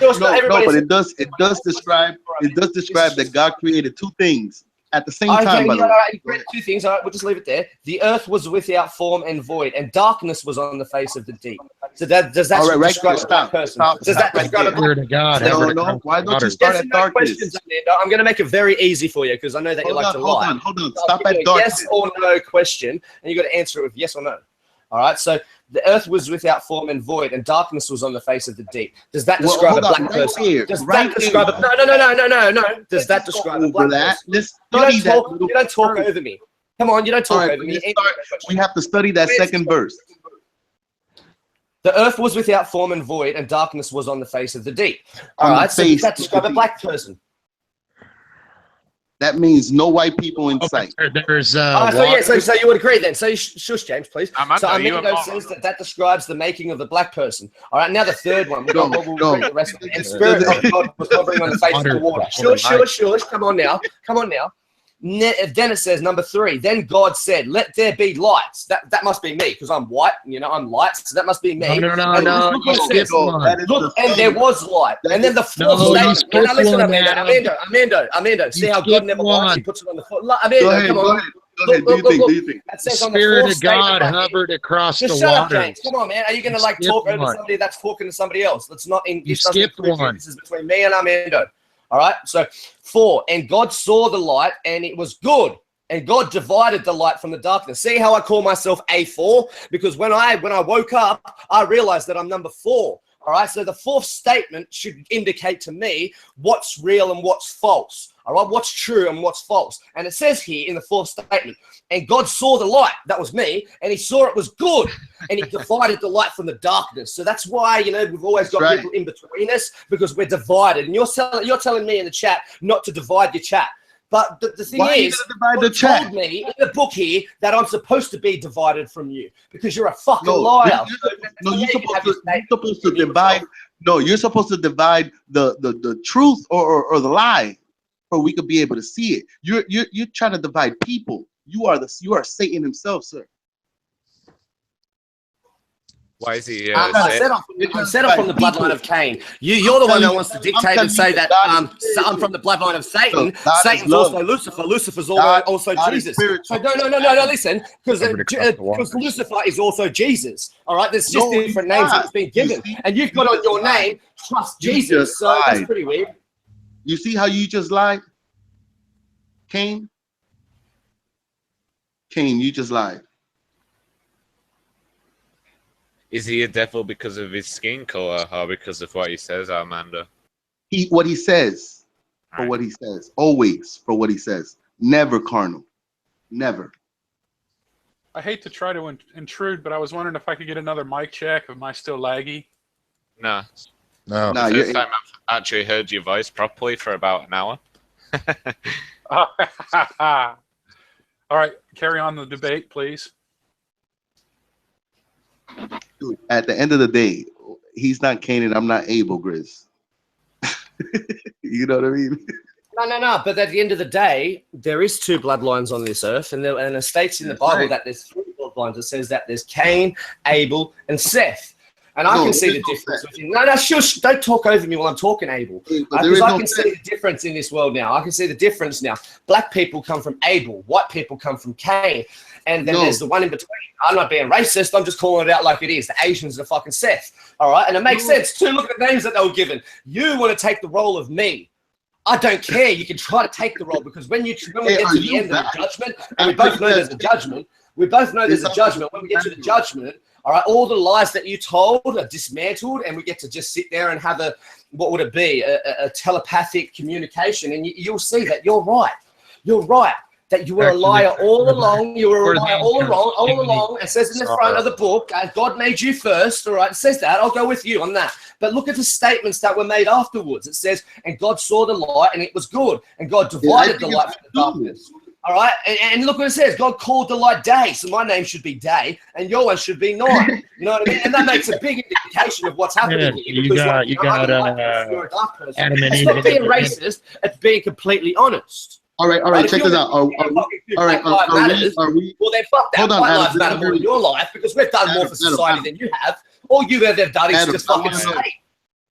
No, but it does. It does describe. It does describe that God created two things at the same time. By the way. You read two things. All right, we'll just leave it there. The earth was without form and void, and darkness was on the face of the deep. So does that All right, right describe there, a black stop, person? stop, Does stop that right describe there. a black Word of God. No, ever to no. come Why from don't you water. start Yes at and no darkness? questions, Amanda. I'm going to make it very easy for you because I know that you like to lie. Hold on. So Stop I'll at give you a darkness. yes or no question, and you got to answer it with yes or no. All right. So the earth was without form and void, and darkness was on the face of the deep. Does that Well, describe a hold on, black right person? there, Does right that describe there. a no? Does that describe a black Over that. person? Let's You study don't talk. that. You don't talk over me. Come on, you don't talk All right, over me. let's start. We have to study that second verse. The earth was without form and void, and darkness was on the face of the deep. All On the right, so does face that of the describe a deep. black person? That means no white people in sight. There's So you would agree then. So shush, James, please. Amanda, So you Amanda are- says that describes the making of the black person. All right, now the third one. We'll read the rest of it. And Spirit of God was hovering on the face of the water. Shush. Come on now. Then it says number 3. Then God said, "Let there be lights." That must be me because I'm white. You know, I'm light, so that must be me. No. And look what it says. That is Look, the and there was light. And then the fourth No, you statement. skipped Now listen, one, Amanda. See You how God skipped never lies? He one. puts it on the foot. Amanda, Go ahead. come Go on. ahead. Go ahead. Do you think? That The says on the Spirit fourth of God statement right here. hovered across Just the shut up, waters. James. Come on, man. Are you going to like skipped talk over one. somebody that's talking to somebody else? That's not in. You This doesn't skipped include you. one. This is between me and Armando. All right. So 4. And God saw the light, and it was good. And God divided the light from the darkness. See how I call myself A4? Because when I woke up, I realized that I'm number 4. All right. So the fourth statement should indicate to me what's real and what's false. All right. What's true and what's false. And it says here in the fourth statement, and God saw the light. That was me. And he saw it was good. And he divided the light from the darkness. So that's why, we've always got That's right. people in between us because we're divided. And you're telling me in the chat not to divide your chat. But the thing Why are you is, gonna divide the God chat? told me in the book here that I'm supposed to be divided from you because you're a fucking No, liar. you're supposed to divide. No, you're supposed to divide the truth or the lie, so we could be able to see it. You're trying to divide people. You are Satan himself, sir. Why is he? I'm set off from the bloodline of Cain. You're the one that wants to dictate and say that I'm from the bloodline of Satan. Satan's also Lucifer. Lucifer's also Jesus. So no, listen, because Lucifer is also Jesus. All right, there's just different names that's been given, and you've got on your name Trust Jesus. So that's pretty weird. You see how you just lied, Cain? Cain, you just lied. Is he a devil because of his skin color or because of what he says, Armando? What he says, for what he says, always for what he says. Never carnal, never. I hate to try to intrude, but I was wondering if I could get another mic check. Am I still laggy? No. No. The first time I've actually heard your voice properly for about an hour. All right, carry on the debate, please. Dude, at the end of the day, he's not Cain and I'm not Abel, Grizz. You know what I mean? No. But at the end of the day, there is 2 bloodlines on this earth, and it states in the Bible that there's 3 bloodlines. It says that there's Cain, Abel, and Seth. And I No, can see the there's no difference. sense. No, shush. Don't talk over me while I'm talking, Abel. But there Because is I no can see sense. the difference in this world now. I can see the difference now. Black people come from Abel. White people come from Cain. And then No. there's the one in between. I'm not being racist. I'm just calling it out like it is. The Asians are fucking Seth. All right? And it makes No. sense, too. Look at the names that they were given. You want to take the role of me. I don't care. You can try to take the role because when we Hey, get are to the you end of back? the judgment, and we both know there's a judgment, when we get to the judgment, all right, all the lies that you told are dismantled, and we get to just sit there and have what would it be? A telepathic communication, and you'll see that you're right. You're right. That you were a liar all along. You were a liar all along. It says in the front of the book, God made you first. All right, it says that. I'll go with you on that. But look at the statements that were made afterwards. It says, and God saw the light, and it was good. And God divided the light from the darkness. All right, and look what it says. God called the light day, so my name should be day, and your one should be night. You know what I mean? And that makes a big indication of what's happening here. You got you're a dark person. Adam and It's Eve not being in the- racist. It's being completely honest. All right, If check you this out. want to All right, Black Lives are we? Well, then fuck that. Hold on, White Adam, lives matter Adam, more in your life because we've done more Adam, for society Adam. than you have. All you've ever done is Adam, just fucking Adam. slave.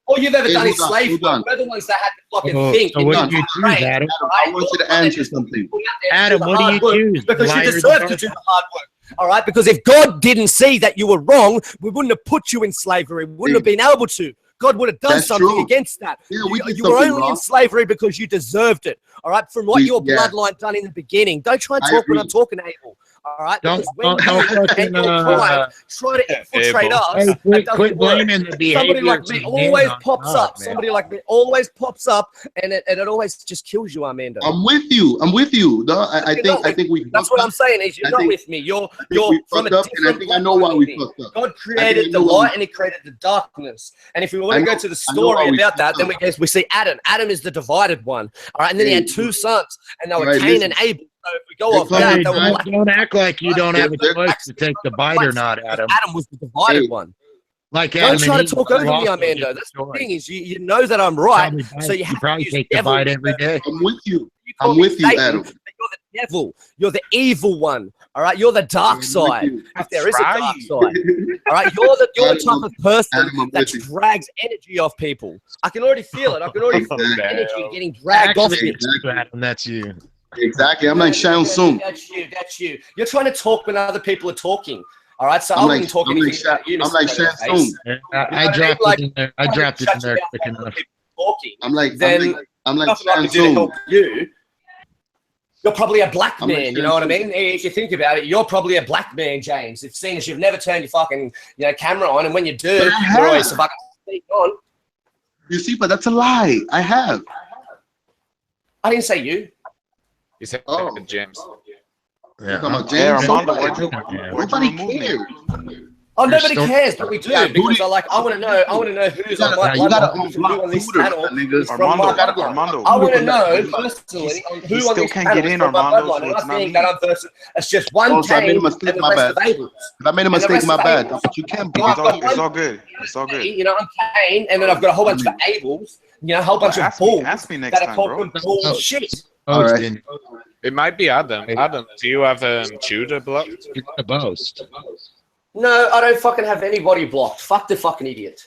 All you've ever Hey, done is hold on, slave hold on. work. We're the ones that had to fucking Oh, think. so and what not did you train. choose, Adam? I want you to answer something. Adam, what do you choose? Because you Liar or deserve to dark? do the hard work. All right? Because if God didn't see that you were wrong, we wouldn't have put you in slavery. We wouldn't have been able to. God would have done That's something true. against that. Yeah, we did You were something only wrong. in slavery because you deserved it. All right? From what your Yeah. bloodline done in the beginning. Don't try and I talk when agree. I'm talking, Abel. All right? Don't Because when fucking, and your pride try to infiltrate Abel. us, Hey, that quit doesn't work. blaming the behavior. Somebody like of me the always man on pops God, up. man. Somebody like me always pops up, and it always just kills you, Armando. I'm with you. No, I think we. That's what I'm saying. Is you're I not think- with me. You're we from a fucked up, and I different think I know why bloodline we than me. fucked up. God I think created I the know why light we- and He created the darkness. And if we want I to go know- to the I know why story we about that, fucked then we see Adam. Adam is the divided one. All right, and then he had two sons, and they were Right, Cain listen. and Abel. So if we go Hey, off Chloe, that, Hey, they were black. don't act like you don't have a They're- choice to take the bite or not, Adam. Adam was the divided Hey, one. Like Don't Adam try and to Eve, talk you over me, also Armando. get That's the destroyed. thing is you know that I'm right, so you have probably to use take the devil. bite every day. I'm with you. You call I'm me with you, Satan, Adam. but you're the devil. You're the evil one. All right, you're the dark side. If there is a dark right. side, all right, you're the Adam, type of person Adam, I'm that with you. drags energy off people. I can already feel it. I can already feel the Exactly. energy getting dragged off Actually, me. Adam, that's you. Exactly. I'm like Shang Tsung. That's you. That's you. You're trying to talk when other people are talking. All right, so I I'm wouldn't like- talk I'm anything like about you. I'm like Mr. Shang Face. Tsung. I dropped Like, it in there. I dropped it in there quick Shut you enough. down talking. I'm like Then I'm like nothing I Shang can do to Tsung. help you. You're probably a black I'm like man, you know what I Shang mean? If you think about it, you're probably a black man, James. If seeing as you've never turned your fucking camera on, and when you do, But I you're always have. the fucking speak on. You see, but that's a lie. I have. I didn't say you. You said Oh. James. Yeah. Talking about Yeah, James. Armando, Nobody why'd you remove me? cares. Oh, Your nobody story- cares, but we do Yeah, because booty- I want to know who's on my You gotta bloodline. unblock Who on this Tudor, panel nigga. is from my Armando, bloodline. Armando. I want to Tudor, know Tudor. personally on He who on still this can't panel get is in, from my Armando, bloodline. so And it's I not think me. that I'm person. It's just one Oh, so I made a Cain mistake, and the my rest bad. of Abels. I made a And the mistake, rest my of bad. Abels. But you can't be. You know, I've got It's all one good. It's all good. You know, I'm Cain, and then I've got a whole bunch of Abels. You know, a whole bunch of Ask bulls me next that are time, talking bro. bullshit. Oh, All it's right. in It might be Adam. Adam, do you have Tudor blocked? the boast. No, I don't fucking have anybody blocked. Fuck the fucking idiot.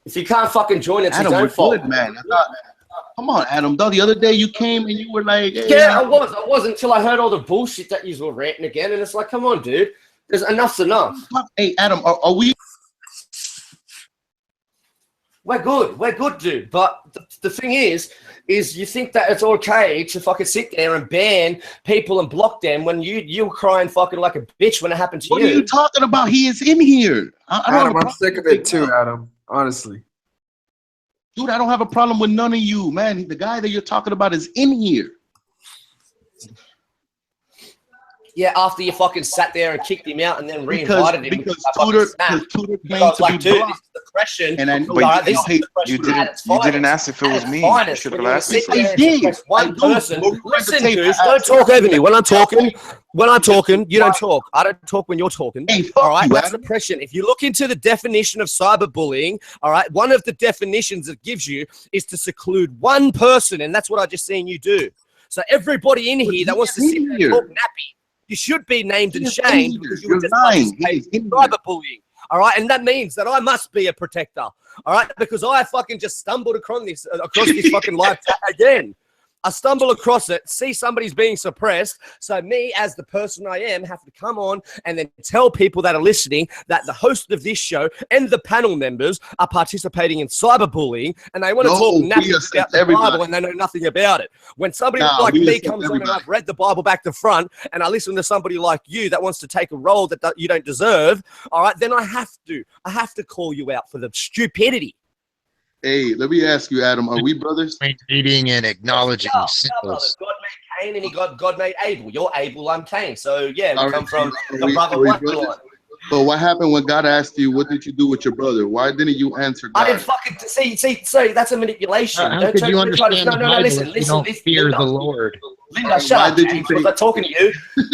If you can't fucking join, it's his Adam, own we're fault. good, man. Come on, Adam. The other day you came and you were like, hey, Yeah, I was until I heard all the bullshit that you were ranting again, and it's like, come on, dude. There's enough's enough. Hey, Adam, are we? We're good, dude. But the thing is you think that it's okay to fucking sit there and ban people and block them when you were crying fucking like a bitch when it happened to What you. are you talking about? He is in here. I don't have a Adam, I'm problem sick of with it too, Adam. Honestly. Dude, I don't have a problem with none of you, man. The guy that you're talking about is in here. Yeah, after you fucking sat there and kicked him out and then re-invited him. Because I fucking Tudor snapped. claimed Because, to like, be dude, this blocked. is depression. And I know All right, this is hate depression You at its didn't finest. ask if it was At me. its You finest. should When have you asked me. sit there and I did. suppress I one do. person. Go read the Listen, tape. dudes, I don't asked talk you. over me. When I'm talking, you don't talk. I don't talk when you're talking. Hey, fuck All right, you, that's Adam. depression. If you look into the definition of cyberbullying, all right, one of the definitions it gives you is to seclude one person, and that's what I just seen you do. So everybody in here that wants to sit there and talk nappy, you should be named and He is shamed in because here. you were You're just lying. He participating is in in here. cyberbullying. All right, and that means that I must be a protector. All right, because I fucking just stumbled across this fucking live chat again. I stumble across it, see somebody's being suppressed. So me, as the person I am, have to come on and then tell people that are listening that the host of this show and the panel members are participating in cyberbullying, and they want to talk nappy about the Bible and they know nothing about it. When somebody like me comes on and I've read the Bible back to front and I listen to somebody like you that wants to take a role that you don't deserve, all right, then I have to call you out for the stupidity. Hey, let me ask you, Adam, are we brothers? Meeting and acknowledging Yeah, symbols. God made Cain and God made Abel. You're Abel, I'm Cain. So yeah, we All come right, from are the we brother brothers? But what happened when God asked you, what did you do with your brother? Why didn't you answer God? I didn't fucking see. That's a manipulation. How could you understand the Bible if you don't fear the Lord? Linda, shut up, James. Was I talking to you?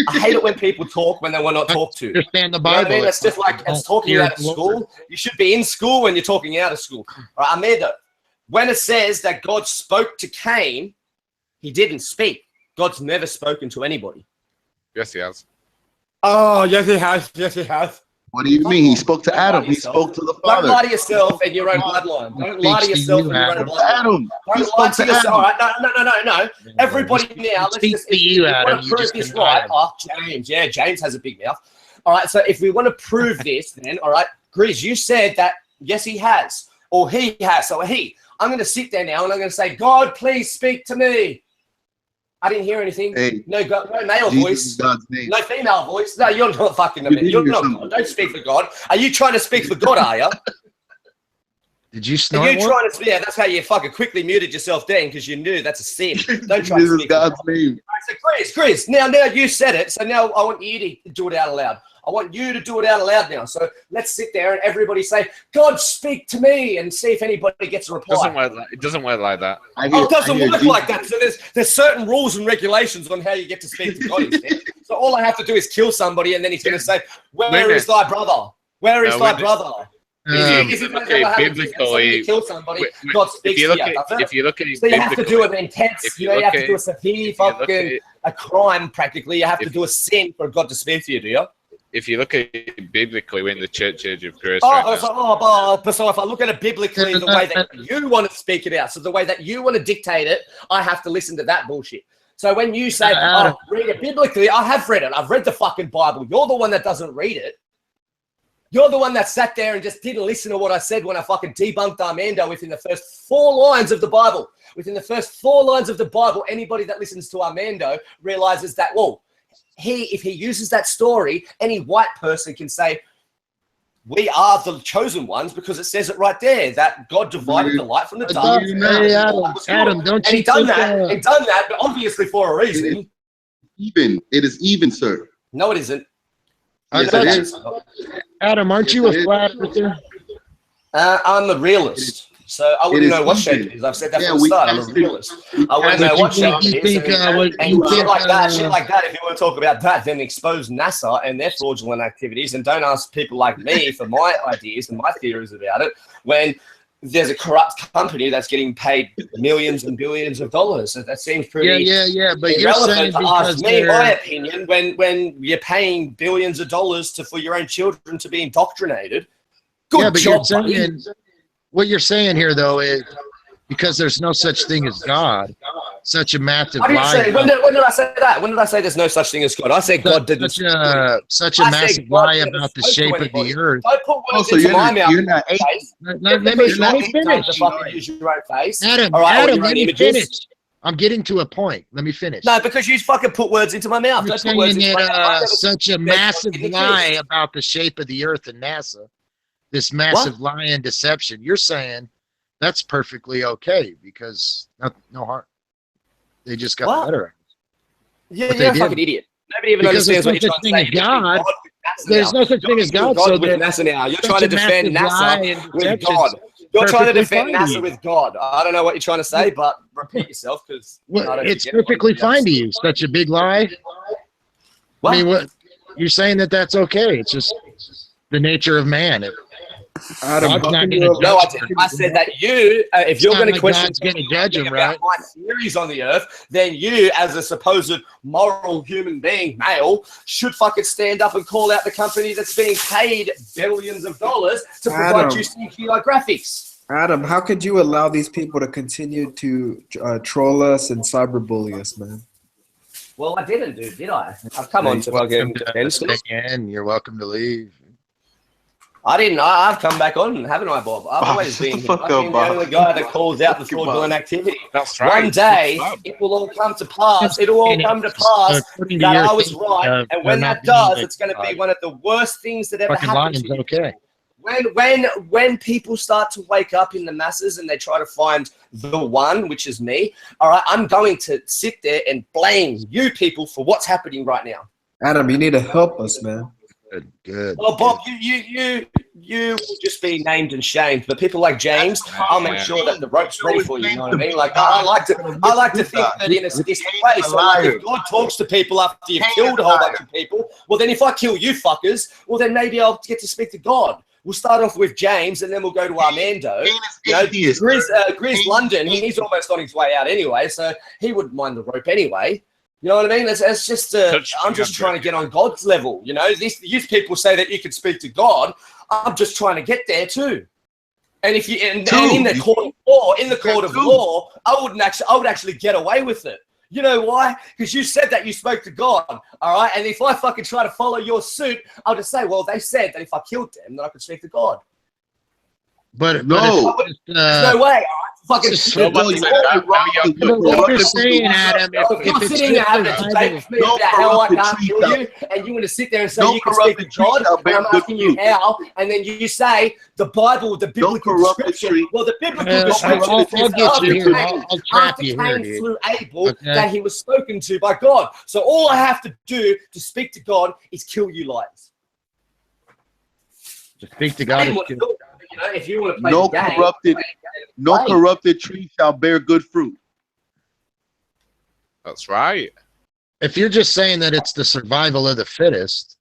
I hate it when people talk when they want not talk to. Understand the You know what I Bible. mean? It's just like it's talking out of school. You should be in school when you're talking out of school. All right, Amanda, when it says that God spoke to Cain, he didn't speak. God's never spoken to anybody. Yes, he has. Oh, yes, he has. Yes, he has. What do you mean? He spoke to Adam. He spoke to the Father. Don't lie to yourself and your own bloodline. Don't lie to yourself and your own bloodline. Adam. Don't lie to yourself. All right, no. Everybody now, let's Speak just, to you, if we Adam. want to You prove just this deny right. him. Oh, James. Yeah, James has a big mouth. All right, so if we want to prove this, then, all right, Grizz, you said that, yes, he has, or he has, or he. I'm going to sit there now and I'm going to say, God, please speak to me. I didn't hear anything. Hey, no male Jesus voice. is God's name. No female voice. No, you're not fucking a You man. did You're hear not something. God. Don't speak for God. Are you trying to speak for God, are you? Did you Are snort you one? trying to? Yeah, that's how you fucking quickly muted yourself then because you knew that's a sin. Don't try Jesus to is speak. God's name. So Chris, now you said it, so now I want you to do it out loud. I want you to do it out loud now. So let's sit there and everybody say, God, speak to me, and see if anybody gets a reply. It doesn't work like that. It doesn't work like that. So there's certain rules and regulations on how you get to speak to God instead. So all I have to do is kill somebody, and then he's going to say, where is thy brother? Where is thy brother? If you look at it biblically, kill somebody, God speaks if you look to you. at if you look at it So you have to biblically, do an intense, you have to do a severe fucking a crime practically. You have to do a sin for God to speak to you, do you? if you look at it biblically, we're in the church age of grace Oh, right now. so if I look at it biblically, the way that you want to speak it out, so the way that you want to dictate it, I have to listen to that bullshit. So when you say, read it biblically, I have read it. I've read the fucking Bible. You're the one that doesn't read it. You're the one that sat there and just didn't listen to what I said when I fucking debunked Armando within the first 4 lines of the Bible. Within the first 4 lines of the Bible, anybody that listens to Armando realizes that, well, if he uses that story, any white person can say, we are the chosen ones because it says it right there that God divided the light from the dark. Hey, Adam, don't and you he done think, that. He done that, but obviously for a reason. It is even, sir. No, it isn't. Yes, it is. Adam, aren't you a flat earther? I'm a realist. So I wouldn't know what shape it is. I've said that from the start. I'm a realist. I wouldn't know what shape it is. And shit like that, if you want to talk about that, then expose NASA and their fraudulent activities and don't ask people like me for my ideas and my theories about it when there's a corrupt company that's getting paid millions and billions of dollars. So that seems pretty yeah. But you're saying irrelevant to ask me my opinion when you're paying billions of dollars for your own children to be indoctrinated. Good but job, you're buddy. saying, what you're saying here, though, is because there's no such thing as God, such a massive I didn't lie. say, when did I say that? When did I say there's no such thing as God? I said God didn't. Such a massive lie about the shape of the earth. Don't put words into my mouth. You're not Let me finish. Use your own face. Adam, All right, Adam, or let your me own images. finish. I'm getting to a point. Let me finish. No, because you fucking put words into my mouth. You're Don't put words saying into my mouth. that such a massive lie about the shape of the earth and NASA, this massive lie and deception. You're saying that's perfectly okay because no harm. They just got better. Yeah, But you're a they fucking didn't. idiot. Nobody even Because understands what there's you're no trying such to thing say. as God. There's no such thing as God. So with NASA now. You're trying to defend NASA with deception God. You're trying to perfectly defend fine to NASA you. with God. I don't know what you're trying to say, but repeat yourself because Well, it's perfectly fine to you. Such a big lie. I mean, what you're saying that's okay? It's just the nature of man. Adam, God's how not can gonna you judge No, I him. didn't. I said that you, if you're not going to like question God's gonna judge him, about right? my theories on the earth, then you, as a supposed moral human being, male, should fucking stand up and call out the company that's being paid billions of dollars to provide Adam. you CGI graphics. Adam, how could you allow these people to continue to troll us and cyberbully us, man? Well, I didn't, dude, did I? I've come on to You're welcome fucking to defend stuff. stay in. You're welcome to leave. I didn't. I've come back on, haven't I, Bob? I've always shut the been here. fuck I've up, been the Bob. only guy that calls out the Fucking fraudulent Bob. activity. That's right. One day, Bob. it will all come to pass. It will all come to pass According to that your I was thing, right. And they're when not that does, being it's going to be like, one of the worst things that ever fucking happened lion's to you. okay. When people start to wake up in the masses and they try to find the one, which is me, all right, I'm going to sit there and blame you people for what's happening right now. Adam, you need to help us, man. Good. Well, Bob, you will just be named and shamed, but people like James, I'll make sure that the rope's ready for you. You know what I mean? Like I like to think that in a sadistic way. So like, if God talks to people after you've killed a whole bunch of people, well then if I kill you fuckers, well then maybe I'll get to speak to God. We'll start off with James, and then we'll go to Armando. You know, Grizz London, he's almost on his way out anyway, so he wouldn't mind the rope anyway. You know what I mean? It's just, I'm just trying to get on God's level. You know, these people say that you can speak to God. I'm just trying to get there too. And if you and in the court of law, I would actually get away with it. You know why? Because you said that you spoke to God, all right? And if I fucking try to follow your suit, I'll just say, well, they said that if I killed them, then I could speak to God. But No. There's no way. All right? Fucking what you're saying, Adam, if you're it's sitting there having a just debate with me about how I can't kill you, and you want to sit there and say you can speak to God, and I'm asking you how, and then you say the Bible, the biblical description. Well, the biblical description I'll get you here. I'll trap after you here, Cain dude. slew Abel, Okay. that he was spoken to by God. So all I have to do to speak to God is kill you liars. To speak to God. You know, if you want to play No the game, corrupted tree shall bear good fruit. That's right. If you're just saying that it's the survival of the fittest,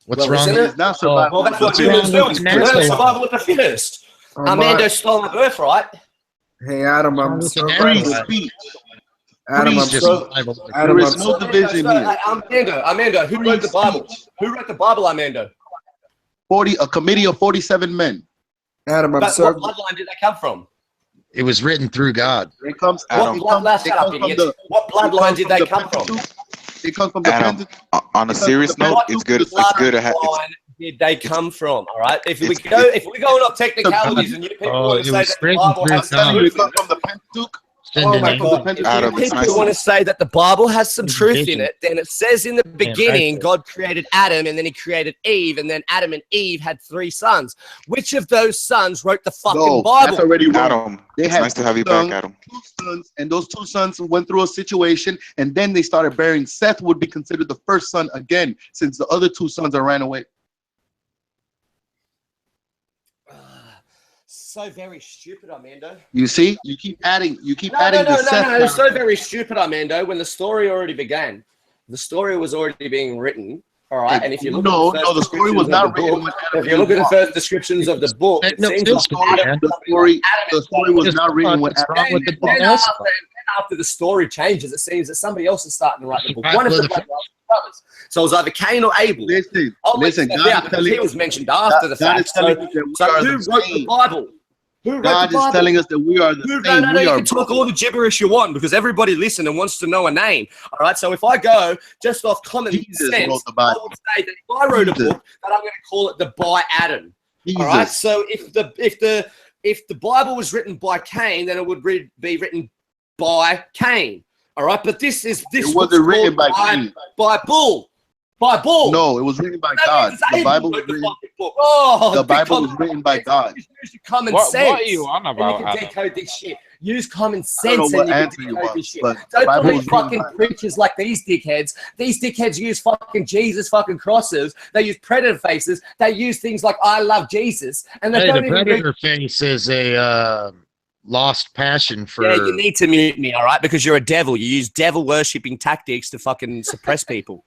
what's wrong? isn't with it? Not survival. Well, that's what What's you wrong do. with Survival of the fittest. Armando stole my birthright. Hey, Adam, I'm What's wrong with sorry. an animal? Speech. Adam, I'm Please, Just so, survival of the Adam, There I'm is no so, division here. Armando, who wrote the Bible? Who wrote the Bible, Armando? 40, a committee of 47 men. Adam, I'm But sorry. what bloodline did they come from? It was written through God. It comes. What bloodline did they come from? They come from the Adam, Pentateuch. on a serious note, it's good. It's good to have. Bloodline did they come from? All right. If we go on technicalities and you people want to say that the Bible has some They truth in come it, from the Pentateuch. oh my God! If Adam, you it's people nice. want to say that the Bible has some truth in it, then it says in the beginning God created Adam, and then He created Eve, and then Adam and Eve had 3 sons. Which of those sons wrote the fucking No, Bible? that's already wrong. Adam, They it's had nice to have you two back, sons, Adam. 2 sons, and those 2 sons went through a situation, and then they started bearing. Seth would be considered the first son again, since the other 2 sons ran away. So very stupid, Armando. You see, you keep adding. You keep No, adding the Seth. It's so very stupid, Armando. When the story already began, the story was already being written. All right, and if you look at the story was not written when Adam if you look at the first descriptions of the book, it seems like the story was not written when Adam. After the story changes, it seems that somebody else is starting to write the book. One of the brothers. So it was either Cain or Abel. Listen, he was mentioned after the fact. So who wrote the Bible? Who wrote God the Bible? is telling us that we are the same. No, you can talk all the gibberish you want because everybody listens and wants to know a name. All right, so if I go just off common sense, I would say that if I wrote a book, that I'm going to call it the By Adam. All right, so if the Bible was written by Cain, then it would be written by Cain. All right, but this wasn't written by Cain. By Bull. By Bull. No, it was written by God. The Bible was written. Oh, the Bible was written by God. Use your common What sense. are you on about, And you can Adam? decode this shit. Use common I don't sense know and what you can answer you decode want, this shit. but the Don't Bible believe was written fucking by- preachers like these dickheads. These dickheads use fucking Jesus fucking crosses. They use predator faces. They use things like I love Jesus. And they Hey, don't the even read. predator face is a lost passion for. Yeah, you need to mute me, all right? Because you're a devil. You use devil worshipping tactics to fucking suppress people.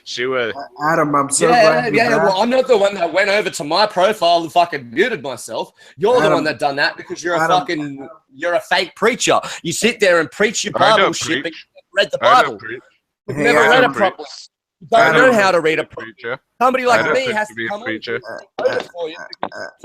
Sure. Adam, I'm so Yeah, glad. yeah. Well, I'm not the one that went over to my profile and fucking muted myself. You're the Adam, one that done that because you're a Adam, fucking, you're a fake preacher. You sit there and preach your I don't Bible shit, but preach. you haven't read the I don't Bible. preach. You've Hey, never I read don't it properly. preach. You don't Adam, know how to read a Preacher. Somebody I like don't me think has to to be a come on preacher. over for you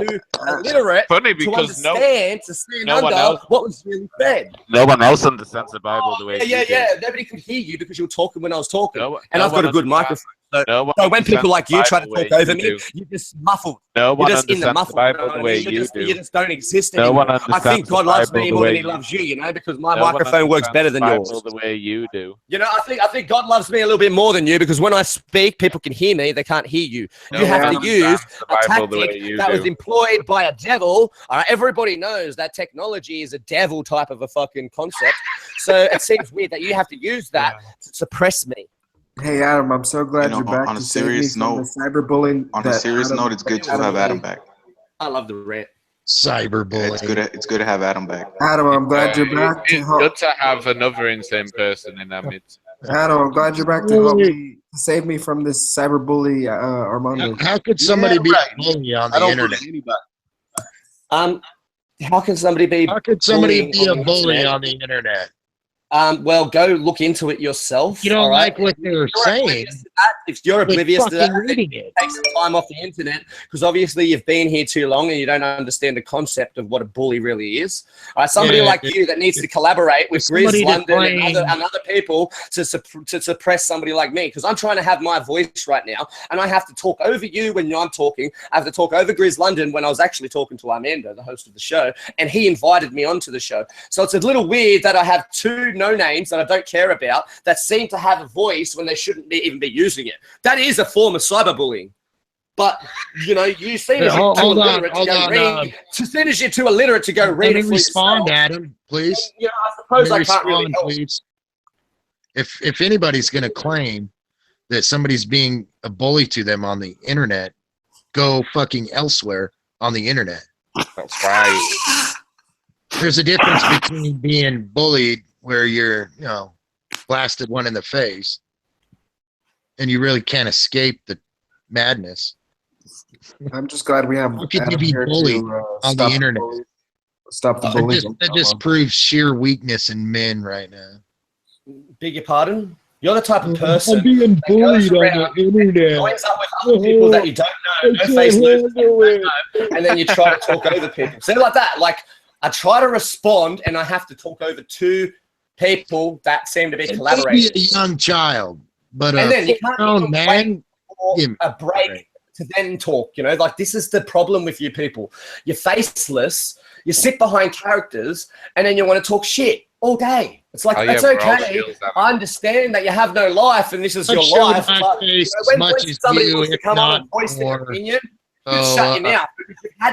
to illiterate Funny to because no stand no one under else what was really said. no one else understands the Bible the way Yeah, you do. Nobody could hear you because you were talking when I was talking, and no I've got one a good understands- microphone. So, no one so when people understands like the you try to Bible the talk way over you me, do. you just muffled. No You're one just in the understands muffled. the Bible You know the what I way mean? you You do. just don't exist No anymore. one I think understands the God loves Bible me the more than way He you loves you. You know, because my No one microphone works understands better the than Bible yours. the way you do. You know, I think God loves me a little bit more than you because when I speak, people can hear me. They can't hear you. No You have one to use understands the a Bible the way tactic you that was do. employed by a devil. All right, everybody knows that technology is a devil type of a fucking concept. So it seems weird that you have to use that to suppress me. Hey, Adam, I'm so glad You you're know, back on a to save me serious from note, the cyberbullying. on a that serious Adam- note, it's good to Adam have Adam did. back. I love the rant. Cyberbullying. It's good to have Adam back. Adam, I'm glad you're back to It's help. good to have another insane person in our midst. Adam, I'm glad you're back to help me to save me from this cyberbully, Armando. How could somebody be a bully on the internet? How can somebody be? How could somebody bullying be on a the bully internet? on the internet? Well, go look into it yourself. You don't all right? like what they're saying. If you're Quit oblivious to that, fucking then reading it. take some time off the internet because obviously you've been here too long and you don't understand the concept of what a bully really is. All right, somebody Yeah, like you that needs to collaborate with somebody Grizz to London claim- and other people to suppress somebody like me because I'm trying to have my voice right now and I have to talk over you when I'm talking. I have to talk over Grizz London when I was actually talking to Armando, the host of the show, and he invited me onto the show. So it's a little weird that I have two no-names that I don't care about that seem to have a voice when they shouldn't even be using it. That is a form of cyberbullying. But you know, you seem as you're too illiterate to go read. As soon as you're too illiterate to go read Let it me for respond, yourself, Adam, please. you know, I suppose Let I me can't really respond, help. please. If anybody's going to claim that somebody's being a bully to them on the internet, go fucking elsewhere on the internet. That's right. There's a difference between being bullied where you're, you know, blasted one in the face and you really can't escape the madness. I'm just glad we have How could you Adam be here bullied to on the internet? stop the bullying. That just proves sheer weakness in men right now. Beg your pardon? You're the type of person I'm being that goes bullied around on the internet. joins up with other people that you don't know, no face, and then you try to talk over people. So like that, like I try to respond and I have to talk over two people that seem to be Maybe collaborating. a young child, but And a then you can't grown even man. for a break to then talk. You know, like this is the problem with you people. You're faceless. You sit behind characters, and then you want to talk shit all day. It's like Oh, yeah, it's we're all okay. skills, Adam. I understand that you have no life, and this is I've your shown life. my But face when as much as somebody you, wants to if come on not and voice their more. opinion, you Oh, shut your mouth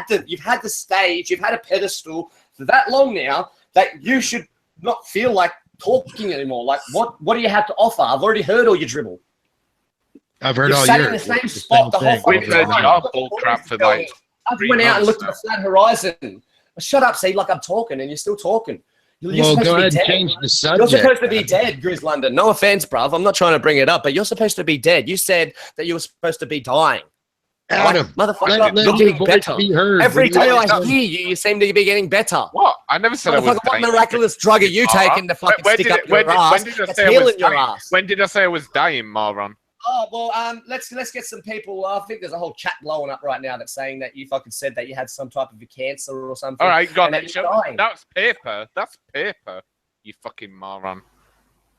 because you've had the stage, you've had a pedestal for that long now that you should not feel like talking anymore. Like what do you have to offer? I've already heard all your dribble. I've heard You've all sat in yours. the same It's the spot the same whole thing. We've heard time. your bull crap for like I 3 went out and months looked at the flat horizon. Shut up, see, like I'm talking and you're still talking. You're Well, supposed go to be ahead and dead. change the You're subject. supposed to be dead, Grizz London. No offense, bruv. I'm not trying to bring it up, but you're supposed to be dead. You said that you were supposed to be dying. Adam, like, motherfucker, let you're your getting voice better. be heard. Every Will you day I listen? hear you, you seem to be getting better. What? I never said I was Motherfucker, what dying. miraculous drug are you taking to fucking When stick did up it- your when did- ass? when did I That's say I was healing your dying? ass. When did I say I was dying, moron? Oh well, let's get some people. I think there's a whole chat blowing up right now that's saying that you fucking said that you had some type of a cancer or something. All right, go on. and that Then, you're show- dying. That's paper. That's paper. You fucking moron.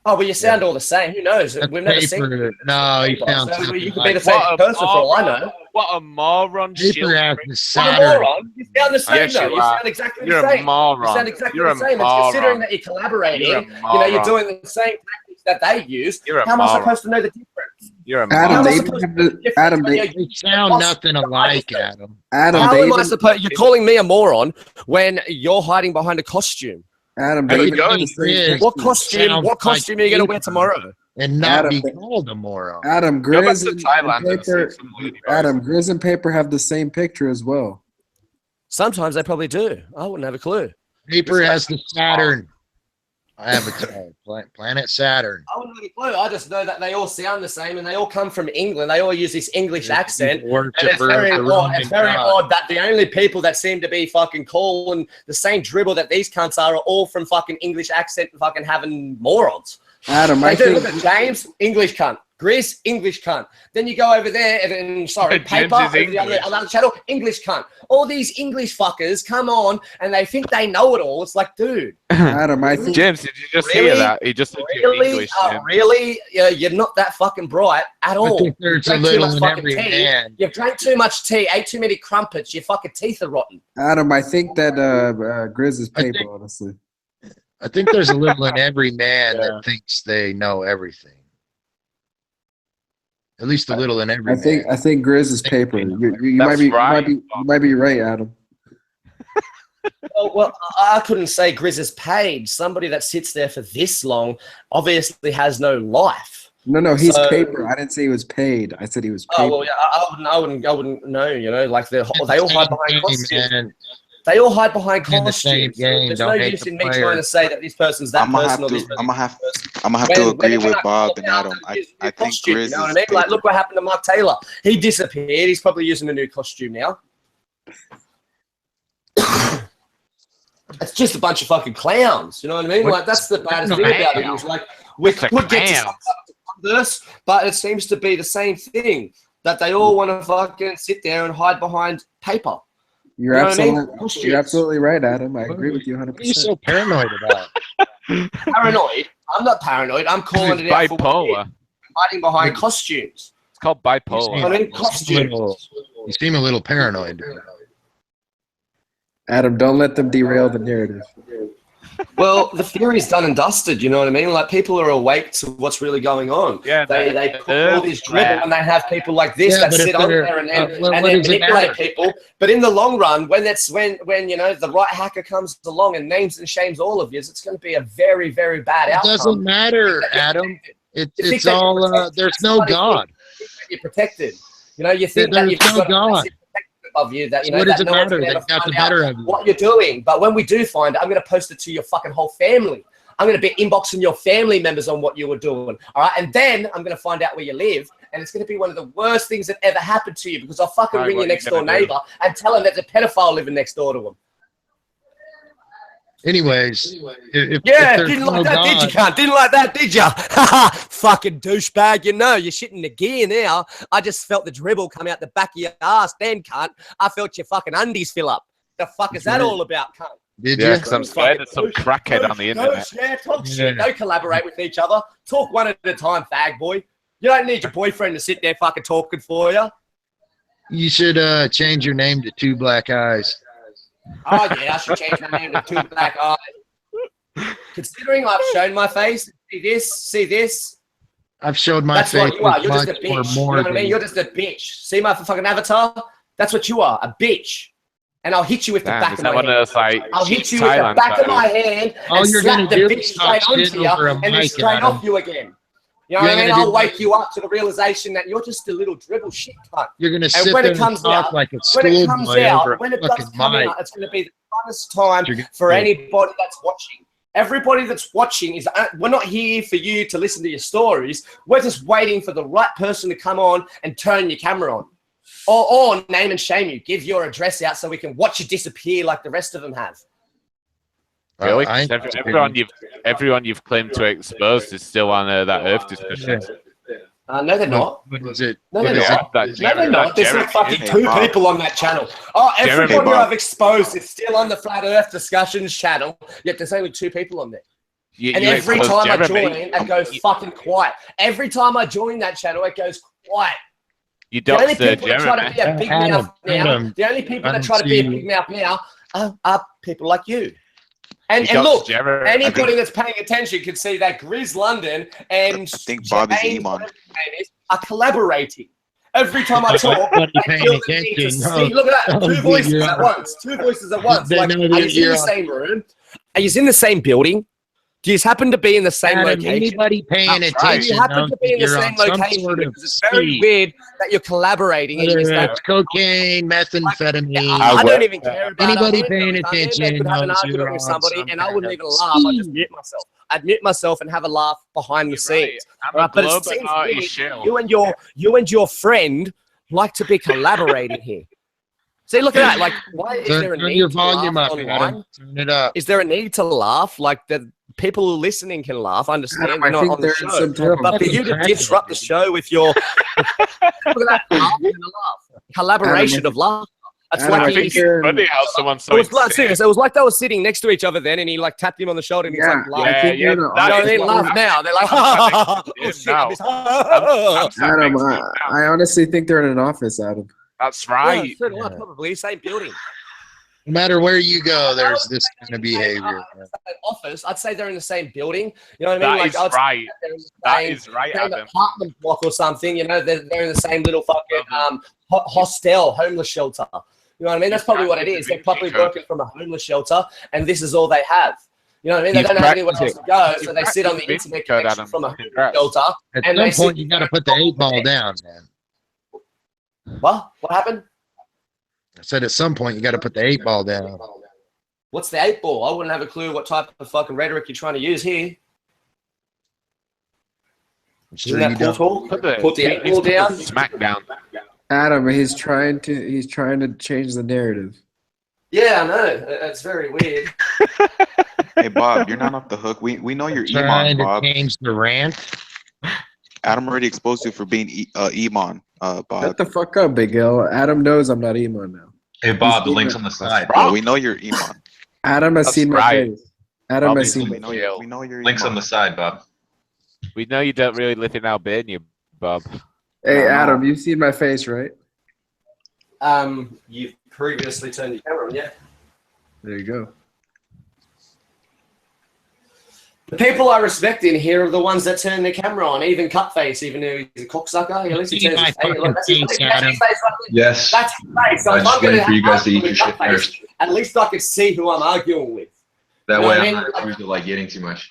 Oh well, you sound all the same. Who knows? That's We've never seen. paper. No, he So sounds you nothing could be the like same What a person for all I moron. know. What a moron. Paper shield has prick. the What a Saturn. moron! You sound the same Yes, though. you You are. sound exactly You're the a same. moron. You sound exactly You're the a same. It's moron. considering that you're collaborating. You're a You know, you're moron. doing the same tactics that they use. You're a How am I moron. supposed to know the difference? You're a Adam, How am I they moron. even supposed have to know the the difference Adam. when They you're They sound nothing alike, Adam. Adam. How They am I even supposed? You're calling me a moron when you're hiding behind a costume. Adam. There They we even go. have the same What pictures. costume? Sounds What costume are you going to wear paper tomorrow? and not Adam, be they- called a moron. Adam Go back Grizz to Thailand and and see Paper. some lady Adam Grizz and Paper have the same picture as well. Sometimes they probably do. I wouldn't have a clue. Paper has the Saturn. Avatar, planet Saturn. I wouldn't have a clue. I just know that they all sound the same and they all come from England. They all use this English accent. And it's very odd that the only people that seem to be fucking calling the same dribble that these cunts are all from fucking English accent fucking having morons. Adam, I Look think at James, English cunt. Grizz, English cunt. Then you go over there and Paper, over the other channel, English cunt. All these English fuckers come on and they think they know it all. It's like, dude. Adam, I think James, did you just hear that? He just said English. Really? You're not that fucking bright at all. I think there's a little in every man. You've drank too much tea, ate too many crumpets. Your fucking teeth are rotten. Adam, I think that Grizz is paper, honestly. I think there's a little in every man that thinks they know everything. At least a little in every. I think Grizz is paper. You might be right, Adam. Well, I couldn't say Grizz is paid. Somebody that sits there for this long obviously has no life. No, he's paper. I didn't say he was paid. I said he was paper. Oh well, yeah, I wouldn't know. You know, like they all hide behind costumes. They all hide behind costumes. There's no use in me trying to say that this person's that person or this person's I'm gonna have to agree with Bob and Adam. I think Grizz you know what I mean? Like, look what happened to Mark Taylor. He disappeared. He's probably using a new costume now. It's just a bunch of fucking clowns. You know what I mean? Like, that's the baddest thing about it. It's like we could get to this, but it seems to be the same thing that they all want to fucking sit there and hide behind paper. You're absolutely right, Adam. I agree with you 100%. What are you so paranoid about? Paranoid? I'm not paranoid. I'm calling it out for bipolar. Hiding behind costumes. It's called bipolar. I mean, costumes. You seem a little paranoid. Adam, don't let them derail the narrative. Well, the theory's done and dusted, you know what I mean? Like, people are awake to what's really going on. Yeah, they put all this dribble and they have people like this that sit on there and manipulate people. But in the long run, when you know, the right hacker comes along and names and shames all of you, it's going to be a very, very bad outcome. It doesn't matter, Adam. It's all, there's no God. You're protected. You know, you think there's that you've no got God. Of you that, you know, What does that it no one's matter? gonna They've got the find better out of you. what you're doing. But when we do find it, I'm going to post it to your fucking whole family. I'm going to be inboxing your family members on what you were doing. All right. And then I'm going to find out where you live. And it's going to be one of the worst things that ever happened to you because I'll fucking ring your next door neighbor and tell him there's a pedophile living next door to him. Anyways, if didn't like that, did you, cunt? Didn't like that, did you? Fucking douchebag, you know, you're shitting the gear now. I just felt the dribble come out the back of your ass then, cunt. I felt your fucking undies fill up. The fuck is that all about, cunt? Did you? Because I'm scared of some crackhead on the internet. Talk shit. Don't collaborate with each other. Talk one at a time, fag boy. You don't need your boyfriend to sit there fucking talking for you. You should change your name to Two Black Eyes. Oh, yeah, I should change my name to Two Black Eyes. Considering I've shown my face, see this. I've showed my face. That's what you are. You're just a bitch. You know what I mean? You're just a bitch. See my fucking avatar? That's what you are, a bitch. And I'll hit you with the back of my hand. I'll hit you with the back of my hand and slap the bitch straight onto you and then straight off you again. You know what I mean? I'll wake you up to the realization that you're just a little dribble shit cunt. You're going to sit there and talk like a schoolboy over when it a does fucking come mic. out, it's going to be the funnest time for anybody that's watching. Everybody that's watching is, we're not here for you to listen to your stories. We're just waiting for the right person to come on and turn your camera on. Or name and shame you. Give your address out so we can watch you disappear like the rest of them have. Really? Everyone you've claimed to expose is still on that Earth discussion. No, they're not. What is it? No, they're not. No, they're not. There's like fucking two people on that channel. Oh, everybody I've exposed is still on the Flat Earth Discussions channel, yet there's only two people on there. And every time I join, it goes fucking quiet. Every time I join that channel, it goes quiet. The only people that try to be a big mouth now, the only people that try to be a big mouth now are people like you. And look, anybody that's paying attention can see that Grizz London and I think Bobby's Iman are collaborating. Every time I talk, they feel the need to see. Look at that, two voices at once. Two voices at once. Like, are you in the same room? Are you in the same building? Do you happen to be in the same Adam, location? anybody paying Do attention you happen knows to be in the you're same on some location? sort of Because it's very speed. weird that you're collaborating. And Whether you say, it's cocaine, methamphetamine. I don't even care about Anybody it. paying I mean, attention they could have an knows argument you're with on somebody, some and I kind wouldn't of even laugh. I'd just mute myself. I'd mute myself and have a laugh behind the scenes. I'm Right, a but it globe seems arty weird. shell. You and your friend like to be collaborating here. See, look at that. Like, why is there a Turn need your to volume laugh up, online? Adam. Turn it up. Is there a need to laugh? Like, the people listening can laugh. I understand Adam, you're I not think on the they're in show. some type of But for you to fucking disrupt the show with your look at that laugh and a laugh. Collaboration of laughter. That's Adam, like I he- think they're- Funny how someone's so it was like insane. serious. It was like they were sitting next to each other then, and he like tapped him on the shoulder, and he's Yeah, like, I laughing. think they're in the You know, office. they laugh now. They're like, oh shit, now. I missed- Adam, I honestly think they're in an office, Adam. That's Yeah, right. so do I, probably same building. No matter where you go, there's this kind of behavior. Office, I'd say they're in the same building. You know what I That mean? is I'd say right. they're in the That same- is right, same Adam. apartment block or something. You know, they're in the same little fucking hostel, homeless shelter. You know what I mean? That's probably what it is. They're probably working from a homeless shelter, and this is all they have. You know what I mean? They You've don't have anywhere else practiced to go, it. so they sit on the You've internet practiced it, connection Adam. from a homeless Congrats. shelter. At And some they point, sit- you got to put the 8-ball down, man. What? What happened? I said at some point, you got to put the 8-ball down. What's the 8-ball? I wouldn't have a clue what type of fucking rhetoric you're trying to use here. I'm Isn't sure that you cool don't. talk? Put the, Put the 8-ball down. Smack down. Adam, he's trying to change the narrative. Yeah, I know. It's very weird. Hey Bob, you're not off the hook. We know you're Trying Iman, to Bob. change the rant. Adam already exposed you for being Iman, Bob. Shut the fuck up, Big L. Adam knows I'm not Iman now. Hey Bob, the He's link's Iman. on the side. Bro, we know you're Iman. Adam has That's seen my right. face. Adam Bob has is seen on my the face. jail. We know you're Link's on Iman. the side, Bob. We know you don't really live in Albania, Bob. Hey, No. Adam, you've seen my face, right? You've previously turned your camera on, yeah? There you go. The people I respect in here are the ones that turn their camera on, even Cutface, even though he's a cocksucker. At least he See turns my his face. fucking Look, that's his face, face, that's Adam. his face right there. Yes. That's his face. So I if just I'm going waited for you guys to eat argue your shit with Cutface, first. at least I could see who I'm arguing with. That You know way what I I'm mean? not accused of like eating too much.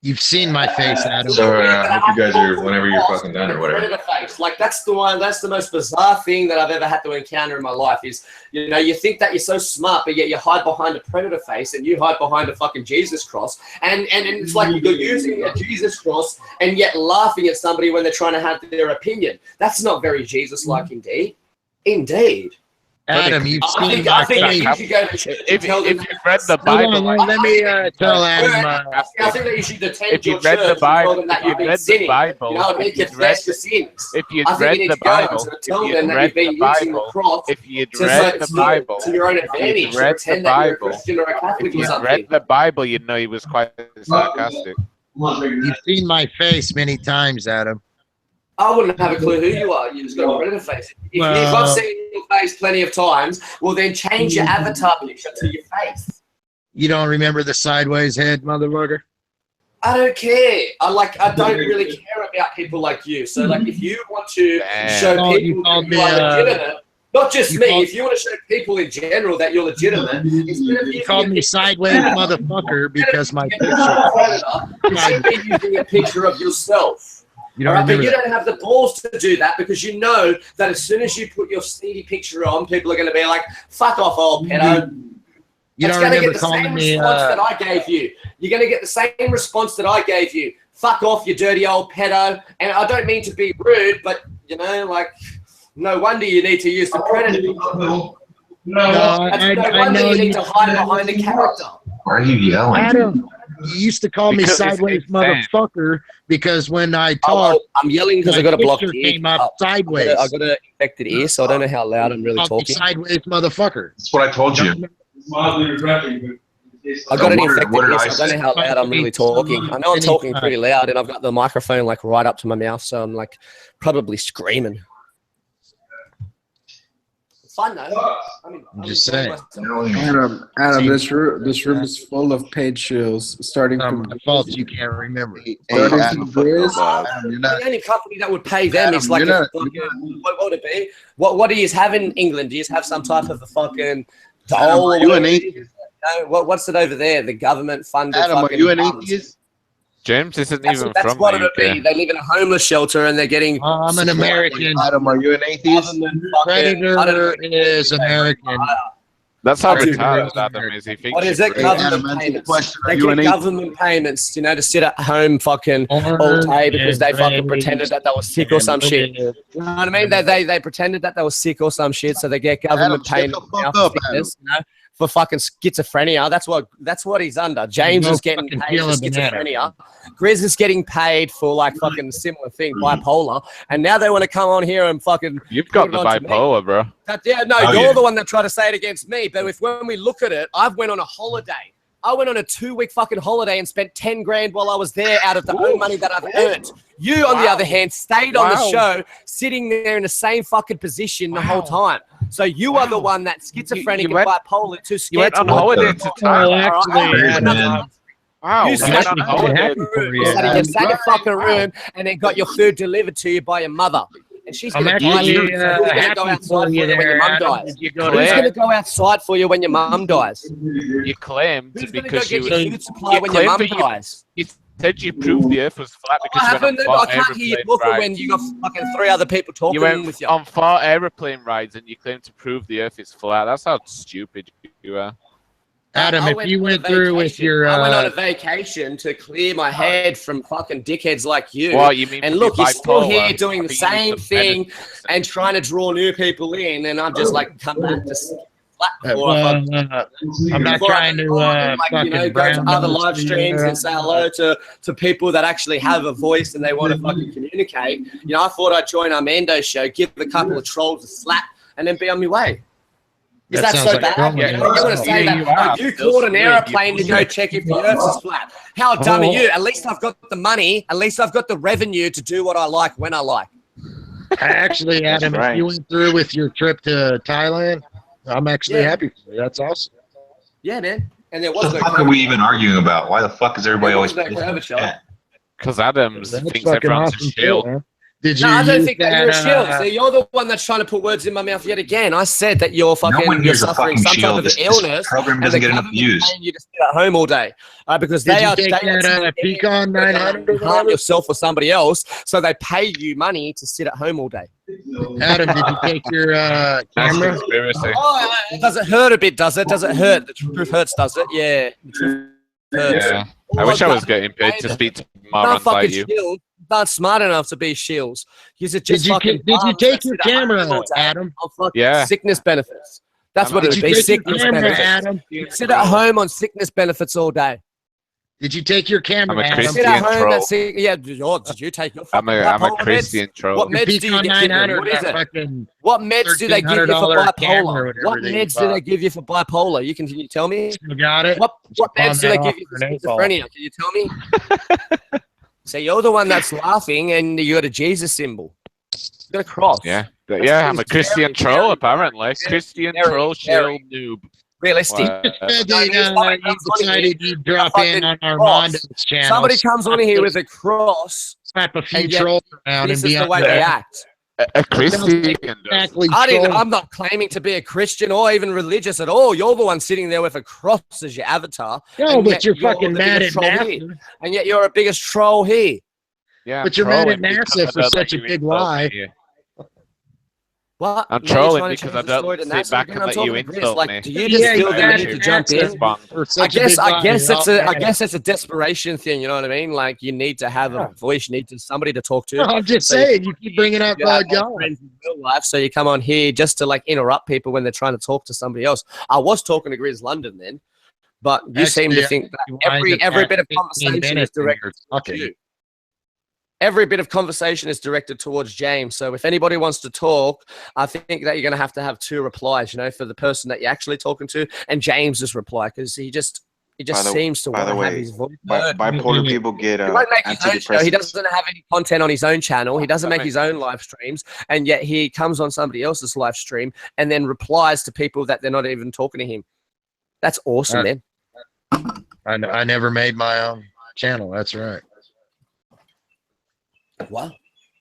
You've seen my face, Adam. So I hope you guys are whenever you're fucking done or whatever. Predator face. Like that's the most bizarre thing that I've ever had to encounter in my life is, you know, you think that you're so smart, but yet you hide behind a predator face and you hide behind a fucking Jesus cross. And it's like you're using a Jesus cross and yet laughing at somebody when they're trying to have their opinion. That's not very Jesus-like indeed. Indeed. Adam, you've I seen think, my I think face. you should go to church and tell them If you've read the Hold on, Bible, let me tell Adam. I think that you should attend if your you've read church the and tell Bible, them that if you've you've been read the sinning. Bible, You know what I mean? if you've Confess your sins. if you'd I think read you need the to go Bible, to if tell them you'd that read you've been the using the Bible, cross if you'd to, read the to- Bible, to your own if advantage, you'd to read the pretend that you're a Bible, Christian or a Catholic if or you'd something. read the Bible, you'd know he was quite sarcastic. You've seen my face many times, Adam. I wouldn't have a clue who you are. You just got a predator face. If Well- I've seen your face plenty of times, well then change your avatar picture to your face. You don't remember the sideways head, motherfucker? I don't care. I don't really care about people like you. So like if you want to show Oh, you people called that me, you are legitimate, not just you me, called- if you want to show people in general that you're legitimate, instead of You using called a me picture- sideways motherfucker because my instead of picture. using a predator, you should be using a picture of yourself. You don't Alright, but remember you that. don't have the balls to do that because you know that as soon as you put your steamy picture on, people are going to be like, fuck off, old pedo. You It's don't going to remember get the calling same me. response that I gave you. You're going to get the same response that I gave you. Fuck off, you dirty old pedo. And I don't mean to be rude, but, you know, like, no wonder you need to use the predator. No, No I wonder know you need you. to hide behind a character. Why are you yelling? Adam, you used to call me Because it's sideways insane. motherfucker because when I Oh, talk, well, I'm yelling because my I got a blocked picture ear. came up sideways. I got an infected ear, so I don't know how loud I'm really Called me talking. sideways motherfucker. That's what I told you. I got an What did- infected what did ear, I so I don't say? know how loud I'm really talking. I know I'm talking pretty loud, and I've got the microphone like right up to my mouth, so I'm like probably screaming. It's fun though. I'm just saying. Adam, this room is full of paid shills, starting from By fault, you can't remember. starting Adam, from Grizz. The only company that would pay them is like you're not- what would it be? What do you have in England? Do you have some type of a fucking Adam, dole? are you an atheist? No, what's it over there? The government funded. Adam, are fucking you an funds. atheist? James isn't That's, even that's from what the it would be. UK. They live in a homeless shelter and they're getting. I'm an American. Adam, are you an atheist? Predator is American. That's how Predator retarded is Adam American. is. He thinks What is you're it? crazy. Government payments. They get government payments, to sit at home fucking all day because they fucking pretended that they were sick or some shit. You know what I mean? They pretended that they were sick or some shit, so they get government payments now for sickness, for fucking schizophrenia. That's what he's under. James is getting paid for schizophrenia. Grizz is getting paid for like fucking similar thing, bipolar. And now they want to come on here and fucking. You've got the bipolar, bro. You're the one that tried to say it against me. But when we look at it, I've went on a holiday. I went on a 2-week fucking holiday and spent 10 grand while I was there out of the own money that I've earned. You, on the other hand, stayed on the show, sitting there in the same fucking position the whole time. So you are the one that's schizophrenic and bipolar, too scared. You went on holiday to Thailand. Wow. You sat in your second fucking room and then got your food delivered to you by your mother. And she's going to die. Who's going to go outside for you when your mum dies? Who's going to go outside for you when your mum dies? You claimed because you food supply when your mum dies? You said you proved the Earth was flat because I haven't. I can't hear you talking when you got fucking 3 other people talking with you. On 4 aeroplane rides and you claimed to prove the Earth is flat. That's how stupid you are. Adam, if you went through with your... I went on a vacation to clear my head from fucking dickheads like you. What, you mean and look, you're still here doing the same thing and trying to draw new people in, and I'm just like, come back to flat. I'm not trying to go to other live streams and say hello to people that actually have a voice and they want to fucking communicate. I thought I'd join Armando's show, give a couple of trolls a slap, and then be on my way. Is that so bad? You want to say that you caught an aeroplane to go check if the Earth is flat. How dumb are you? At least I've got the money. At least I've got the revenue to do what I like when I like. Actually, Adam, if you went through with your trip to Thailand, I'm actually happy for you. That's awesome. Yeah, man. And there What was the no fuck are we even arguing about? Why the fuck is everybody always... Because Adams thinks fucking everyone's awesome a shield. too, Did you No, I don't use think that you're a shield. So you're the one that's trying to put words in my mouth yet again. I said that you're No one fucking here's a suffering fucking some type shield. of illness. program and doesn't the get enough government's views. paying you to sit at home all day because Did they you are take that Pecan 900 harm yourself or somebody else, so they pay you money to sit at home all day. Adam, did you take your camera? Oh, does it hurt a bit? Does it? Does it hurt? The truth hurts, does it? Yeah. The truth hurts. Yeah. I wish I was getting paid to speak to morons like you. Shield. Not smart enough to be shields. Did Did you take your camera, Adam? Yeah. Sickness benefits. That's what it Did would you be. take your Sickness camera, benefits. Adam? You sit at home on sickness benefits all day. Did you take your camera, I'm a Adam? Christian Sit at home troll. and see. Yeah. Oh, did you take your? I'm a bipolar Christian meds? troll. What meds do you Pecan get? 900, What is that it? fucking What meds do they give you for $1,300 camera bipolar? or whatever What they meds do bought. they give you for bipolar? Can you tell me? You got it? What on meds do that they give you for offer, Nate Ball. schizophrenia? Can you tell me? So you're the one that's laughing, and you got a Jesus symbol. You got a cross. Yeah. Yeah, I'm a Christian troll, apparently. Christian troll, shield, noob. Realistic. You decided you'd drop in on Armando's channel. Somebody comes on here with a cross. Slap a few and yet trolls around this and is be the way on they there. act. A Christian. Exactly. I'm not claiming to be a Christian or even religious at all. You're the one sitting there with a cross as your avatar. No, and but yet you're fucking the mad biggest at troll here. NASA. And yet you're a biggest troll here. Yeah, But you're mad at NASA for such a big lie. What? I'm Now you're trolling trying to because I change the story don't to sit NASA back again? and I'm let you talking to Chris, insult like, me. do you just feel the need to jump in? I guess it's a like you need to have a voice, you need to somebody to talk to. No, I'm just So saying, you keep bringing up have y'all. friends in real life, so you come on here just to like interrupt people when they're trying to talk to somebody else. I was talking to Grizz London then, but you seem to think that every bit of conversation is directed to you. Every bit of conversation is directed towards James. So if anybody wants to talk, I think that you're going to have 2 replies, for the person that you're actually talking to and James's reply, because he just seems to want to have his voice heard. Bipolar people get He won't make his own show. He antidepressants. doesn't have any content on his own channel. He doesn't make his own live streams, and yet he comes on somebody else's live stream and then replies to people that they're not even talking to him. That's awesome, man. I never made my own channel. That's right. What?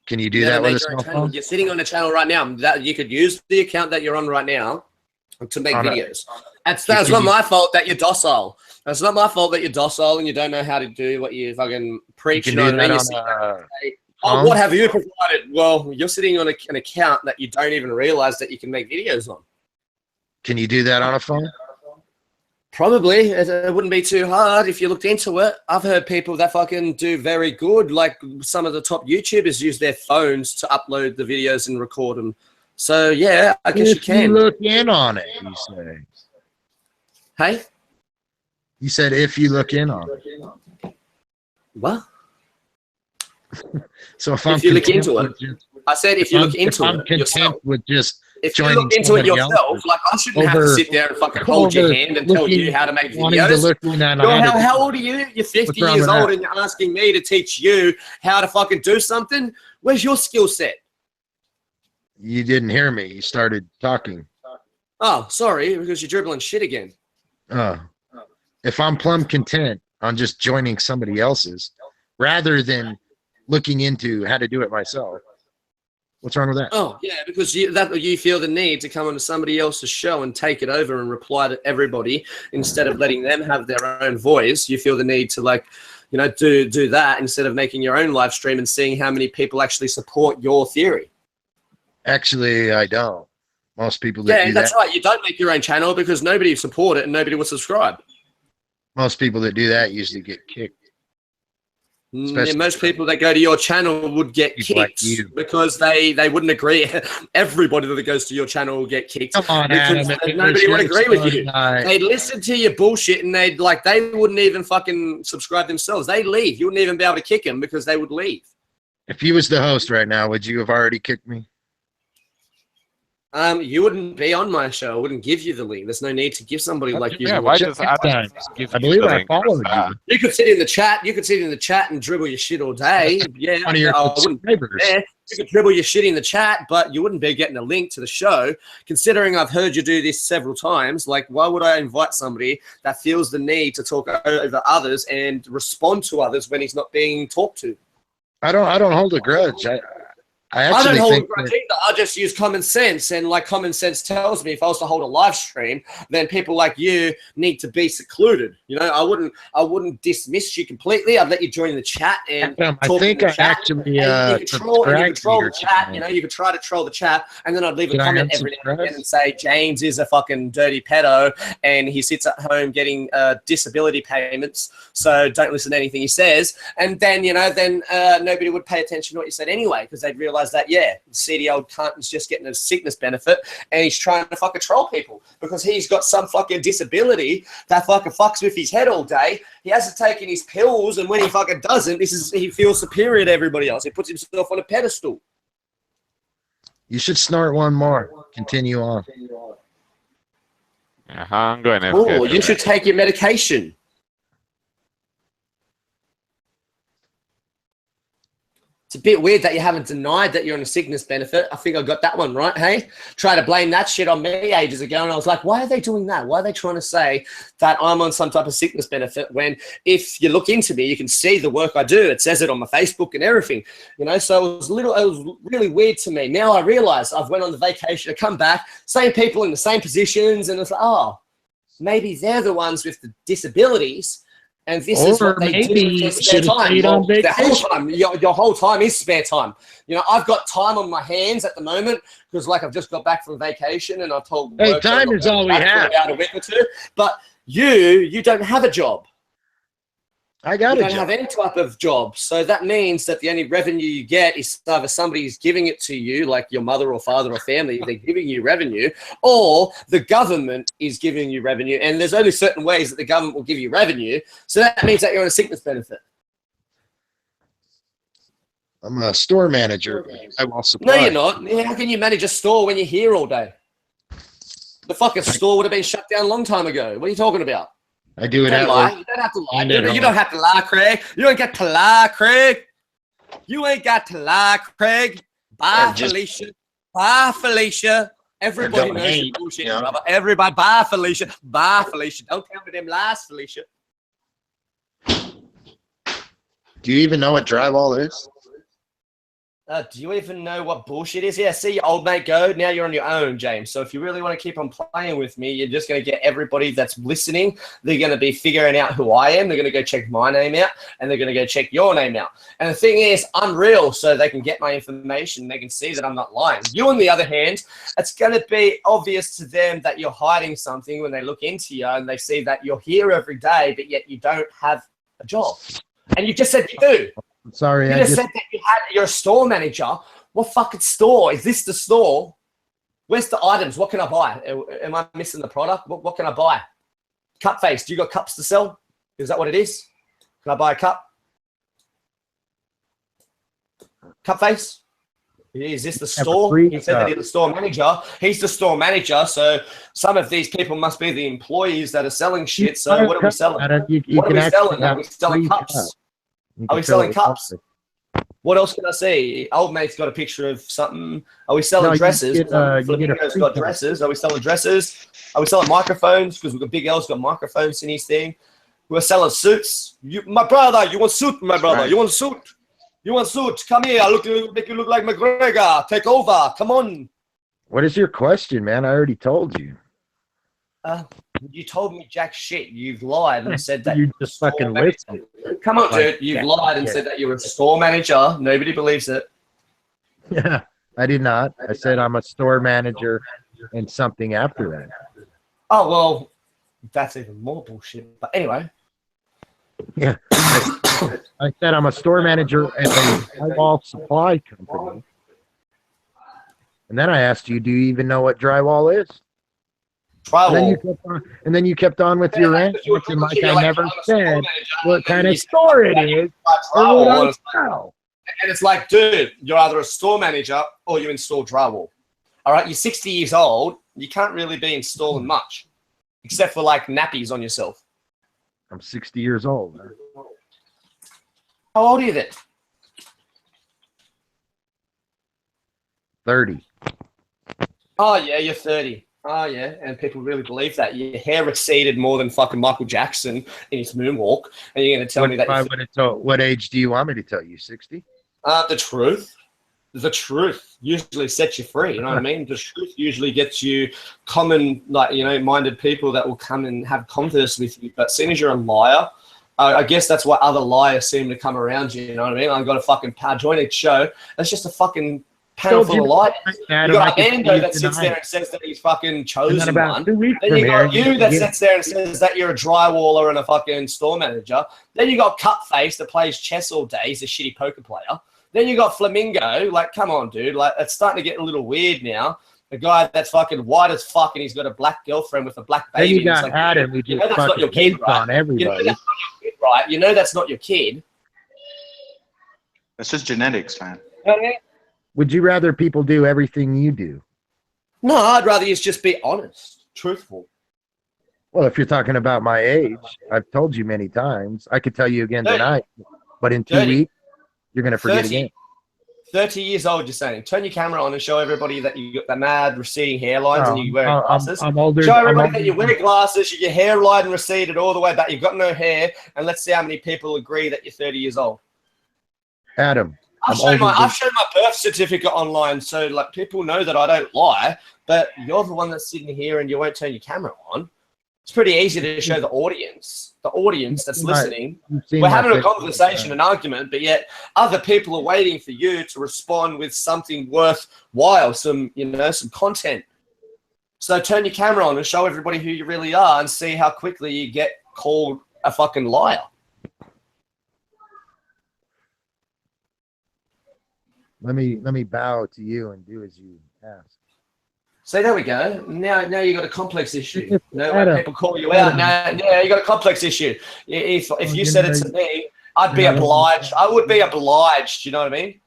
Can you do that with a your own cell channel. phone? You're sitting on a channel right now. That you could use the account that you're on right now to make On a- videos. That's not my fault that you're docile. That's not my fault that you're docile and you don't know how to do what you fucking preach. You know what I mean? You sit there and say, oh, what have you provided? Well, you're sitting on an account that you don't even realize that you can make videos on. Can you do that on a phone? Probably. It wouldn't be too hard if you looked into it. I've heard people that fucking do very good. Like some of the top YouTubers use their phones to upload the videos and record them. So, yeah, I guess you can. If you look in on it, you say. Hey? You said if you look in on it. What? So if you look into it. I said if you look into I'm it content yourself. with just if you look into it yourself, like I shouldn't have to sit there and fucking hold your hand and tell you how to make videos. How old are you? You're 50 years old and you're asking me to teach you how to fucking do something? Where's your skill set? You didn't hear me. You started talking. Oh, sorry, because you're dribbling shit again. If I'm plumb content on just joining somebody else's rather than looking into how to do it myself, what's wrong with that? Oh, yeah, because you feel the need to come onto somebody else's show and take it over and reply to everybody instead of letting them have their own voice. You feel the need to, like, you know, do that instead of making your own live stream and seeing how many people actually support your theory. Actually, I don't. Most people that do that's right. You don't make your own channel because nobody will support it and nobody will subscribe. Most people that do that usually get kicked. And most people that go to your channel would get kicked because they wouldn't agree. Everybody that goes to your channel will get kicked. Come on, because nobody would agree with you. They'd listen to your bullshit and they wouldn't even fucking subscribe themselves. They'd leave. You wouldn't even be able to kick them because they would leave. If you was the host right now, would you have already kicked me? You wouldn't be on my show. I wouldn't give you the link. There's no need to give somebody like you. Yeah, why does Adam give I believe I link? followed you. You could sit in the chat. You could sit in the chat and dribble your shit all day. Yeah, One of your subscribers. You could dribble your shit in the chat, but you wouldn't be getting a link to the show. Considering I've heard you do this several times, like, why would I invite somebody that feels the need to talk over others and respond to others when he's not being talked to? I don't hold a grudge. I don't actually hold a think grudge that, either. I just use common sense, and like common sense tells me if I was to hold a live stream, then people like you need to be secluded. You know, I wouldn't dismiss you completely. I'd let you join the chat and I talk think in the I chat. actually And you could troll the chat. channel. You know, you could try to troll the chat, and then I'd leave a Can I comment every now and unsubscribe? then and say James is a fucking dirty pedo, and he sits at home getting disability payments. So don't listen to anything he says. And then nobody would pay attention to what you said anyway because they'd realize that seedy old cunt is just getting a sickness benefit and he's trying to fucking troll people because he's got some fucking disability that fucking fucks with his head all day. He hasn't taken his pills, and when he fucking doesn't, he feels superior to everybody else. He puts himself on a pedestal. you should snort one more. Continue on. I'm going to. Oh, you should take your medication. It's a bit weird that you haven't denied that you're on a sickness benefit. I think I got that one right, hey? Try to blame that shit on me ages ago, and I was like, why are they doing that? Why are they trying to say that I'm on some type of sickness benefit when if you look into me, you can see the work I do. It says it on my Facebook and everything, you know? So it was really weird to me. Now I realize I've went on the vacation, I come back, same people in the same positions, and it's like, oh, maybe they're the ones with the disabilities. And this is what they do with their spare time. Well, the whole time, your whole time is spare time. You know, I've got time on my hands at the moment because, like, I've just got back from vacation and I've told. Hey, time is all we have. About a week or two, but you don't have a job. I got you a don't job. have any type of job, so that means that the only revenue you get is either somebody's giving it to you, like your mother or father or family, they're giving you revenue, or the government is giving you revenue. And there's only certain ways that the government will give you revenue, so that means that you're on a sickness benefit. I'm a store manager. I will No, supply. you're not. How can you manage a store when you're here all day? The fucking store would have been shut down a long time ago. What are you talking about? I do it Don't at lie. work. You don't have to lie. And You at don't home. have to lie, Craig. You ain't got to lie, Craig. You ain't got to lie, Craig. Bye, Felicia. Bye, Felicia. Everybody don't knows hate, your bullshit, you know. brother. Everybody, bye, Felicia. Bye, Felicia. Don't tell me them lies, Felicia. Do you even know what drywall is? Do you even know what bullshit is? Yeah, see your old mate go. Now you're on your own, James. So if you really want to keep on playing with me, you're just going to get everybody that's listening. They're going to be figuring out who I am. They're going to go check my name out, and they're going to go check your name out. And the thing is, I'm real, so they can get my information. They can see that I'm not lying. You, on the other hand, it's going to be obvious to them that you're hiding something when they look into you and they see that you're here every day, but yet you don't have a job. And you just said you do. I'm sorry. You just said that you're a store manager. What fucking store? Is this the store? Where's the items? What can I buy? Am I missing the product? What can I buy? Cup face. Do you got cups to sell? Is that what it is? Can I buy a cup? Cup face? Is this the store? He said that he's the store manager. He's the store manager. So some of these people must be the employees that are selling shit. So what are we selling? What are we selling? Are we selling cups? Are we selling cups? What else can I see? Old mate's got a picture of something. Are we selling dresses? Flamingo's got dresses. Are we selling dresses? Are we selling microphones? Because we've got Big L's got microphones in his thing. We're selling suits. My brother, you want suit, my brother? You want suit? You want suit? Come here. Make you look like McGregor. Take over. Come on. What is your question, man? I already told you. You told me jack shit. You've lied and said that you just fucking listen. Come on, dude. You've lied and said that you're a store manager. Nobody believes it. Yeah, I did not. I said I'm a store manager and something after that. Oh, well, that's even more bullshit. But anyway. Yeah. I said I'm a store manager at a drywall supply company. And then I asked you, do you even know what drywall is? Drywall. And then you kept on with your answer, like I never said what kind of store it is. And it's like, dude, you're either a store manager or you install drywall. All right, you're 60 years old. You can't really be installing much, except for like nappies on yourself. I'm 60 years old. Man. How old are you then? 30. Oh, yeah, you're 30. Oh, yeah, and people really believe that. Your hair receded more than fucking Michael Jackson in his moonwalk, and you're going to tell me that... What age do you want me to tell you, 60? The truth. The truth usually sets you free, you know what I mean? The truth usually gets you common, like, you know, minded people that will come and have converse with you. But seeing as you're a liar, I guess that's why other liars seem to come around you, you know what I mean? I've got a fucking join each show. That's just a fucking... panel full of liars. You got Ando that sits there and says that he's fucking chosen one. Then you got you that sits there and says that you're a drywaller and a fucking store manager. Then you got Cutface that plays chess all day. He's a shitty poker player. Then you got Flamingo. Like, come on, dude. Like, it's starting to get a little weird now. A guy that's fucking white as fuck and he's got a black girlfriend with a black baby. Then you got Adam who just that's not your kid, right? On everybody. You know that's not your kid, right? You know that's not your kid. That's just genetics, man. You know what I mean? Would you rather people do everything you do? No, I'd rather you just be honest, truthful. Well, if you're talking about my age, I've told you many times. I could tell you again tonight, but in 2 weeks, you're going to forget again. 30 years old, you're saying. Turn your camera on and show everybody that you got the mad receding hairlines and you're wearing glasses. I'm older. Show everybody that you wear glasses, your hairline receded all the way back. You've got no hair, and let's see how many people agree that you're 30 years old. Adam. I've shown my birth certificate online, so like people know that I don't lie. But you're the one that's sitting here and you won't turn your camera on. It's pretty easy to show the audience that's listening. We're having a conversation, an argument, but yet other people are waiting for you to respond with something worthwhile, some content. So turn your camera on and show everybody who you really are, and see how quickly you get called a fucking liar. Let me bow to you and do as you ask. So there we go. Now you got a complex issue. When people call you out, now you got a complex issue. If you said it to me, I'd be obliged. I would be obliged. You know what I mean?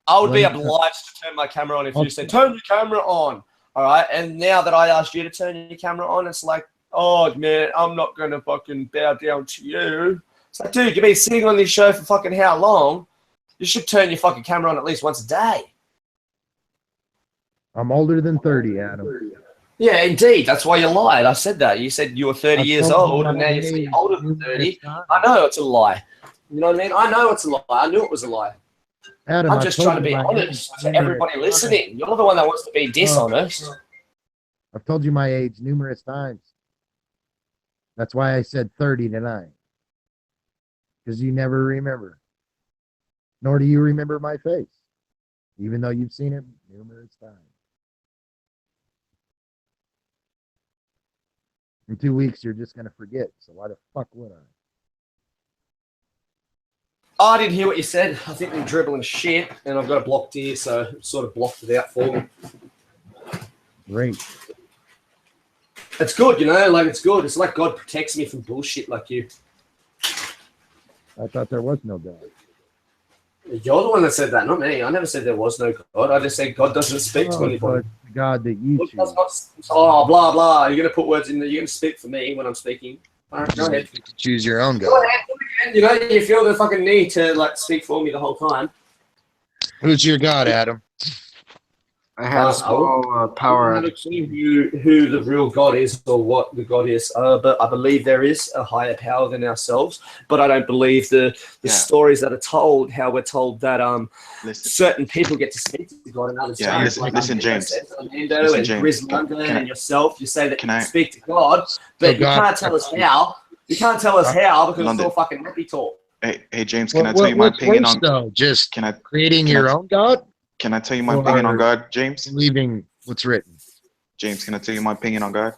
I would be obliged to turn my camera on if you said turn your camera on. All right. And now that I asked you to turn your camera on, it's like, oh man, I'm not gonna fucking bow down to you. It's like, dude, you've been sitting on this show for fucking how long? You should turn your fucking camera on at least once a day. I'm older than 30, Adam. Yeah, indeed. That's why you lied. I said that. You said you were 30 years old, and now you say you're older than 30. I know it's a lie. You know what I mean? I know it's a lie. I knew it was a lie. Adam, I'm I just told trying to you be my honest age to everybody numerous listening. You're the one that wants to be dishonest. I've told you my age numerous times. That's why I said 30 tonight. Because you never remember. Nor do you remember my face. Even though you've seen it numerous times. In 2 weeks, you're just going to forget. So why the fuck would I? Oh, I didn't hear what you said. I think you're dribbling shit, and I've got it blocked here, so it sort of blocked it out for me. Great. It's good, you know, like it's good. It's like God protects me from bullshit like you. I thought there was no God. You're the one that said that, not me. I never said there was no God. I just said God doesn't speak to anybody. The God that you choose. Oh, blah, blah. You're going to put words in there. You're going to speak for me when I'm speaking. All right, go ahead. Choose your own Go God. ahead. You know, you feel the fucking need to like speak for me the whole time. Who's your God, Adam? I have a small power. I haven't seen who the real God is or what the God is, but I believe there is a higher power than ourselves. But I don't believe the stories that are told, how we're told that certain people get to speak to God and others don't. Listen, James. Armando Listen, and James. Grizz London and yourself, you say that you I- speak to God, but you God- can't tell us how. You can't tell us how because London. it's all fucking happy talk. Hey, James. Can I tell you my What's opinion worse, on? though? Just Can I creating can your I- own God? Can I tell you my opinion on Or God, James? believing what's written? James, can I tell you my opinion on God?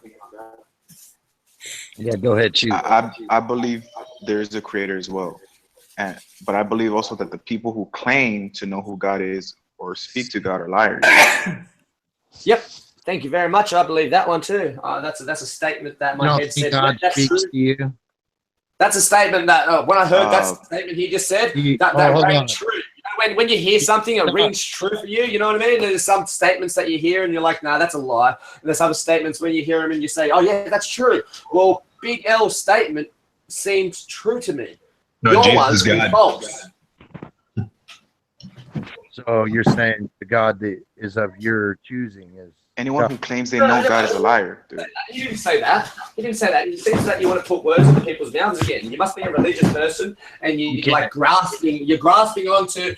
Yeah, go ahead, choose. I believe there is a creator as well, but I believe also that the people who claim to know who God is or speak to God are liars. Yep. Thank you very much. I believe that one too. That's a statement that my head said. God That's speaks true. to you. That's a statement that when I heard that statement he just said, that hold rang on. true. You know, when you hear something, it rings true for you. You know what I mean? There's some statements that you hear and you're like, nah, that's a lie. And there's other statements when you hear them and you say, oh yeah, that's true. Well, Big L's statement seems true to me. No, Your Jesus one's is God. false. So you're saying the God that is of your choosing is Anyone who claims they know God is a liar, dude. You didn't say that. You didn't say that. It seems that you want to put words into people's mouths again. You must be a religious person, and you're like grasping. You're grasping onto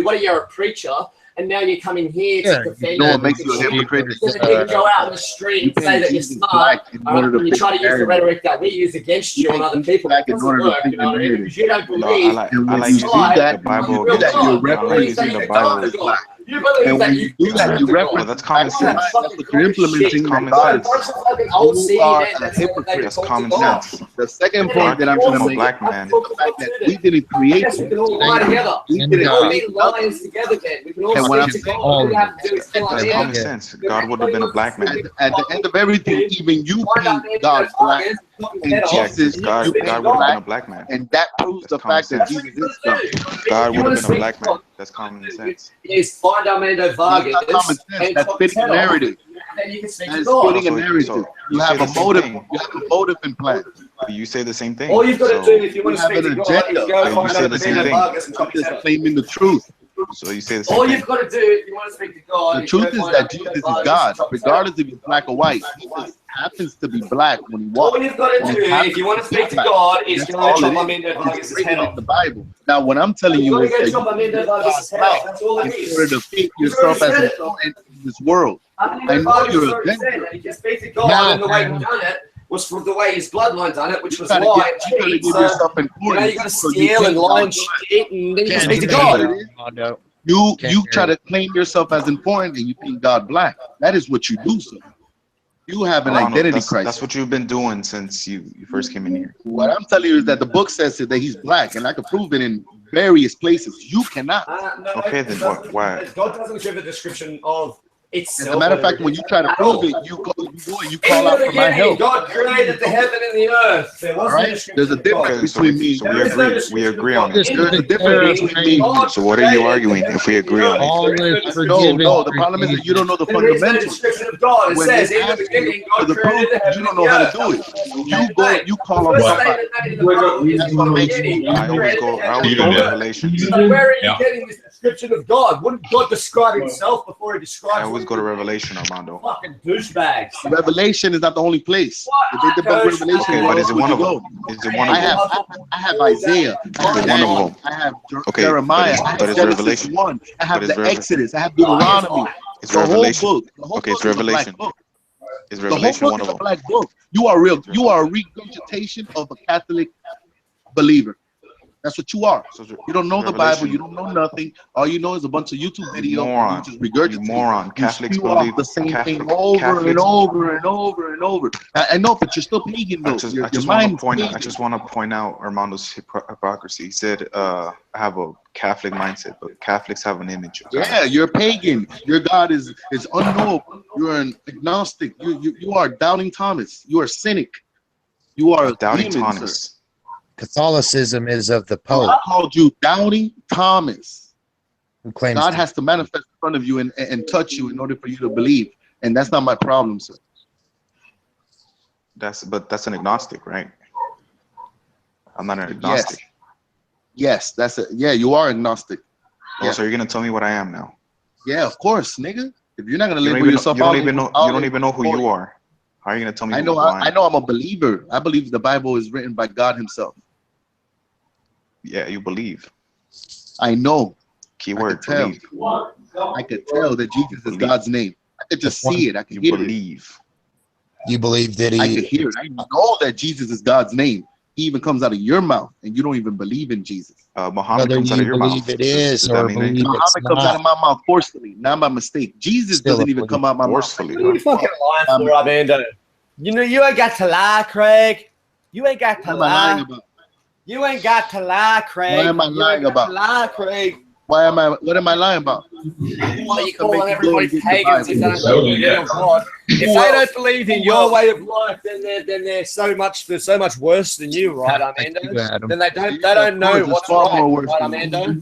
what are you, a preacher? And now you're coming here to defend. You know what makes you a hypocrite? You can go out in the street and say that you're smart. When you try to use the rhetoric that we use against you and other people, it doesn't work. You know what I mean? Because you don't believe. I like using the Bible. I like using the Bible. You believe And that when you do that, you reference that's common sense. that's what you're implementing. Common God. sense. You are a hypocrite. That's common sense. The second point that I'm going to I'm a make black man. is the fact that we didn't create Yes, we you. can all lie together. We We didn't can all create be liars together then. We can all And when speak to I'm- God. All we have to do is kill our That's enemies. common sense. God would have been a black man. At the end of everything, even you being God black and Jesus, God you would being have been a black, black man. and that proves the fact that Jesus is God. God would have been a black man. That's common sense. Is find Armando Vargas. That's not common sense. and That's fitting a narrative. Then you can speak That to is God. fitting a narrative. So You say have the a same motive. thing. You have a motive in plan. You say the same thing. All you've got to So- do if you want to You speak have to an God is agenda. go So find you say the same Armando thing. Vargas and I'm copy just that. claiming the truth. So you say the same All thing. you've got to do if you want to speak to God The is truth go is find that Armando Jesus is Vargas God, and copy regardless if he's black or white. He just happens to be black when he that. All walks. you've got to And do he happens if you want to be speak to black. God is That's go all and it chop is. Armando It's Vargas' written head in off. the Bible. Now, what I'm telling You've you got to is go that chop Armando you Vargas' head off. That's all it in is. order to fit yourself as important in this world. I know you're a said that you can speak to God, Now, and the way he done it was from the way his bloodline done it, which was You gotta lie give and cheat. yourself So, you know, importance. you got to so you steal can and lie and God. cheat, and then you can Can't speak to hear God. you, Armando. You Can't try hear to claim yourself as important and you think God black. That is what you do, sir. You have an I don't know. identity That's crisis. what you've been doing since you first came in here. What I'm telling you is that the book says that he's black, and I can prove it in various places. You cannot. No, Okay, then why? God doesn't give a description of itself. As a matter of fact, when you try to prove it, you go and you call out for my help. God created the heaven and the earth. There was All right? There's a difference between me. So we agree on it. There's a difference between me. So what are you arguing if we agree on it? All is No, forgiven. no. The problem is that you don't know the There is no fundamentals. description of God. It When says, they in the ask beginning, you for God the created the proof, heaven you don't and know the how earth. to do it. You call on First somebody. statement made in the Bible is, in the beginning, God I always created go the heaven and the to earth. Revelations. So where are you Yeah. getting this description of God. Wouldn't God describe himself before he describes? I always go to Revelation, Armando. Fucking douchebags. Revelation is not the only place. If they debunk Revelation, Okay, but is it one of them? Is it one of them? I have Isaiah. I have One of them. I have Okay, Jeremiah. but it's I have Genesis Revelation. 1. I have But it's the Exodus. I have Deuteronomy. It's The whole Revelation. book. The whole Okay, it's book is a black Revelation. book. Is The whole Revelation book one is of a them? black book. You are real. You are a regurgitation of a Catholic believer. That's what you are. You don't know the Bible. You don't know nothing. All you know is a bunch of YouTube videos. Moron. You just regurgitate. Moron. You Catholics spew off believe the same Catholic, thing over Catholics, and over and over and over. I know, but you're still pagan though. Your mind is pagan. I just want to point out Armando's hypocrisy. He said, "I have a Catholic mindset, but Catholics have an image." Of God. Yeah, you're pagan. Your God is unknowable. You're an agnostic. You are doubting Thomas. You are cynic. You are doubting demon, Thomas. sir. Catholicism is of the Pope. I called you doubting Thomas. Who claims God to- has to manifest in front of you and touch you in order for you to believe, and that's not my problem, sir. That's an agnostic, right? I'm not an agnostic. Yes, that's it. Yeah, you are agnostic. Oh, so you're gonna tell me what I am now? Yeah, of course, nigga. If you're not gonna You label don't even yourself, know, you don't even know who you are. How are you gonna tell me? I know. who I I am? know. I'm a believer. I believe the Bible is written by God Himself. Yeah, you believe. I know. Keyword. I Believe. could tell. I could tell that Jesus is God's name. I could just see it. I could You hear believe. You believe that I he? could hear it. I know that Jesus is God's name. He even comes out of your mouth, and you don't even believe in Jesus. Muhammad Whether comes out you of your believe mouth. it is Does or that mean anything? believe it's Muhammad comes out not. of my mouth forcefully, not by mistake. Jesus Still doesn't a even come out my mouth. Forcefully. What are you fucking lying for, Armando? You know you ain't got to lie, Craig. You ain't got to What am I lying lie. about? You ain't got to lie, Craig. What am I You ain't lying got about? to lie, Craig. What am I lying about? Well, you calling everybody pagans if they don't believe in your God. If they don't believe in your way of life, then they're so much worse than you, right, Armando? Then they don't know what's right, right, Armando?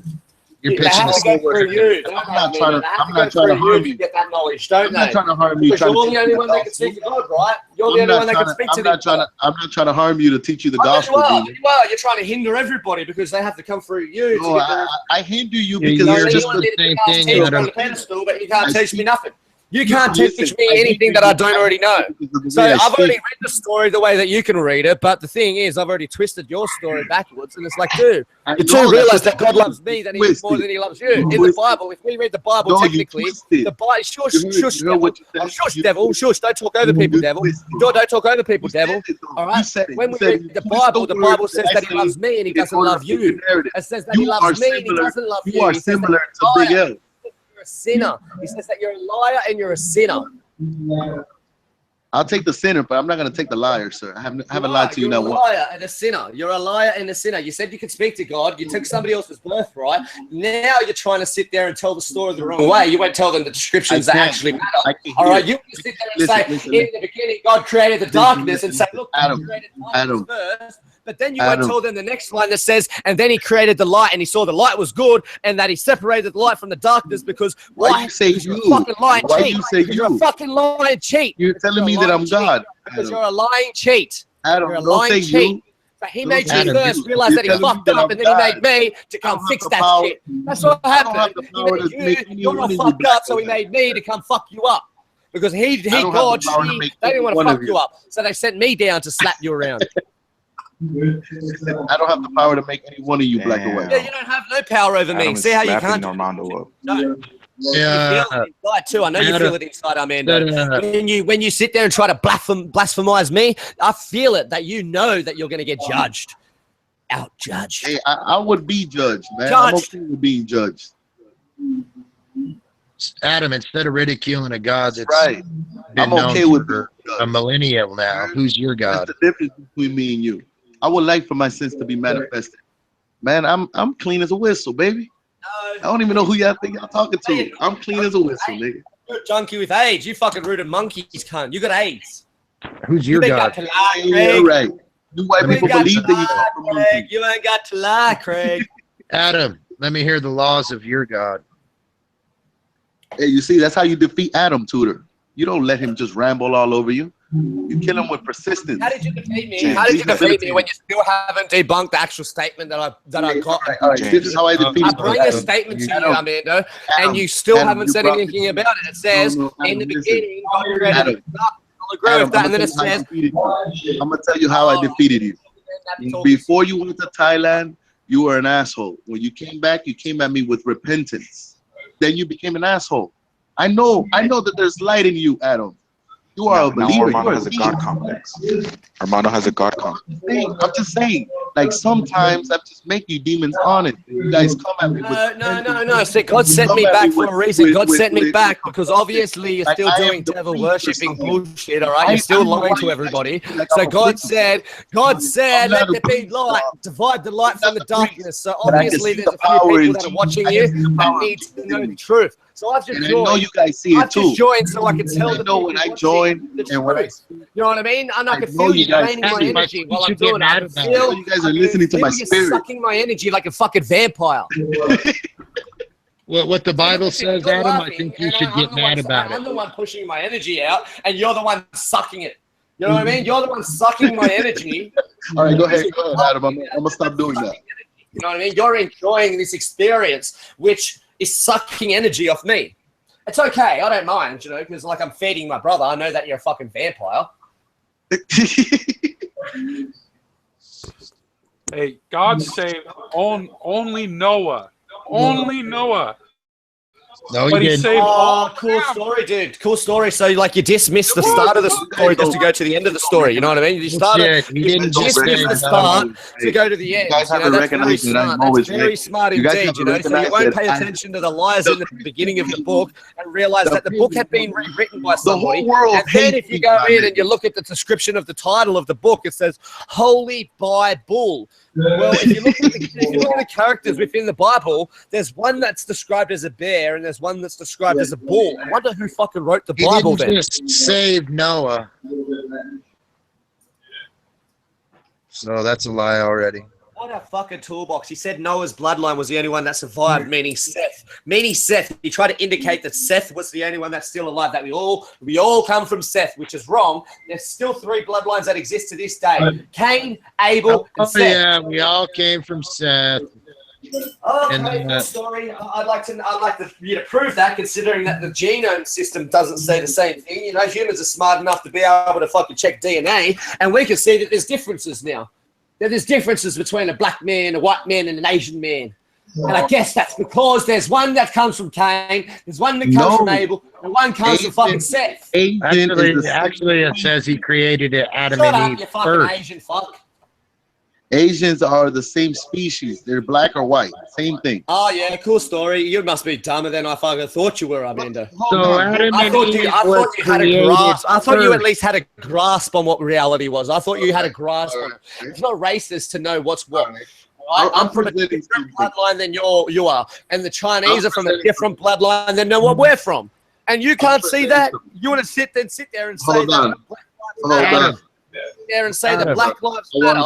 You're They have to pitching. go through you. Don't I'm not they, trying Armando? to. They have I'm to go not trying to through harm you you. to get that knowledge, don't I'm not they? trying to harm you. Because Trying you're to the teach only you one the that can speak to God, right? You're the I'm only not one that trying can to. speak I'm to not this trying God. to. I'm not trying to harm you to teach you the Oh, gospel. you are. dude. You are. You're trying to hinder everybody because they have to come through you. No, to get their... I hinder you Yeah, because you're it's just you want the me to same teach thing, you Adam. on the pedestal, but you can't I teach me speak- nothing. You No, can't teach listen, me I anything hinder that I you don't already know. because of the So way I I've already speak. read the story the way that you can read it, but the thing is, I've already twisted your story backwards, and it's like, dude, I you know, two realize that's what that God you loves do. me You more twisted. than He loves you. You In the twisted. Bible, if we read the Bible, No, you technically, twisted. the Bible, shush, You shush, heard devil. what you Oh, said. shush, You devil, twisted. shush, don't talk over people, You devil. twisted. Don't talk over people, You said devil. it, though. All You right? said it. When You we said read you the twist Bible words says that I that He say loves me and He in doesn't order love to fit you. the narrative. It says that You He are loves me and He similar. doesn't love you. You are He says that similar to you're a Big liar. L. You're a sinner. He says that you're a liar and you're a sinner. I'll take the sinner, but I'm not going to take the liar, sir. I haven't lied to you You're now a once. liar and a sinner. You're a liar and a sinner. You said you could speak to God. You took somebody else's birthright. Now you're trying to sit there and tell the story the wrong way. You won't tell them the descriptions that I can't. actually matter. I can All hear right, it. you can sit there and Listen, say, listen, in the beginning, God created the darkness, and say, look, God Adam, created darkness first. But then you Adam. won't tell them the next line that says, and then He created the light, and He saw the light was good, and that He separated the light from the darkness because Why you say Because you're you? a fucking lying Why cheat. you say Because you're a you? fucking lying cheat. You're Because telling me a that lying I'm cheat. God. Because Adam, you're a lying cheat. Adam, You're a don't say lying cheat. you. But He Don't made say you you. first, realize You're that He telling me fucked that up, I'm and then He God. made me to I don't come have fix the that power. shit. That's what I don't have happened. the He power made to you, make any you're one all of you fucked black up, so or He white. made me to come fuck you up. Because he I don't have God, the power to she, make they didn't want to one fuck of you you. up. So they sent me down to slap you around. I don't have the power to make any one of you black or white. Yeah, you don't have no power over me. Adam is See how you slapping can't? Armando up. No. Yeah. You feel it inside too. I know you feel it inside, Armando. But, When you sit there and try to blasphemize me, I feel it that you know that you're going to get judged. Out-judged. Hey, I would be judged, man. I'm Judged. okay with being judged. Adam, instead of ridiculing a God that's Right. been I'm okay known with for being a judged. millennium now, who's your That's God? the difference between me and you. I would like for my sins to be manifested. Man, I'm clean as a whistle, baby. I don't even know who y'all think y'all talking to. I'm clean as a whistle, nigga. You're a junkie with AIDS. You fucking rooted monkeys, cunt. You got AIDS. Who's You your ain't God? got to lie, Yeah, Craig. right. You white Let me people got believe to that you lie, come from Craig. monkeys. You ain't got to lie, Craig. Adam, let me hear the laws of your God. Hey, you see, that's how you defeat Adam, Tudor. You don't let him just ramble all over you. You kill them with persistence. How did you defeat me? How did you defeat me when you still haven't debunked the actual statement that I got? All right, this is how I defeated I bring a statement to you, Armando, and you still haven't said anything about it. It says in the beginning, God created the dark. I'll agree with that, and then it says, I'm gonna tell you how I defeated you. Before you went to Thailand, you were an asshole. When you came back, you came at me with repentance. Then you became an asshole. I know that there's light in you, Adam. You are a believer. Armando has a God complex. Armando has a God complex. I'm just saying, like sometimes I just make you demons honest. You guys come at me with No. See, God sent me back for a reason. God sent me back because obviously you're still doing devil worshipping bullshit. All right, you're still lying to everybody. So God said, let there be light. Divide the light from the darkness. So obviously there's a few people that are watching you that need to know the truth. So I've just joined. I know you guys see it too. I've just joined so I can tell them. Know when I join and when I. You know what I mean? And I can feel you draining my energy while I'm doing it. You guys are listening to my spirit. You're sucking my energy like a fucking vampire. What the Bible says, Adam, I think you should get mad about it. I'm the one pushing my energy out, and you're the one sucking it. You know what I mean? You're the one sucking my energy. All right, go ahead, Adam. I'm gonna stop doing that. You know what I mean? You're enjoying this experience, which is sucking energy off me. It's okay. I don't mind, you know, because like I'm feeding my brother. I know that you're a fucking vampire. Hey, God saved only Noah. Only Noah. No, but he saved all. Cool story, dude. Cool story. So, like, you dismissed the start of the story just to go to the end of the story. You know what I mean? You started. You didn't dismiss the start to go to the end. You guys have to recognize that I'm always very smart indeed. You know, so you won't pay attention to the lies in the beginning of the book and realize that the book had been rewritten by somebody. And then, if you go in and you look at the description of the title of the book, it says "Holy Bible." Well, if you look at the characters within the Bible, there's one that's described as a bear and there's one that's described as a bull. I wonder who fucking wrote the Bible then. He didn't just save Noah. So that's a lie already. What a fucking toolbox. He said Noah's bloodline was the only one that survived, meaning Seth. Meaning Seth. He tried to indicate that Seth was the only one that's still alive, that we all come from Seth, which is wrong. There's still 3 bloodlines that exist to this day. Cain, Abel, and Seth. Yeah, we all came from Seth. Okay, good story. I'd like you to prove that, considering that the genome system doesn't say the same thing. You know, humans are smart enough to be able to fucking check DNA, and we can see that there's differences now. There's differences between a black man, a white man, and an Asian man. And I guess that's because there's one that comes from Cain, there's one that comes from Abel, and one comes from fucking Seth. Actually, it says he created Adam Shut and up, Eve you fucking first. Asian fuck. Asians are the same species. They're black or white. Same thing. Oh, yeah, cool story. You must be dumber than I fucking thought you were, Armando. So Adam I and thought Eve you had created a grasp. I thought you at first. least had a grasp on what reality was. I thought you had a grasp on it. It's not racist to know what's what. I'm from a different bloodline than you are. And the Chinese are from a different bloodline than what we're from. And you can't see that? You want to sit there and say that black lives matter. There and say that Black Lives Matter,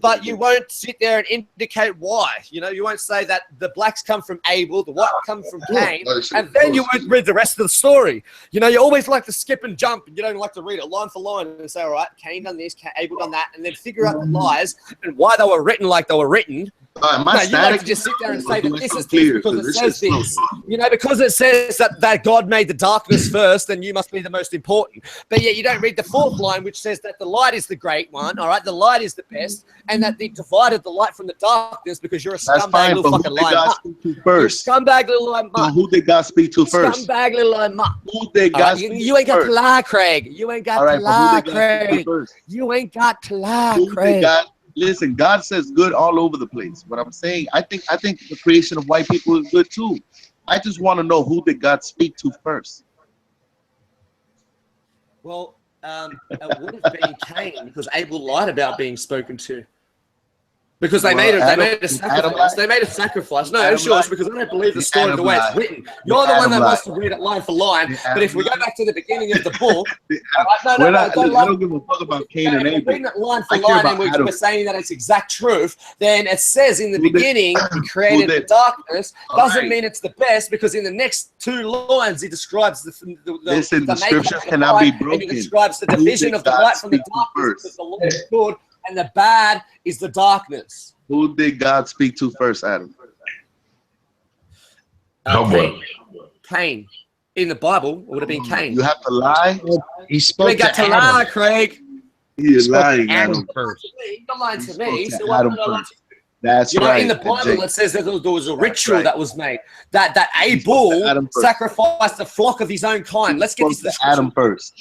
but you won't sit there and indicate why. You know, you won't say that the blacks come from Abel, the white come from Cain, and then you won't read the rest of the story. You know, you always like to skip and jump, and you don't like to read it line for line and say, all right, Cain done this, Abel done that, and then figure out the lies and why they were written like they were written. No, you like to just sit there and say that this is this because it says this. You know, because it says that God made the darkness first, then you must be the most important. But yet you don't read the 4th line, which says that the light is the great one, all right? The light is the best, and that they divided the light from the darkness because you're a scumbag little fucking lying mutt. First. Scumbag little lying mutt. Who did God speak to first? Scumbag little lying mutt. Who did God speak to You ain't got first? to lie, Craig. You ain't got to lie, Craig. You ain't got to lie, Craig. Listen, God says good all over the place. What I'm saying, I think the creation of white people is good too. I just want to know, who did God speak to first? Well, it would have been Cain because Abel lied about being spoken to. Because they made a sacrifice. Adam They made a sacrifice. No, Adam it's yours lied. because I don't believe the story the way it's Adam written. You're the one Adam that lied. wants to read it line for line. But if we go back to the beginning of the book, We're not, I don't give a fuck about Cain and if we're Abel. reading it line for I care line about and we're Adam. saying that it's exact truth, then it says in the Who did- beginning he created who the did? darkness. Doesn't Alright. mean it's the best because in the next 2 lines he describes Listen, the makeup scriptures of the cannot light, be and he broken. describes the Who division did of the God light from the speak to darkness first? because the light is good and the bad is the darkness. Who did God speak to first, Adam? Cain. Cain. In the Bible, it would have been Cain. You have to lie? He spoke We got to to lie, Adam. Craig. He is Spoke to lying, Adam Adam. first. You're not lying to He me. spoke to So why Adam would I lie first. to you? That's You know, right. in the Bible, Jake. it says that there was a ritual right. that was made. That Abel sacrificed the flock of his own kind. Let's get Spoke this to to Adam first.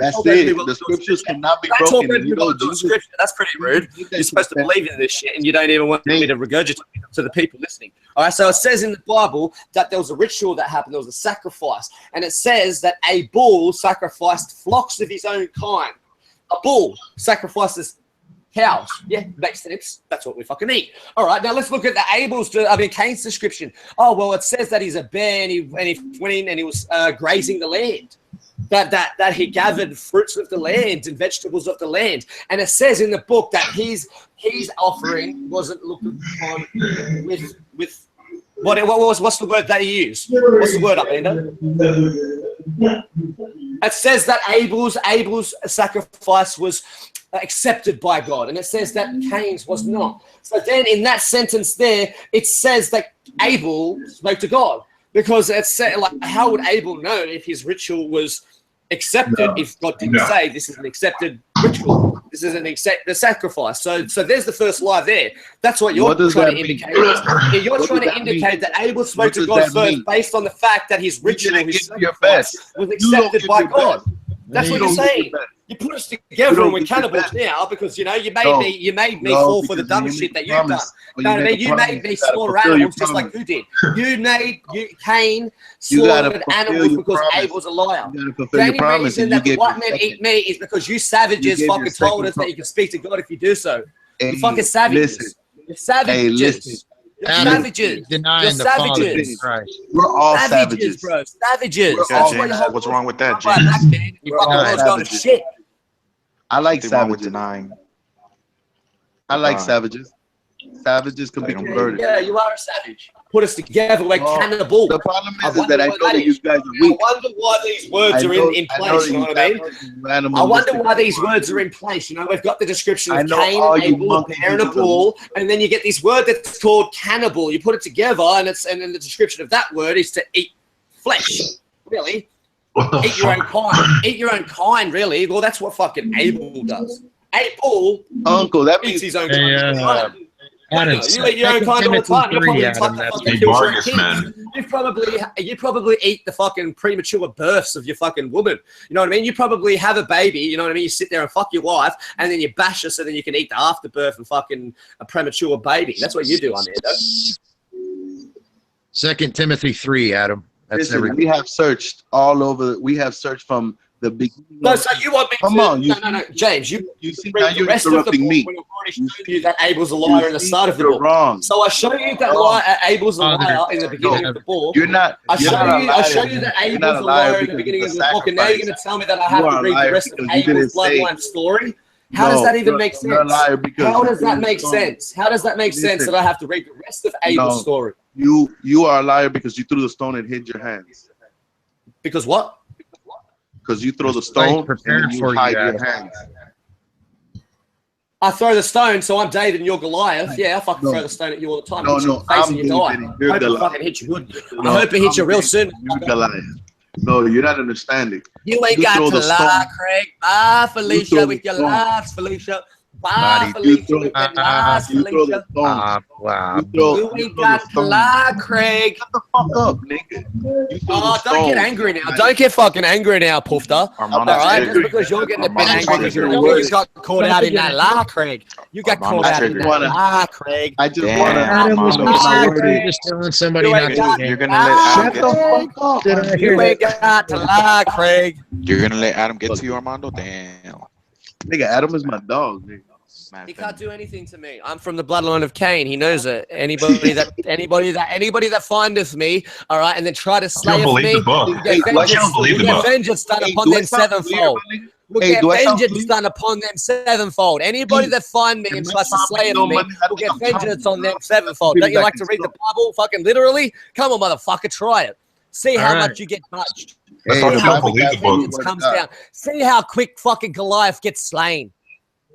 That's it. The scriptures cannot be broken. You know, Jesus, scripture. That's pretty rude. You're supposed to believe in this shit, and you don't even want me to regurgitate it to the people listening. All right, so it says in the Bible that there was a ritual that happened. There was a sacrifice, and it says that a bull sacrificed flocks of his own kind. A bull sacrifices cows. Yeah, makes sense. That's what we fucking eat. All right, now let's look at Cain's description. Oh, well, it says that he's a bear and he went in and he was grazing the land. That he gathered fruits of the land and vegetables of the land. And it says in the book that his offering wasn't looked upon with what's the word that he used? What's the word, Amanda? It says that Abel's sacrifice was accepted by God, and it says that Cain's was not. So then in that sentence there, it says that Abel spoke to God, because it said, like, how would Abel know if his ritual was accepted if God didn't say this is an accepted ritual? This is the sacrifice. So there's the first lie there. That's what you're trying to indicate. You're trying to indicate that Abel spoke to God first based on the fact that his ritual, his sacrifice, was accepted by God. That's what you're saying. You put us together and we're cannibals now because you made me fall for the dumb shit that you've done. You know what I mean? You made me slaughter animals just like you did. Cain slaughtered animals because Abel's a liar. The only reason that the white men eat meat is because you savages fucking told us that you can speak to God if you do so. You fucking savages. You're savages. You're savages. Denying the Father in Christ. We're all savages, bro. Savages. Yeah, James, what's wrong with that, James? You fucking world's going to shit. I like Nothing wrong with savages. denying. I like savages. Savages can be converted. Yeah, you are a savage. Put us together, we're cannibals. The problem is that I know that you guys are weak. I wonder why these words are in place, you know what I mean? I wonder why these words are in place. You know, we've got the description of Cain, Abel, a bear, and a bull, and then you get this word that's called cannibal. You put it together, and then the description of that word is to eat flesh. Really? Eat your own kind. Eat your own kind, really. Well, that's what fucking Abel does. Abel Uncle, that eats his own Hey, kind. Adam, You eat your own kind all the time. You're probably the type that fucking Hey, kills your Vargas, kids. man. You probably eat the fucking premature births of your fucking woman. You know what I mean? You probably have a baby. You know what I mean? You sit there and fuck your wife, and then you bash her so then you can eat the afterbirth and fucking a premature baby. That's what you do, Amanda. 2 Timothy 3, Adam. That's Listen, everything. we have searched all over. We have searched from the beginning. No, so you want me Come to... on, no, James. You see, read now the you're rest of the book interrupting me. when I've already shown you that Abel's a liar in the start of the You're book. wrong. So I show you that Abel's a liar in the beginning of the book. You're not. I you're show not a you. I liar. show you that You're Abel's not a liar in the because beginning of of the book, and now you're going to tell me that I have You to are a read the liar rest of because you didn't Abel's say- bloodline story. How does No, that even you're- make you're a sense? liar because How you does that threw make the stone. sense? How does that make sense Listen. that I have to read the rest of Abel's No. story? You are a liar because you threw the stone and hid your hands. Because what? Because you throw the stone prepared and you for you, hide your Adam. hands. I throw the stone, so I'm David and you're Goliath. Yeah, I fucking No. throw the stone at you all the time. No, Hit you in no, the face I'm and you die. David and you're I hope it Goliath. fucking hit you good. No, I hope it hits you I'm real David soon. and you're Goliath. No, you're not understanding. You ain't You got throw to the lie, stone. Craig. Bye, throw Felicia, the with your stone. lies, Felicia. Bye, Buddy, Felicia, you with throw- your lies, You throw the Felicia. stone. Wow. You ain't got to lie, Craig. Shut the fuck up, nigga. You throw Oh, the don't get stone. angry now. Don't get fucking angry now, Poofter. All Armando right, said- just because you're getting a bit Armando angry because said- you got caught out in that lie, Craig. You got Armando caught out in said- that lie, Craig. I just Damn, want to. Adam was Armando. just Lie, you're Craig. just telling somebody You not ain't to got- get You're angry. gonna let Shut Adam the get. fuck up. Did I hear You that? ain't got to lie, Craig. You're gonna let Adam get to you, Armando. Damn. Nigga, Adam is my dog, nigga. He can't do anything to me. I'm from the bloodline of Cain. He knows it. Anybody that findeth me, all right, and then try to slay believe me, the book. will get Why you don't believe the book? vengeance done Hey, upon do I them sound weird, sevenfold. my nigga? Will Hey, get do I sound vengeance weird? done upon them sevenfold. Anybody Hey, that find me and am I tries to sound slay big, no me money? I will think get I'm trying vengeance to, on them bro. sevenfold. Maybe Don't you back like in to read the school. Bible fucking literally? Come on, motherfucker, try it. See how All right. much you get judged. That's Hey, why See the I how don't Bible quick believe the the book. vengeance comes down. See how quick fucking Goliath gets slain.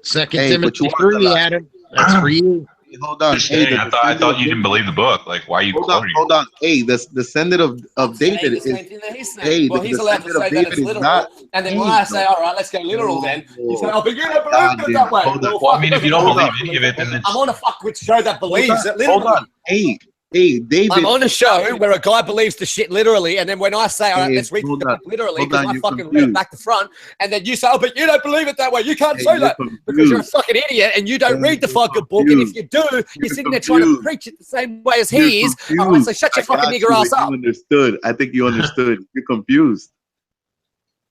Second Hey, but Timothy you are the 3, lie. Adam. That's for you. Hey, hold on. Just Hey, saying, the I descendant thought of you didn't David. believe the book. Like, why are you Hold on, quoting it? hold on. Hey, the descendant I'm of saying David the is. same thing that he's saying. Hey, Well, the he's allowed to descendant of say that David it's is not. literal. And then when Hey, I say, all right, let's go literal then, you say, no. oh, but you don't believe God it damn that it. way. Hold on. Well, Well, I fuck, it mean, if doesn't you don't matter. Hold believe on. any of it, then I'm it's on a fucking show that Hold believes on. it Hold literally. on. Hey, David. I'm on a show where a guy believes the shit literally, and then when I say, all right, Hey, let's read hold the on. book literally, Hold because on. I You're fucking read it confused. back to front, and then you say, oh, but you don't believe it that way. You can't Hey, say you're that because you're a confused. fucking idiot and you don't Hey, read the you're fucking book. And if confused. you do, you're You're sitting there trying to confused. preach it the same way as You're he is. All right, so confused. shut your I fucking got nigger you, ass and up. you understood. I think you understood. You're confused.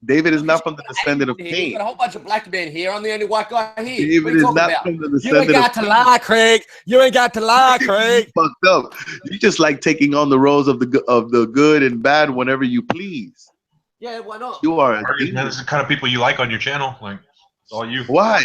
David is not from the descendant of We've Cain. got a whole bunch of black men here. I'm the only white guy here. What David are you is talking not about? from the You ain't descendant got of to Cain. lie, Craig. You ain't got to lie, Craig. You fucked up. You just like taking on the roles of the good and bad whenever you please. Yeah, why not? You are a Marcus, man, demon. this is the kind of people you like on your channel. Like, it's all you. Why?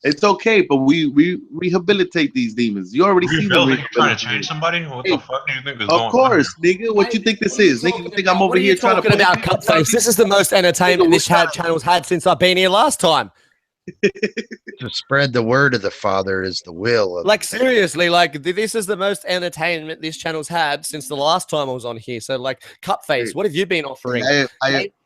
It's okay, but we rehabilitate these demons. You already seen them Rebuilding? You're trying to change rehabilitated. somebody? What Hey, the fuck do you think is of going on course, here? nigga. What you think this What are you is? Nigga, you talking think I'm about? over What are you here trying to talking push about, people? Cupface? This is the most entertainment Nigga, this channel's had since I've been here last time. To spread the word of the Father is the will of Like seriously, like this is the most entertainment this channel's had since the last time I was on here. So like, Cupface, what have you been offering?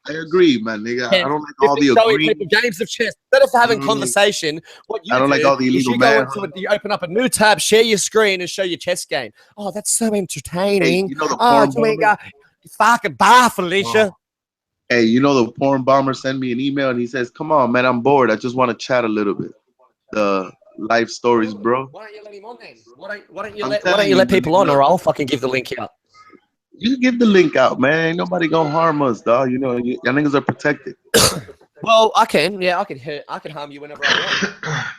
I agree, man, nigga. I don't like You've all been the showing agreeing. people games of chess. Instead of having I don't like- conversation, what you I don't like do all the is illegal you go manhunt. into it, you open up a new tab, share your screen, and show your chess game. Oh, that's so entertaining. Hey, you know the Oh, porn you ain't bomber? got fucking bar, Felicia. Hey, you know the porn bomber sent me an email and he says, "Come on, man, I'm bored. I just want to chat a little bit." The life stories, bro. Why don't you let him on then? Why don't you I'm let telling you, let man, people on, look. or I'll fucking give the link out. You can give the link out, man. Ain't nobody gonna harm us, dog. You know, y'all niggas are protected. Well, I can. Yeah, I can harm you whenever I want.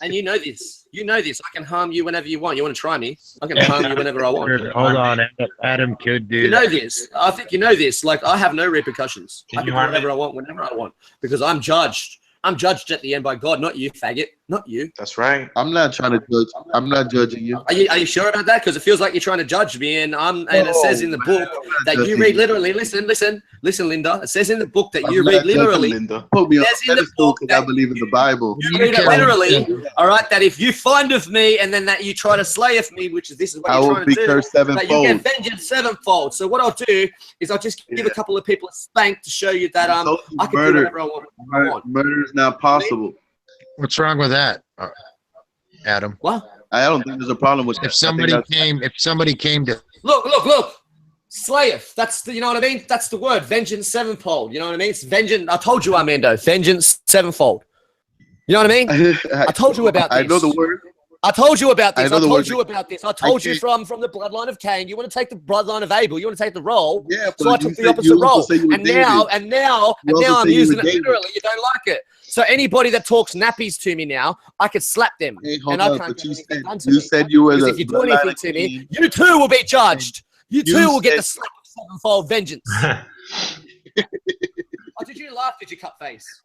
And you know this. You know this. I can harm you whenever you want. You want to try me? I can harm you whenever I want. Hold on, Adam could do You know that. this. I think you know this. Like, I have no repercussions. I Can can you do harm whatever me? I want whenever I want because I'm judged. I'm judged at the end by God, not you, faggot. Not you. That's right. I'm not trying to judge. I'm not judging you. Are you sure about that? Because it feels like you're trying to judge me, and it says in the book that you judging read you. literally. Listen, Linda. It says in the book that I'm you not read judging literally. Linda. Put me on There's a in the pedestal book because I believe in the Bible. You read it literally, all right, that if you find of me and then that you try to slay of me, which is this is what I you're will trying be to do, cursed that you sevenfold. get vengeance sevenfold. So what I'll do is I'll just give a couple of people a spank to show you that I told you I can do murder. whatever I want. Murder is not possible. What's wrong with that, Adam? What? I don't think there's a problem with that. If somebody came to Look. Slayeth. That's the, you know what I mean? That's the word. Vengeance sevenfold. You know what I mean? It's vengeance. I told you, Armando. Vengeance sevenfold. You know what I mean? I told you about this. I know the word. I told you about this. I know I the told word. you about this. I told you can't- from the bloodline of Cain. You want to take the bloodline of Abel. You want to take the role. Yeah, So I but you took the said opposite you also role. say you were And now David. You also I'm say you were using it David. literally. You don't like it. So anybody that talks nappies to me now, I could slap them. Hey, hold and I on, can't but get you anything said done to you me. said you were Because the if you do bloodline anything of to me, Cain. you too will be judged. You too You will get said- the slap of sevenfold vengeance. Oh, did you laugh? Did you cut face?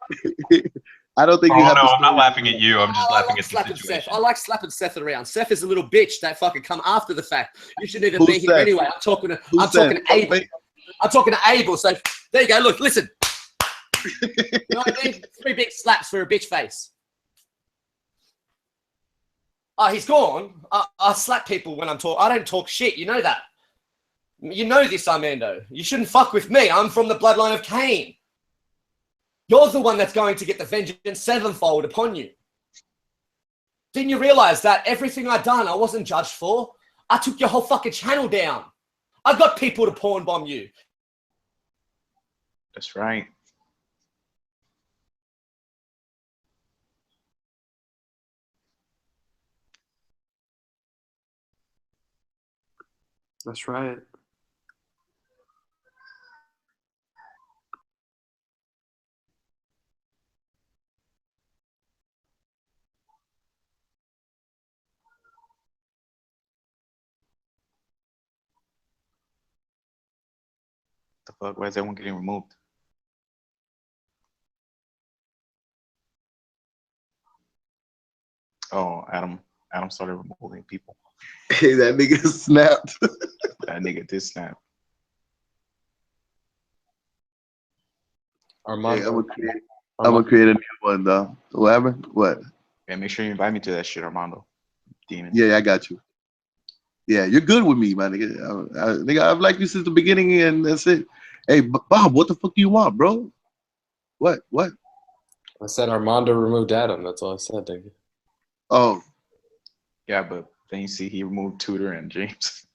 I don't think Oh you have. no, the I'm not story. laughing at you. I'm just I laughing like at the slapping situation. Seth. I like slapping Seth around. Seth is a little bitch that fucking come after the fact. You shouldn't even Who's be here Seth? anyway. I'm talking to Who's Abel. Seth? I'm talking to Abel. So there you go. Look, listen. You know what I mean? 3 big slaps for a bitch face. Oh, he's gone. I slap people when I'm talking. I don't talk shit. You know that. You know this, Armando. You shouldn't fuck with me. I'm from the bloodline of Cain. You're the one that's going to get the vengeance sevenfold upon you. Didn't you realize that everything I done, I wasn't judged for? I took your whole fucking channel down. I got people to porn bomb you. That's right. That's right. the fuck? Why is everyone getting removed? Oh, Adam started removing people. Hey, that nigga snapped. That nigga did snap. Armando. Hey, I'm gonna create a new one though. What happened? What? Yeah, make sure you invite me to that shit, Armando. Demon. Yeah, I got you. Yeah, you're good with me, my nigga. Nigga, I've liked you since the beginning, and that's it. Hey, Bob, what the fuck do you want, bro? What? I said Armando removed Adam. That's all I said, nigga. Oh. Yeah, but then you see he removed Tudor and James.